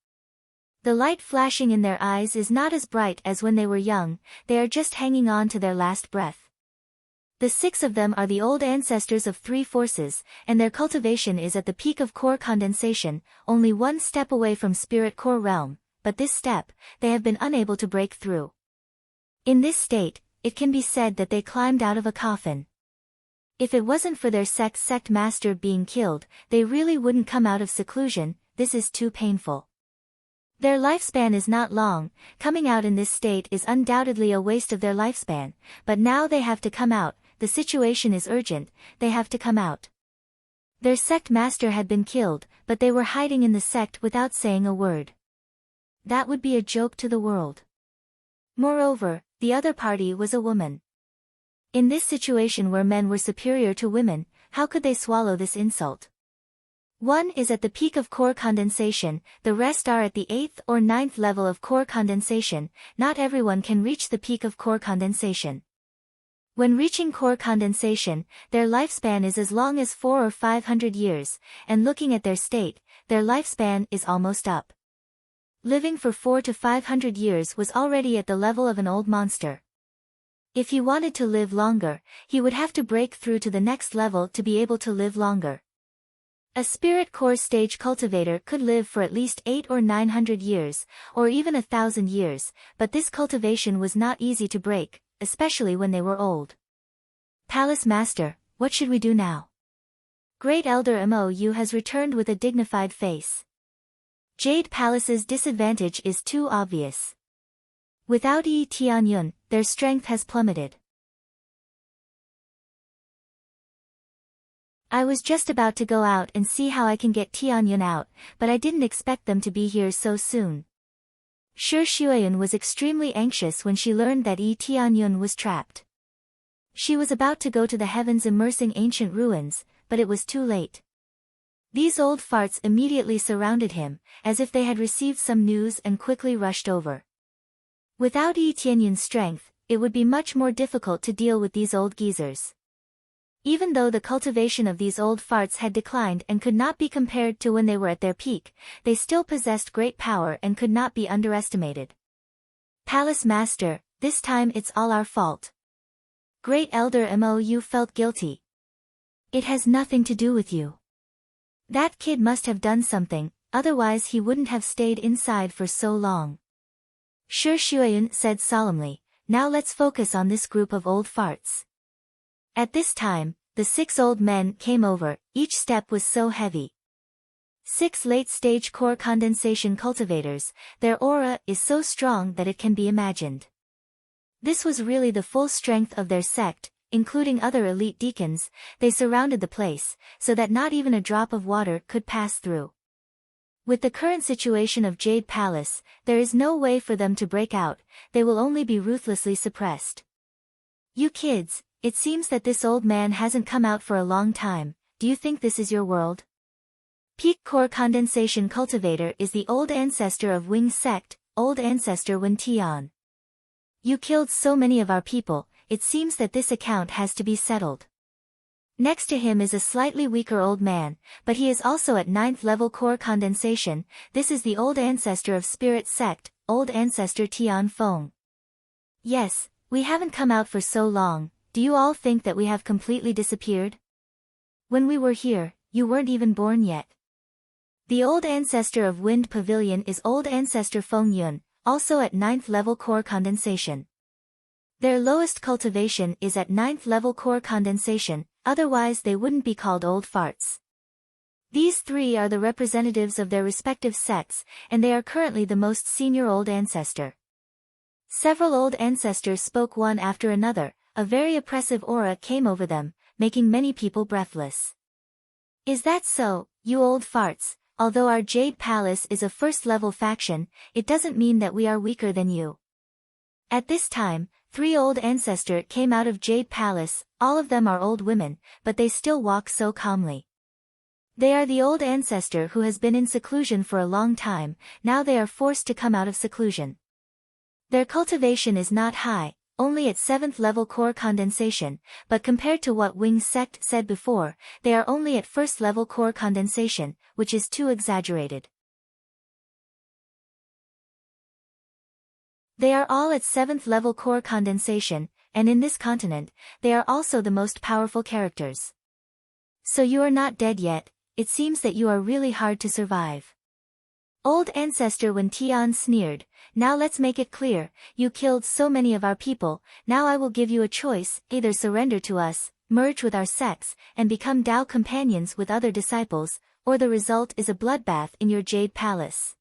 The light flashing in their eyes is not as bright as when they were young, they are just hanging on to their last breath. The 6 of them are the old ancestors of 3 forces, and their cultivation is at the peak of core condensation, only one step away from spirit core realm, but this step, they have been unable to break through. In this state, it can be said that they climbed out of a coffin. If it wasn't for their sect master being killed, they really wouldn't come out of seclusion, this is too painful. Their lifespan is not long, coming out in this state is undoubtedly a waste of their lifespan, but now they have to come out, the situation is urgent, they have to come out. Their sect master had been killed, but they were hiding in the sect without saying a word. That would be a joke to the world. Moreover, the other party was a woman. In this situation where men were superior to women, how could they swallow this insult? One is at the peak of core condensation, the rest are at the 8th or 9th level of core condensation, not everyone can reach the peak of core condensation. When reaching core condensation, their lifespan is as long as 400 or 500 years, and looking at their state, their lifespan is almost up. Living for 400 to 500 years was already at the level of an old monster. If he wanted to live longer, he would have to break through to the next level to be able to live longer. A spirit core stage cultivator could live for at least 800 or 900 years, or even 1,000 years, but this cultivation was not easy to break, especially when they were old. "Palace Master, what should we do now?" Great Elder Mou has returned with a dignified face. Jade Palace's disadvantage is too obvious. Without Yi Tianyun, their strength has plummeted. "I was just about to go out and see how I can get Tianyun out, but I didn't expect them to be here so soon." Shi Shuyin was extremely anxious when she learned that Yi Tianyun was trapped. She was about to go to the heavens immersing ancient ruins, but it was too late. These old farts immediately surrounded him, as if they had received some news and quickly rushed over. Without Yi Tianyun's strength, it would be much more difficult to deal with these old geezers. Even though the cultivation of these old farts had declined and could not be compared to when they were at their peak, they still possessed great power and could not be underestimated. "Palace Master, this time it's all our fault." Great Elder Mou felt guilty. "It has nothing to do with you. That kid must have done something, otherwise he wouldn't have stayed inside for so long." Shi Shuyin said solemnly, "Now let's focus on this group of old farts." At this time, the 6 old men came over, each step was so heavy. 6 late-stage core condensation cultivators, their aura is so strong that it can be imagined. This was really the full strength of their sect, including other elite deacons, they surrounded the place, so that not even a drop of water could pass through. With the current situation of Jade Palace, there is no way for them to break out, they will only be ruthlessly suppressed. "You kids, it seems that this old man hasn't come out for a long time, do you think this is your world?" Peak core condensation cultivator is the old ancestor of Wing's sect, old ancestor Wen Tian. "You killed so many of our people, it seems that this account has to be settled." Next to him is a slightly weaker old man, but he is also at 9th level core condensation, this is the old ancestor of Spirit sect, old ancestor Tian Feng. "Yes, we haven't come out for so long, do you all think that we have completely disappeared? When we were here, you weren't even born yet. The old ancestor of Wind Pavilion is old ancestor Feng Yun, also at 9th level core condensation. Their lowest cultivation is at 9th level core condensation, otherwise they wouldn't be called old farts. These three are the representatives of their respective sects, and they are currently the most senior old ancestor. Several old ancestors spoke one after another, a very oppressive aura came over them, making many people breathless. Is that so, you old farts? Although our Jade Palace is a first-level faction, it doesn't mean that we are weaker than you. At this time, 3 old ancestors came out of Jade Palace, all of them are old women, but they still walk so calmly. They are the old ancestor who has been in seclusion for a long time, now they are forced to come out of seclusion. Their cultivation is not high, only at 7th level core condensation, but compared to what Wing's sect said before, they are only at 1st level core condensation, which is too exaggerated. They are all at 7th level core condensation, and in this continent, they are also the most powerful characters. So you are not dead yet, it seems that you are really hard to survive. Old ancestor Wen Tian sneered, now let's make it clear, you killed so many of our people, now I will give you a choice, either surrender to us, merge with our sects, and become Tao companions with other disciples, or the result is a bloodbath in your Jade Palace.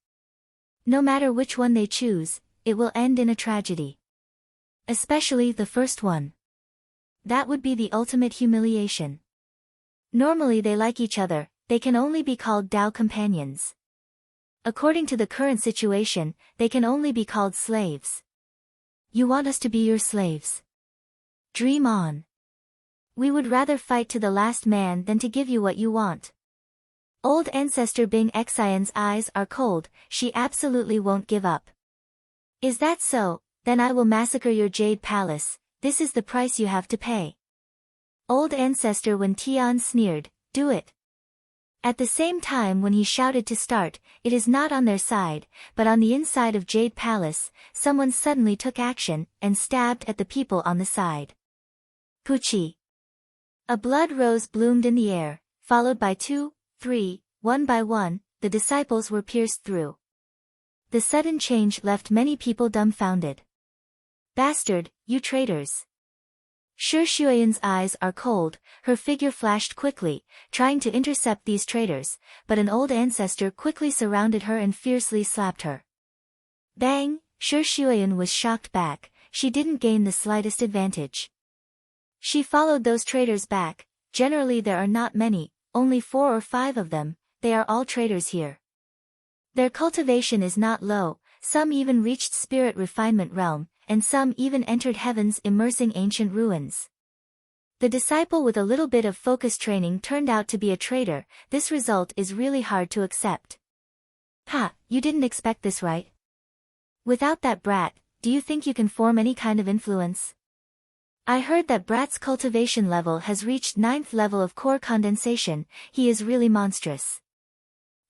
No matter which one they choose, it will end in a tragedy. Especially the first one. That would be the ultimate humiliation. Normally they like each other, they can only be called Tao companions. According to the current situation, they can only be called slaves. You want us to be your slaves? Dream on. We would rather fight to the last man than to give you what you want. Old ancestor Bing Xian's eyes are cold, she absolutely won't give up. Is that so? Then I will massacre your Jade Palace, this is the price you have to pay. Old ancestor Wen Tian sneered, do it. At the same time when he shouted to start, it is not on their side, but on the inside of Jade Palace, someone suddenly took action, and stabbed at the people on the side. Puchi. A blood rose bloomed in the air, followed by 2, 3, one by one, the disciples were pierced through. The sudden change left many people dumbfounded. Bastard, you traitors! Shi Xueyan's eyes are cold, her figure flashed quickly, trying to intercept these traitors, but an old ancestor quickly surrounded her and fiercely slapped her. Bang! Shi Xueyan was shocked back, she didn't gain the slightest advantage. She followed those traitors back, generally there are not many, only 4 or 5 of them, they are all traitors here. Their cultivation is not low, some even reached spirit refinement realm, and some even entered heaven's immersing ancient ruins. The disciple with a little bit of focus training turned out to be a traitor, this result is really hard to accept. Ha, you didn't expect this, right? Without that brat, do you think you can form any kind of influence? I heard that brat's cultivation level has reached 9th level of core condensation, he is really monstrous.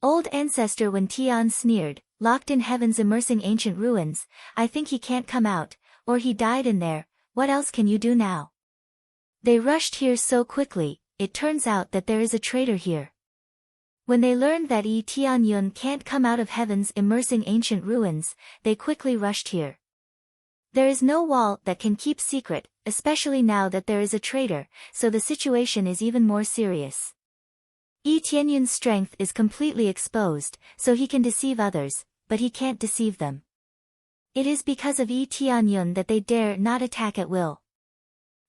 Old ancestor Wen Tian sneered, locked in heaven's immersing ancient ruins, I think he can't come out, or he died in there, what else can you do now? They rushed here so quickly, it turns out that there is a traitor here. When they learned that Yi Tianyun can't come out of heaven's immersing ancient ruins, they quickly rushed here. There is no wall that can keep secret, especially now that there is a traitor, so the situation is even more serious. Yi Tianyun's strength is completely exposed, so he can deceive others, but he can't deceive them. It is because of Yi Tianyun that they dare not attack at will.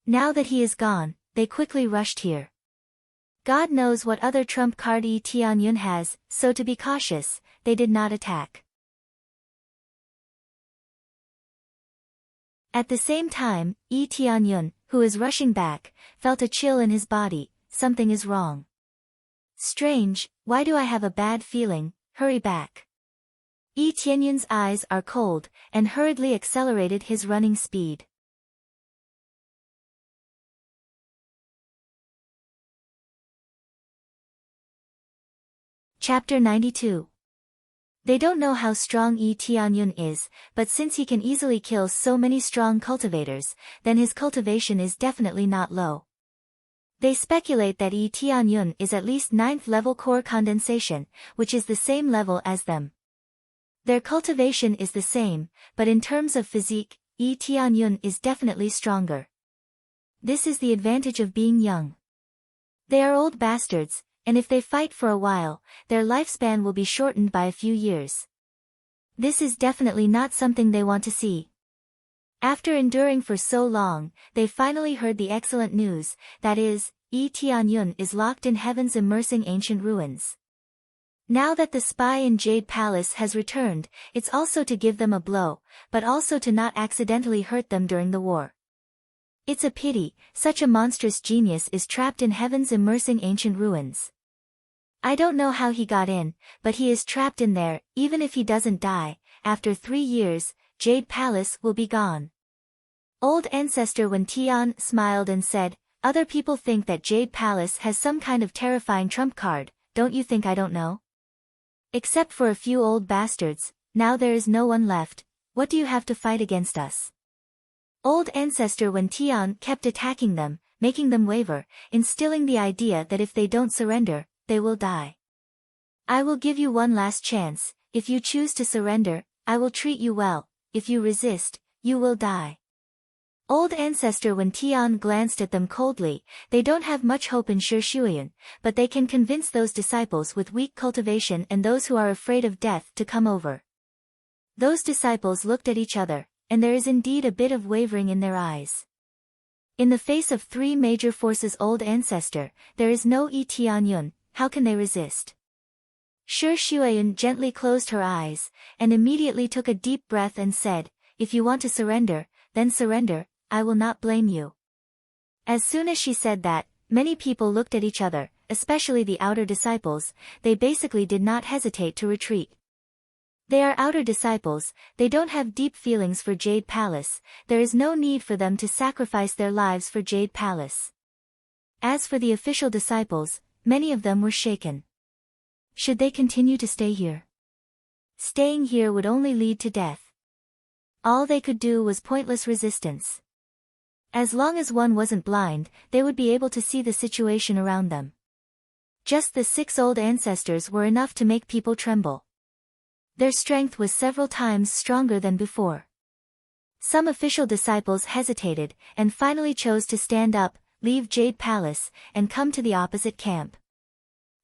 Now that he is gone, they quickly rushed here. God knows what other trump card Yi Tianyun has, so to be cautious, they did not attack. At the same time, Yi Tianyun, who is rushing back, felt a chill in his body, something is wrong. Strange, why do I have a bad feeling, hurry back. Yi Tianyun's eyes are cold, and hurriedly accelerated his running speed. Chapter 92. They don't know how strong Yi Tianyun is, but since he can easily kill so many strong cultivators, then his cultivation is definitely not low. They speculate that Tianyun is at least 9th level core condensation, which is the same level as them. Their cultivation is the same, but in terms of physique, Tianyun is definitely stronger. This is the advantage of being young. They are old bastards, and if they fight for a while, their lifespan will be shortened by a few years. This is definitely not something they want to see. After enduring for so long, they finally heard the excellent news, that is, Tianyun is locked in heaven's immersing ancient ruins. Now that the spy in Jade Palace has returned, it's also to give them a blow, but also to not accidentally hurt them during the war. It's a pity, such a monstrous genius is trapped in heaven's immersing ancient ruins. I don't know how he got in, but he is trapped in there. Even if he doesn't die, after 3 years, Jade Palace will be gone. Old Ancestor Wen Tian smiled and said, other people think that Jade Palace has some kind of terrifying trump card, don't you think I don't know? Except for a few old bastards, now there is no one left. What do you have to fight against us? Old Ancestor Wen Tian kept attacking them, making them waver, instilling the idea that if they don't surrender, they will die. I will give you one last chance. If you choose to surrender, I will treat you well. If you resist, you will die. Old Ancestor Wen Tian glanced at them coldly. They don't have much hope in Shi Shuyan, but they can convince those disciples with weak cultivation and those who are afraid of death to come over. Those disciples looked at each other, and there is indeed a bit of wavering in their eyes. In the face of 3 major forces, Old Ancestor, there is no Tianyun, how can they resist? Shi Shuyan gently closed her eyes, and immediately took a deep breath and said, if you want to surrender, then surrender, I will not blame you. As soon as she said that, many people looked at each other, especially the outer disciples. They basically did not hesitate to retreat. They are outer disciples, they don't have deep feelings for Jade Palace, there is no need for them to sacrifice their lives for Jade Palace. As for the official disciples, many of them were shaken. Should they continue to stay here? Staying here would only lead to death. All they could do was pointless resistance. As long as one wasn't blind, they would be able to see the situation around them. Just the 6 old ancestors were enough to make people tremble. Their strength was several times stronger than before. Some official disciples hesitated, and finally chose to stand up, leave Jade Palace, and come to the opposite camp.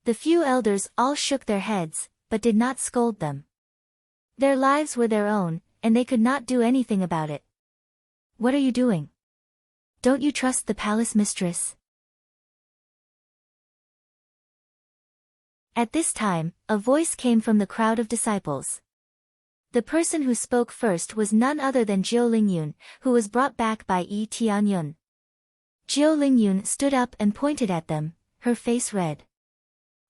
The few elders all shook their heads, but did not scold them. Their lives were their own, and they could not do anything about it. What are you doing? Don't you trust the palace mistress? At this time, a voice came from the crowd of disciples. The person who spoke first was none other than Jiao Lingyun, who was brought back by Tianyun. Jiao Lingyun stood up and pointed at them, her face red.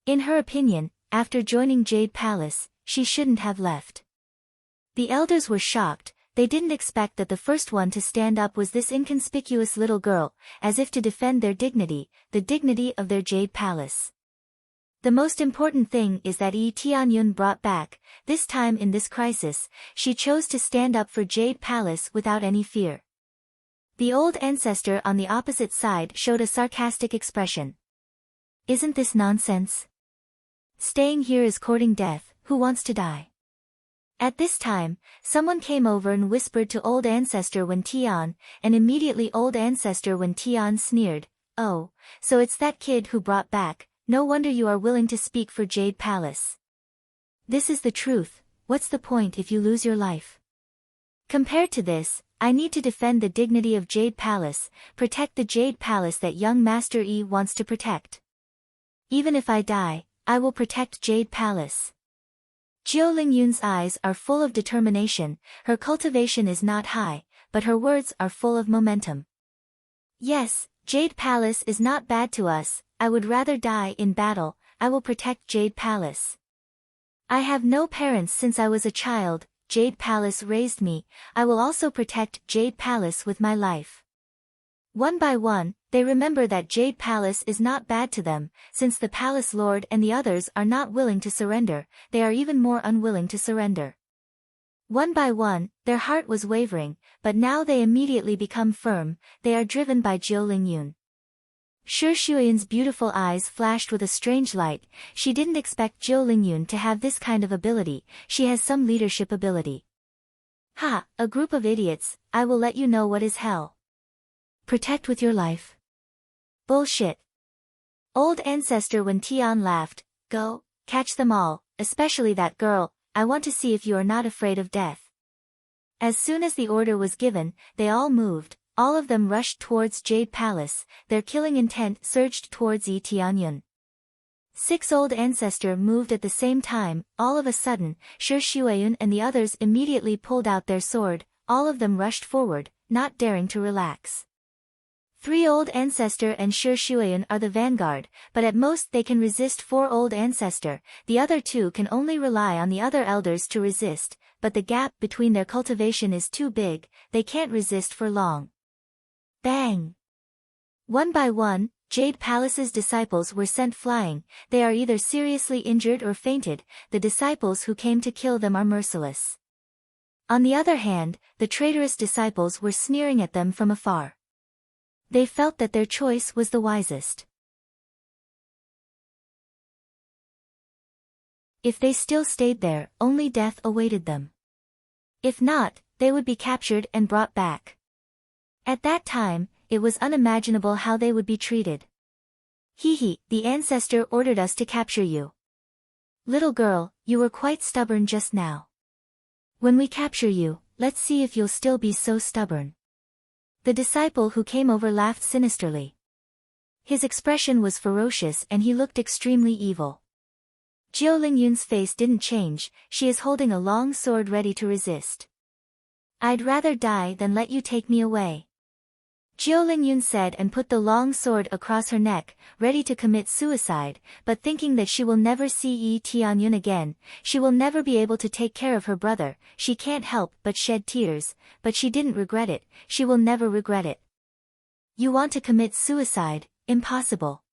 In her opinion, after joining Jade Palace, she shouldn't have left. The elders were shocked. They didn't expect that the first one to stand up was this inconspicuous little girl, as if to defend their dignity, the dignity of their Jade Palace. The most important thing is that Tianyun brought back, this time in this crisis, she chose to stand up for Jade Palace without any fear. The old ancestor on the opposite side showed a sarcastic expression. Isn't this nonsense? Staying here is courting death, who wants to die? At this time, someone came over and whispered to Old Ancestor Wen Tian, and immediately Old Ancestor Wen Tian sneered, oh, so it's that kid who brought back, no wonder you are willing to speak for Jade Palace. This is the truth, what's the point if you lose your life? Compared to this, I need to defend the dignity of Jade Palace, protect the Jade Palace that young Master Yi wants to protect. Even if I die, I will protect Jade Palace. Jiao Lingyun's eyes are full of determination, her cultivation is not high, but her words are full of momentum. Yes, Jade Palace is not bad to us, I would rather die in battle, I will protect Jade Palace. I have no parents since I was a child, Jade Palace raised me, I will also protect Jade Palace with my life. One by one, they remember that Jade Palace is not bad to them, since the Palace Lord and the others are not willing to surrender, they are even more unwilling to surrender. One by one, their heart was wavering, but now they immediately become firm, they are driven by Jiao Lingyun. Shi Shuiyan's beautiful eyes flashed with a strange light. She didn't expect Zhou Lingyun to have this kind of ability. She has some leadership ability. Ha, a group of idiots, I will let you know what is hell. Protect with your life. Bullshit. Old ancestor Wen Tian laughed. Go, catch them all, especially that girl, I want to see if you are not afraid of death. As soon as the order was given, they all moved. All of them rushed towards Jade Palace, their killing intent surged towards Yi Tianyun. 6 old ancestor moved at the same time. All of a sudden, Shi Shuiyun and the others immediately pulled out their sword. All of them rushed forward, not daring to relax. 3 old ancestor and Shi Shuiyun are the vanguard, but at most they can resist 4 old ancestor. The other 2 can only rely on the other elders to resist, but the gap between their cultivation is too big, they can't resist for long. Bang! One by one, Jade Palace's disciples were sent flying. They are either seriously injured or fainted. The disciples who came to kill them are merciless. On the other hand, the traitorous disciples were sneering at them from afar. They felt that their choice was the wisest. If they still stayed there, only death awaited them. If not, they would be captured and brought back. At that time, it was unimaginable how they would be treated. Hee, the ancestor ordered us to capture you. Little girl, you were quite stubborn just now. When we capture you, let's see if you'll still be so stubborn. The disciple who came over laughed sinisterly. His expression was ferocious and he looked extremely evil. Zhou Lingyun's face didn't change, she is holding a long sword ready to resist. I'd rather die than let you take me away. Zhou Lingyun said and put the long sword across her neck, ready to commit suicide, but thinking that she will never see Yi Tianyun again, she will never be able to take care of her brother, she can't help but shed tears, but she didn't regret it, she will never regret it. You want to commit suicide? Impossible.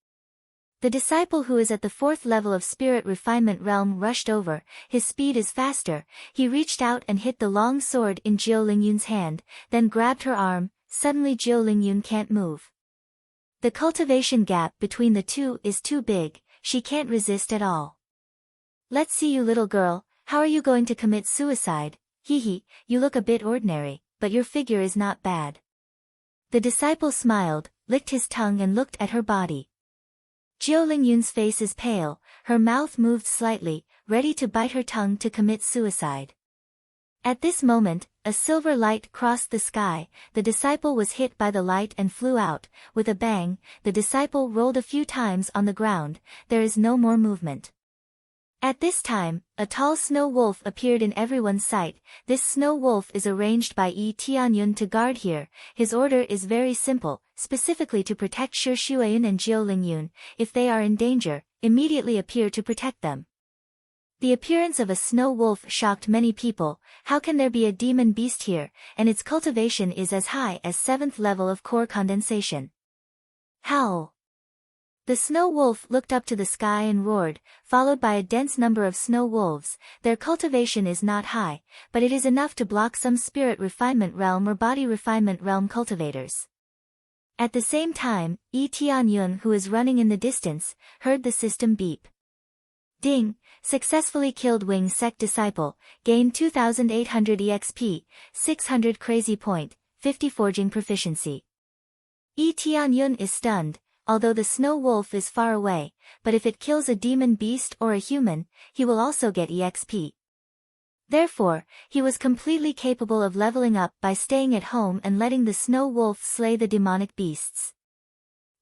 The disciple who is at the 4th level of spirit refinement realm rushed over, his speed is faster, he reached out and hit the long sword in Zhou Lingyun's hand, then grabbed her arm. Suddenly Zhou Lingyun can't move. The cultivation gap between the two is too big, she can't resist at all. Let's see you little girl, how are you going to commit suicide? Hee, you look a bit ordinary, but your figure is not bad. The disciple smiled, licked his tongue and looked at her body. Zhou Lingyun's face is pale, her mouth moved slightly, ready to bite her tongue to commit suicide. At this moment, a silver light crossed the sky, the disciple was hit by the light and flew out. With a bang, the disciple rolled a few times on the ground, there is no more movement. At this time, a tall snow wolf appeared in everyone's sight. This snow wolf is arranged by Yi Tianyun to guard here. His order is very simple, specifically to protect Shi Shuiyun and Zhou Lingyun. If they are in danger, immediately appear to protect them. The appearance of a snow wolf shocked many people. How can there be a demon beast here, and its cultivation is as high as 7th level of core condensation? Howl! The snow wolf looked up to the sky and roared, followed by a dense number of snow wolves. Their cultivation is not high, but it is enough to block some spirit refinement realm or body refinement realm cultivators. At the same time, Yi Tianyun, who is running in the distance, heard the system beep. Ding! Successfully killed Wing Sect Disciple, gained 2800 EXP, 600 Crazy Point, 50 Forging Proficiency. Yi Tianyun is stunned, although the snow wolf is far away, but if it kills a demon beast or a human, he will also get EXP. Therefore, he was completely capable of leveling up by staying at home and letting the snow wolf slay the demonic beasts.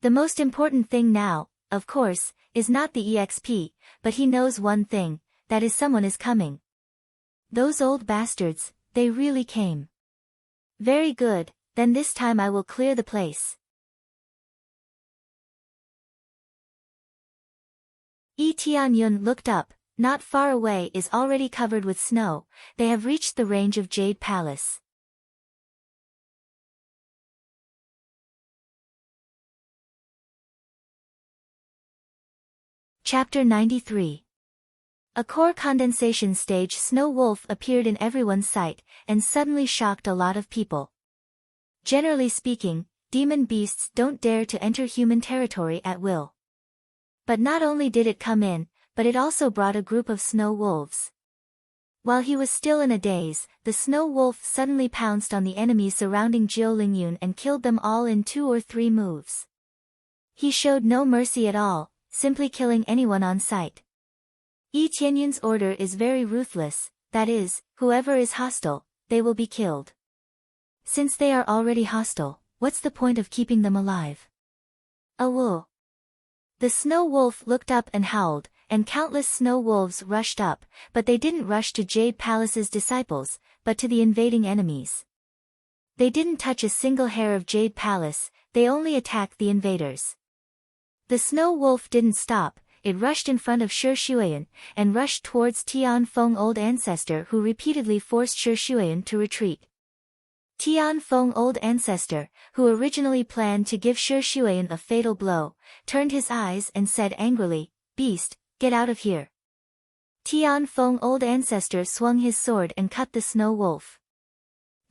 The most important thing now, of course, is not the EXP, but he knows one thing, that is someone is coming. Those old bastards, they really came. Very good, then this time I will clear the place. Yi Tianyun looked up, not far away is already covered with snow, they have reached the range of Jade Palace. Chapter 93. A core condensation stage snow wolf appeared in everyone's sight, and suddenly shocked a lot of people. Generally speaking, demon beasts don't dare to enter human territory at will. But not only did it come in, but it also brought a group of snow wolves. While he was still in a daze, the snow wolf suddenly pounced on the enemies surrounding Jiu Lingyun and killed them all in 2 or 3 moves. He showed no mercy at all, simply killing anyone on sight. Yi Tianyun's order is very ruthless, that is, whoever is hostile, they will be killed. Since they are already hostile, what's the point of keeping them alive? Awoo! The snow wolf looked up and howled, and countless snow wolves rushed up, but they didn't rush to Jade Palace's disciples, but to the invading enemies. They didn't touch a single hair of Jade Palace, they only attacked the invaders. The snow wolf didn't stop, it rushed in front of Shi Shuiyan, and rushed towards Tian Feng Old Ancestor, who repeatedly forced Shi Shuiyan to retreat. Tian Feng Old Ancestor, who originally planned to give Shi Shuiyan a fatal blow, turned his eyes and said angrily, "Beast, get out of here." Tian Feng Old Ancestor swung his sword and cut the snow wolf.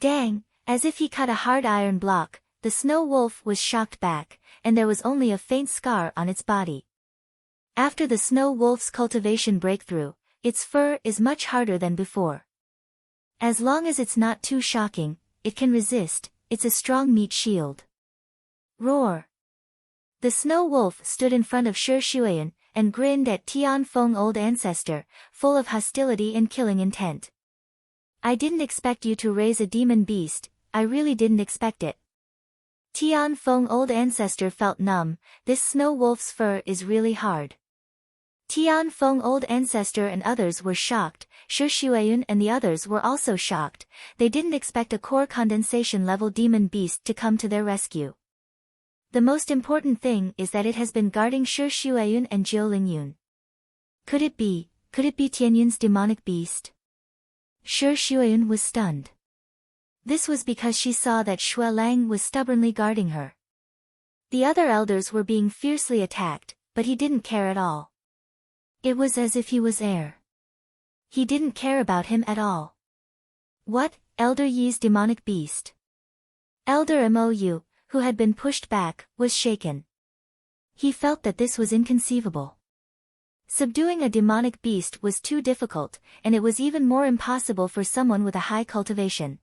Dang, as if he cut a hard iron block, the snow wolf was shocked back, and there was only a faint scar on its body. After the snow wolf's cultivation breakthrough, its fur is much harder than before. As long as it's not too shocking, it can resist, it's a strong meat shield. Roar! The snow wolf stood in front of Shi Shuiyan, and grinned at Tian Feng Old Ancestor, full of hostility and killing intent. "I didn't expect you to raise a demon beast, I really didn't expect it." Tian Feng Old Ancestor felt numb, this snow wolf's fur is really hard. Tian Feng Old Ancestor and others were shocked, Shi Shuiyan and the others were also shocked, they didn't expect a core condensation level demon beast to come to their rescue. The most important thing is that it has been guarding Shi Shuiyan and Jiu Lingyun. Could it be Tianyun's demonic beast? Shi Shuiyan was stunned. This was because she saw that Xue Lang was stubbornly guarding her. The other elders were being fiercely attacked, but he didn't care at all. It was as if he was air. He didn't care about him at all. What, Elder Yi's demonic beast? Elder Mou, who had been pushed back, was shaken. He felt that this was inconceivable. Subduing a demonic beast was too difficult, and it was even more impossible for someone with a high cultivation.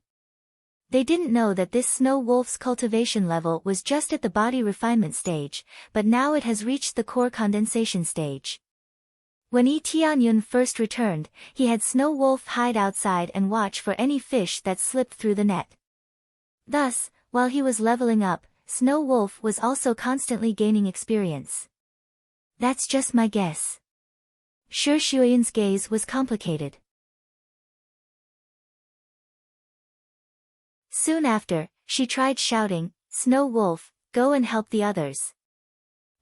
They didn't know that this snow wolf's cultivation level was just at the body refinement stage, but now it has reached the core condensation stage. When Yi Tianyun first returned, he had Snow Wolf hide outside and watch for any fish that slipped through the net. Thus, while he was leveling up, Snow Wolf was also constantly gaining experience. That's just my guess. Shi Shuiyan's gaze was complicated. Soon after, she tried shouting, "Snow Wolf, go and help the others."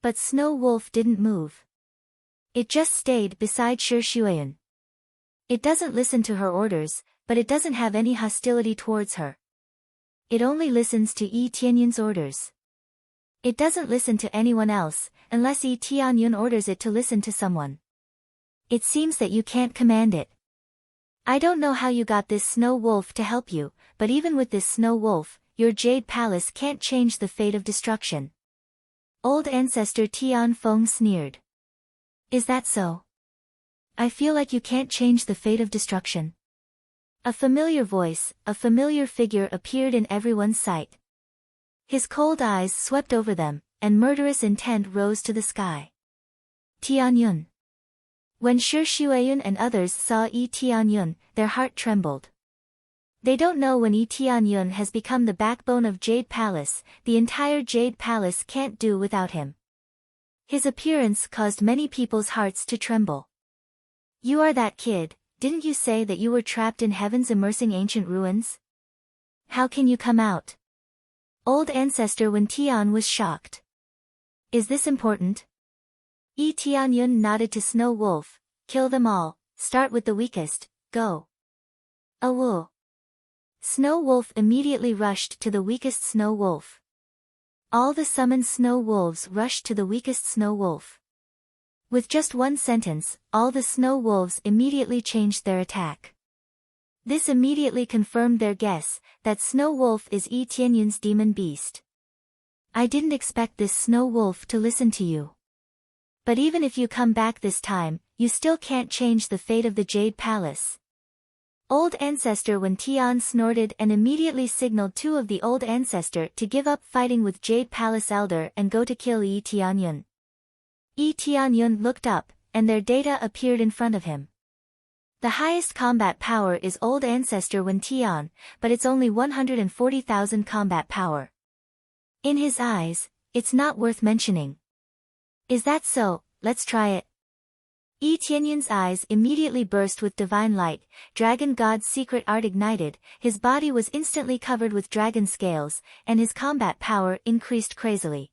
But Snow Wolf didn't move. It just stayed beside Shi Shuiyan. It doesn't listen to her orders, but it doesn't have any hostility towards her. It only listens to Yi Tianyun's orders. It doesn't listen to anyone else, unless Yi Tianyun orders it to listen to someone. It seems that you can't command it. I don't know how you got this Snow Wolf to help you, but even with this Snow Wolf, your Jade Palace can't change the fate of destruction. Old Ancestor Tian Feng sneered. Is that so? I feel like you can't change the fate of destruction. A familiar voice, a familiar figure appeared in everyone's sight. His cold eyes swept over them, and murderous intent rose to the sky. Tianyun. When Shi Shuiyan and others saw Yi Tianyun, their heart trembled. They don't know when Yi Tianyun has become the backbone of Jade Palace, the entire Jade Palace can't do without him. His appearance caused many people's hearts to tremble. You are that kid, didn't you say that you were trapped in heaven's immersing ancient ruins? How can you come out? Old Ancestor Wen Tian was shocked. Is this important? Yi Tianyun nodded to Snow Wolf, kill them all, start with the weakest, go. Awoo. Snow Wolf immediately rushed to the weakest Snow Wolf. All the summoned snow wolves rushed to the weakest snow wolf. With just one sentence, all the snow wolves immediately changed their attack. This immediately confirmed their guess, that Snow Wolf is Yi Tianyun's demon beast. I didn't expect this snow wolf to listen to you. But even if you come back this time, you still can't change the fate of the Jade Palace. Old Ancestor Wen Tian snorted and immediately signaled two of the Old Ancestor to give up fighting with Jade Palace Elder and go to kill Yi Tianyun. Yi Tianyun looked up, and their data appeared in front of him. The highest combat power is Old Ancestor Wen Tian, but it's only 140,000 combat power. In his eyes, it's not worth mentioning. Is that so? Let's try it. Yi Tianyun's eyes immediately burst with divine light, Dragon God's secret art ignited, his body was instantly covered with dragon scales, and his combat power increased crazily.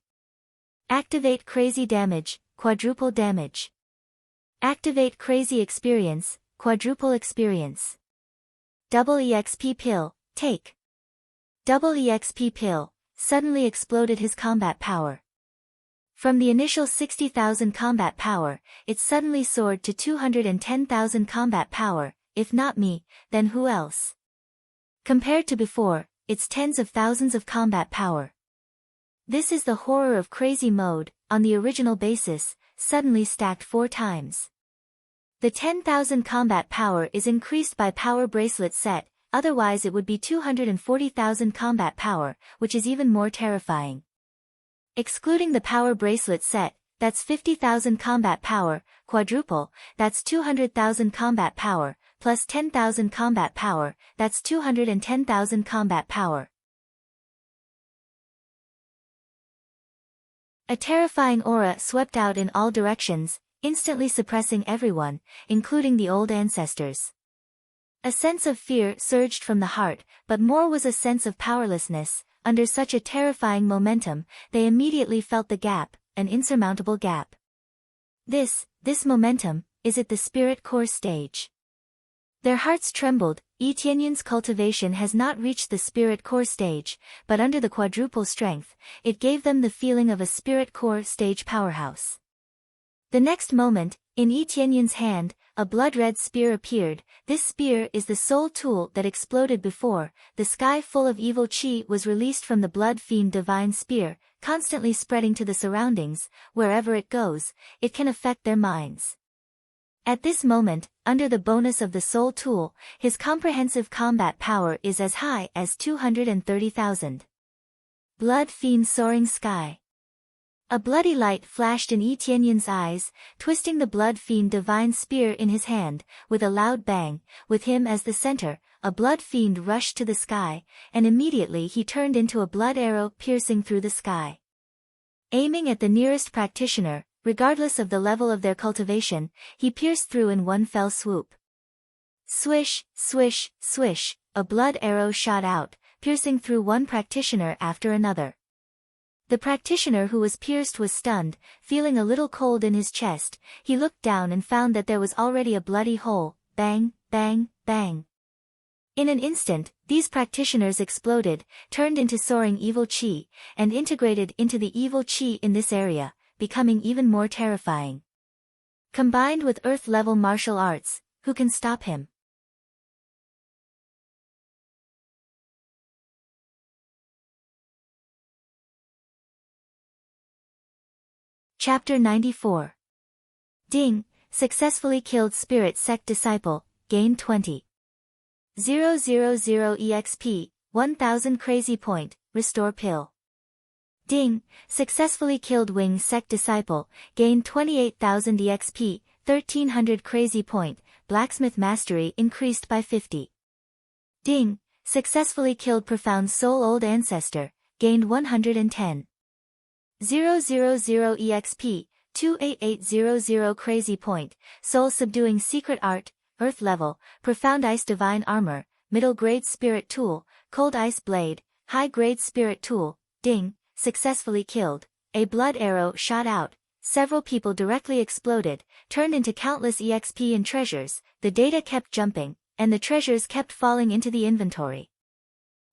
Activate crazy damage, quadruple damage. Activate crazy experience, quadruple experience. Double EXP pill, take. Double EXP pill, suddenly exploded his combat power. From the initial 60,000 combat power, it suddenly soared to 210,000 combat power. If not me, then who else? Compared to before, it's tens of thousands of combat power. This is the horror of crazy mode, on the original basis, suddenly stacked 4 times. The 10,000 combat power is increased by power bracelet set, otherwise it would be 240,000 combat power, which is even more terrifying. Excluding the power bracelet set, that's 50,000 combat power, quadruple, that's 200,000 combat power, plus 10,000 combat power, that's 210,000 combat power. A terrifying aura swept out in all directions, instantly suppressing everyone, including the Old Ancestors. A sense of fear surged from the heart, but more was a sense of powerlessness. Under such a terrifying momentum, they immediately felt the gap, an insurmountable gap. This momentum, is it the spirit core stage? Their hearts trembled. Yi Tianyun's cultivation has not reached the spirit core stage, but under the quadruple strength, it gave them the feeling of a spirit core stage powerhouse. The next moment, in Yi Tianyun's hand, a blood-red spear appeared. This spear is the soul tool that exploded before. The sky full of evil chi was released from the blood fiend divine spear, constantly spreading to the surroundings. Wherever it goes, it can affect their minds. At this moment, under the bonus of the soul tool, his comprehensive combat power is as high as 230,000. Blood fiend soaring sky. A bloody light flashed in Yi Tianyun's eyes, twisting the blood fiend divine spear in his hand. With a loud bang, with him as the center, a blood fiend rushed to the sky, and immediately he turned into a blood arrow piercing through the sky. Aiming at the nearest practitioner, regardless of the level of their cultivation, he pierced through in one fell swoop. Swish, swish, swish, a blood arrow shot out, piercing through one practitioner after another. The practitioner who was pierced was stunned, feeling a little cold in his chest. He looked down and found that there was already a bloody hole. Bang, bang, bang. In an instant, these practitioners exploded, turned into soaring evil chi, and integrated into the evil chi in this area, becoming even more terrifying. Combined with earth-level martial arts, who can stop him? Chapter 94. Ding, successfully killed Spirit Sect Disciple, gained 20,000 EXP, 1000 Crazy Point, Restore Pill. Ding, successfully killed Wing Sect Disciple, gained 28,000 EXP, 1300 Crazy Point, Blacksmith Mastery increased by 50. Ding, successfully killed Profound Soul Old Ancestor, gained 110,000 EXP, 28800 Crazy Point, Soul Subduing Secret Art, Earth Level, Profound Ice Divine Armor, Middle Grade Spirit Tool, Cold Ice Blade, High Grade Spirit Tool. Ding, successfully killed. A blood arrow shot out, several people directly exploded, turned into countless EXP and treasures. The data kept jumping, and the treasures kept falling into the inventory.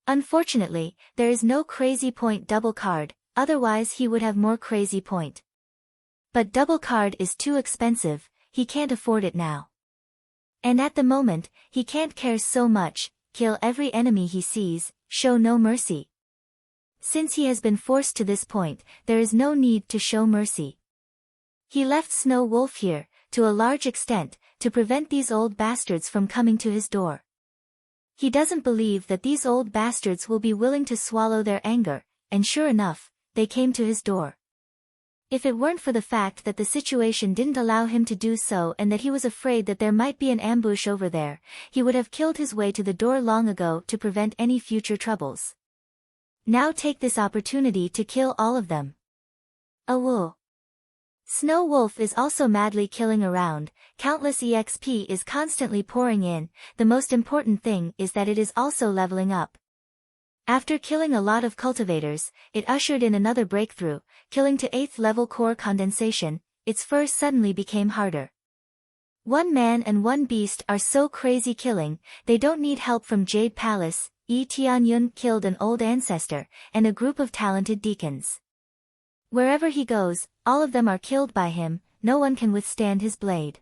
Unfortunately, there is no Crazy Point double card, otherwise he would have more Crazy Point. But double card is too expensive, he can't afford it now. And at the moment, he can't care so much, kill every enemy he sees, show no mercy. Since he has been forced to this point, there is no need to show mercy. He left Snow Wolf here, to a large extent, to prevent these old bastards from coming to his door. He doesn't believe that these old bastards will be willing to swallow their anger, and sure enough, they came to his door. If it weren't for the fact that the situation didn't allow him to do so and that he was afraid that there might be an ambush over there, he would have killed his way to the door long ago to prevent any future troubles. Now take this opportunity to kill all of them. Awoo. Snow Wolf is also madly killing around, countless EXP is constantly pouring in, the most important thing is that it is also leveling up. After killing a lot of cultivators, it ushered in another breakthrough, killing to 8th level core condensation, its fur suddenly became harder. One man and one beast are so crazy killing, they don't need help from Jade Palace. Tianyun killed an old ancestor, and a group of talented deacons. Wherever he goes, all of them are killed by him, no one can withstand his blade.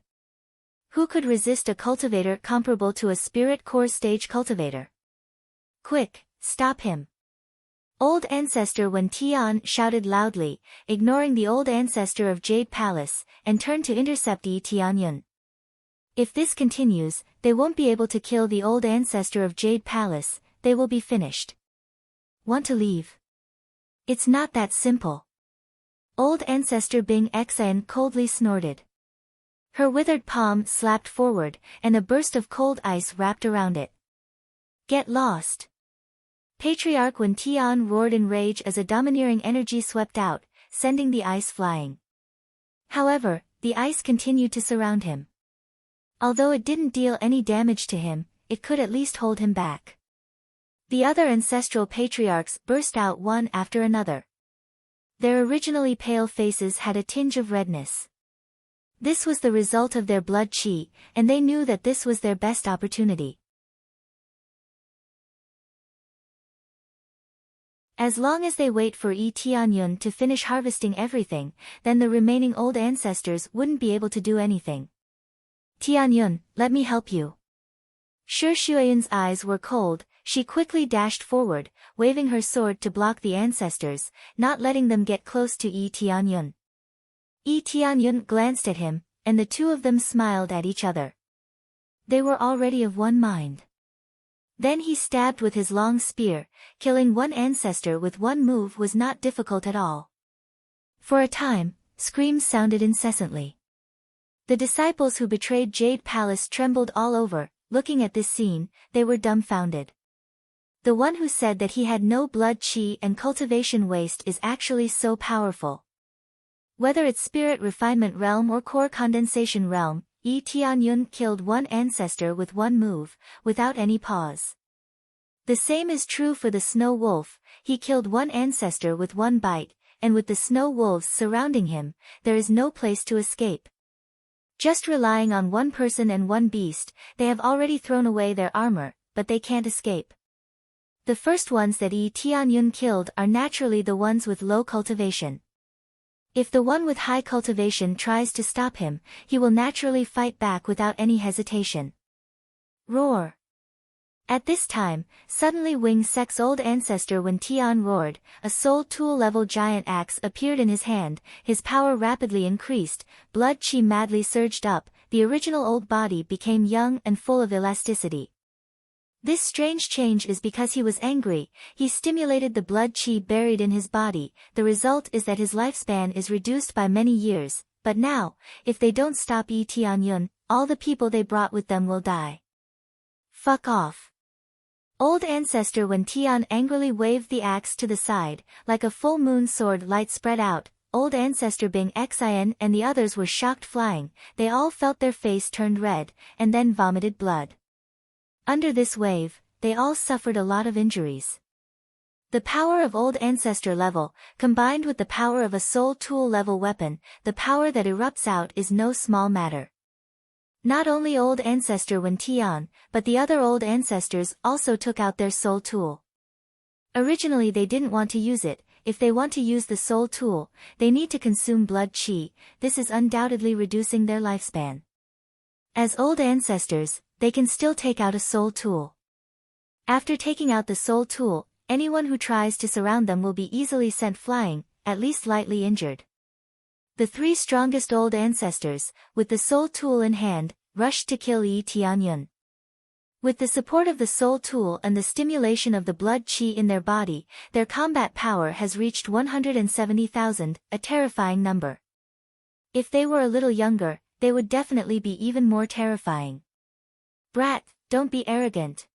Who could resist a cultivator comparable to a spirit core stage cultivator? Quick, stop him. Old Ancestor Wen Tian shouted loudly, ignoring the old ancestor of Jade Palace, and turned to intercept Tianyun. If this continues, they won't be able to kill the old ancestor of Jade Palace, they will be finished. Want to leave? It's not that simple. Old Ancestor Bing Xian coldly snorted. Her withered palm slapped forward, and a burst of cold ice wrapped around it. Get lost. Patriarch Wen Tian roared in rage as a domineering energy swept out, sending the ice flying. However, the ice continued to surround him. Although it didn't deal any damage to him, it could at least hold him back. The other ancestral patriarchs burst out one after another. Their originally pale faces had a tinge of redness. This was the result of their blood qi, and they knew that this was their best opportunity. As long as they wait for Tianyun to finish harvesting everything, then the remaining old ancestors wouldn't be able to do anything. Tianyun, let me help you. Shi Shuiyun's eyes were cold, she quickly dashed forward, waving her sword to block the ancestors, not letting them get close to Tianyun. Tianyun glanced at him, and the two of them smiled at each other. They were already of one mind. Then he stabbed with his long spear, killing one ancestor with one move was not difficult at all. For a time, screams sounded incessantly. The disciples who betrayed Jade Palace trembled all over, looking at this scene, they were dumbfounded. The one who said that he had no blood qi and cultivation waste is actually so powerful. Whether it's spirit refinement realm or core condensation realm, Tianyun killed one ancestor with one move, without any pause. The same is true for the Snow Wolf, he killed one ancestor with one bite, and with the snow wolves surrounding him, there is no place to escape. Just relying on one person and one beast, they have already thrown away their armor, but they can't escape. The first ones that Tianyun killed are naturally the ones with low cultivation. If the one with high cultivation tries to stop him, he will naturally fight back without any hesitation. Roar! At this time, suddenly Wing Sek's old ancestor Wen Tian roared, a soul tool level giant axe appeared in his hand, his power rapidly increased, blood qi madly surged up, the original old body became young and full of elasticity. This strange change is because he was angry, he stimulated the blood qi buried in his body, the result is that his lifespan is reduced by many years, but now, if they don't stop Tianyun, all the people they brought with them will die. Fuck off. Old Ancestor Wen Tian angrily waved the axe to the side, like a full moon sword light spread out, Old Ancestor Bing Xian and the others were shocked flying, they all felt their face turned red, and then vomited blood. Under this wave, they all suffered a lot of injuries. The power of Old Ancestor level, combined with the power of a Soul Tool level weapon, the power that erupts out is no small matter. Not only Old Ancestor Wen Tian, but the other Old Ancestors also took out their Soul Tool. Originally they didn't want to use it, if they want to use the Soul Tool, they need to consume blood qi, this is undoubtedly reducing their lifespan. As Old Ancestors, they can still take out a Soul Tool. After taking out the Soul Tool, Anyone who tries to surround them will be easily sent flying, at least lightly injured. The three strongest old ancestors, with the soul tool in hand, rushed to kill Yi Tianyun. With the support of the soul tool and the stimulation of the blood qi in their body, their combat power has reached 170,000, a terrifying number. If they were a little younger, they would definitely be even more terrifying. Brat, don't be arrogant.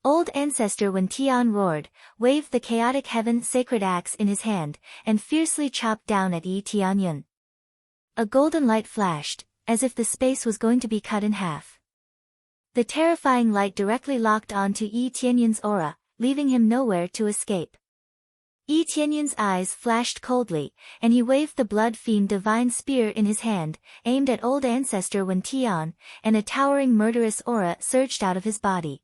Old ancestor Wen Tian roared, waved the chaotic heaven sacred axe in his hand, and fiercely chopped down at Yi Tianyun. A golden light flashed, as if the space was going to be cut in half. The terrifying light directly locked onto Yi Tianyun's aura, leaving him nowhere to escape. Yi Tianyun's eyes flashed coldly, and he waved the blood fiend divine spear in his hand, aimed at old ancestor Wen Tian, and a towering murderous aura surged out of his body.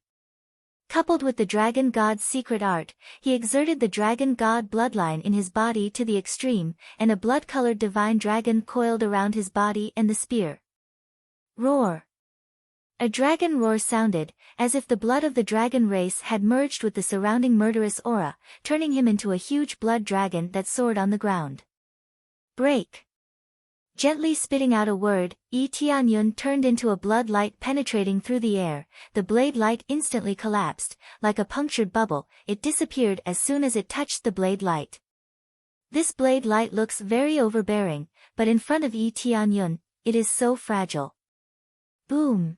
Coupled with the dragon god's secret art, he exerted the dragon god bloodline in his body to the extreme, and a blood-colored divine dragon coiled around his body and the spear. Roar! A dragon roar sounded, as if the blood of the dragon race had merged with the surrounding murderous aura, turning him into a huge blood dragon that soared on the ground. Break! Gently spitting out a word, Yi Tianyun turned into a blood light penetrating through the air. The blade light instantly collapsed, like a punctured bubble. It disappeared as soon as it touched the blade light. This blade light looks very overbearing, but in front of Yi Tianyun, it is so fragile. Boom!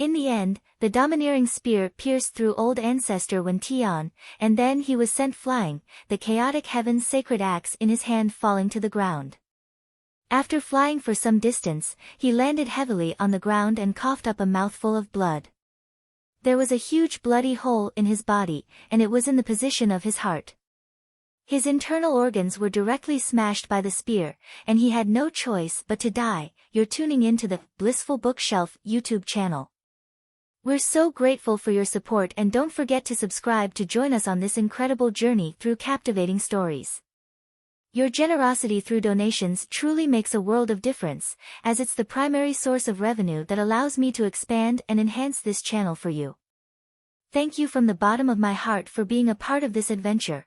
In the end, the domineering spear pierced through old ancestor Wen Tian, and then he was sent flying, the chaotic heaven's sacred axe in his hand falling to the ground. After flying for some distance, he landed heavily on the ground and coughed up a mouthful of blood. There was a huge bloody hole in his body, and it was in the position of his heart. His internal organs were directly smashed by the spear, and he had no choice but to die. You're tuning into the Blissful Bookshelf YouTube channel. We're so grateful for your support, and don't forget to subscribe to join us on this incredible journey through captivating stories. Your generosity through donations truly makes a world of difference, as it's the primary source of revenue that allows me to expand and enhance this channel for you. Thank you from the bottom of my heart for being a part of this adventure.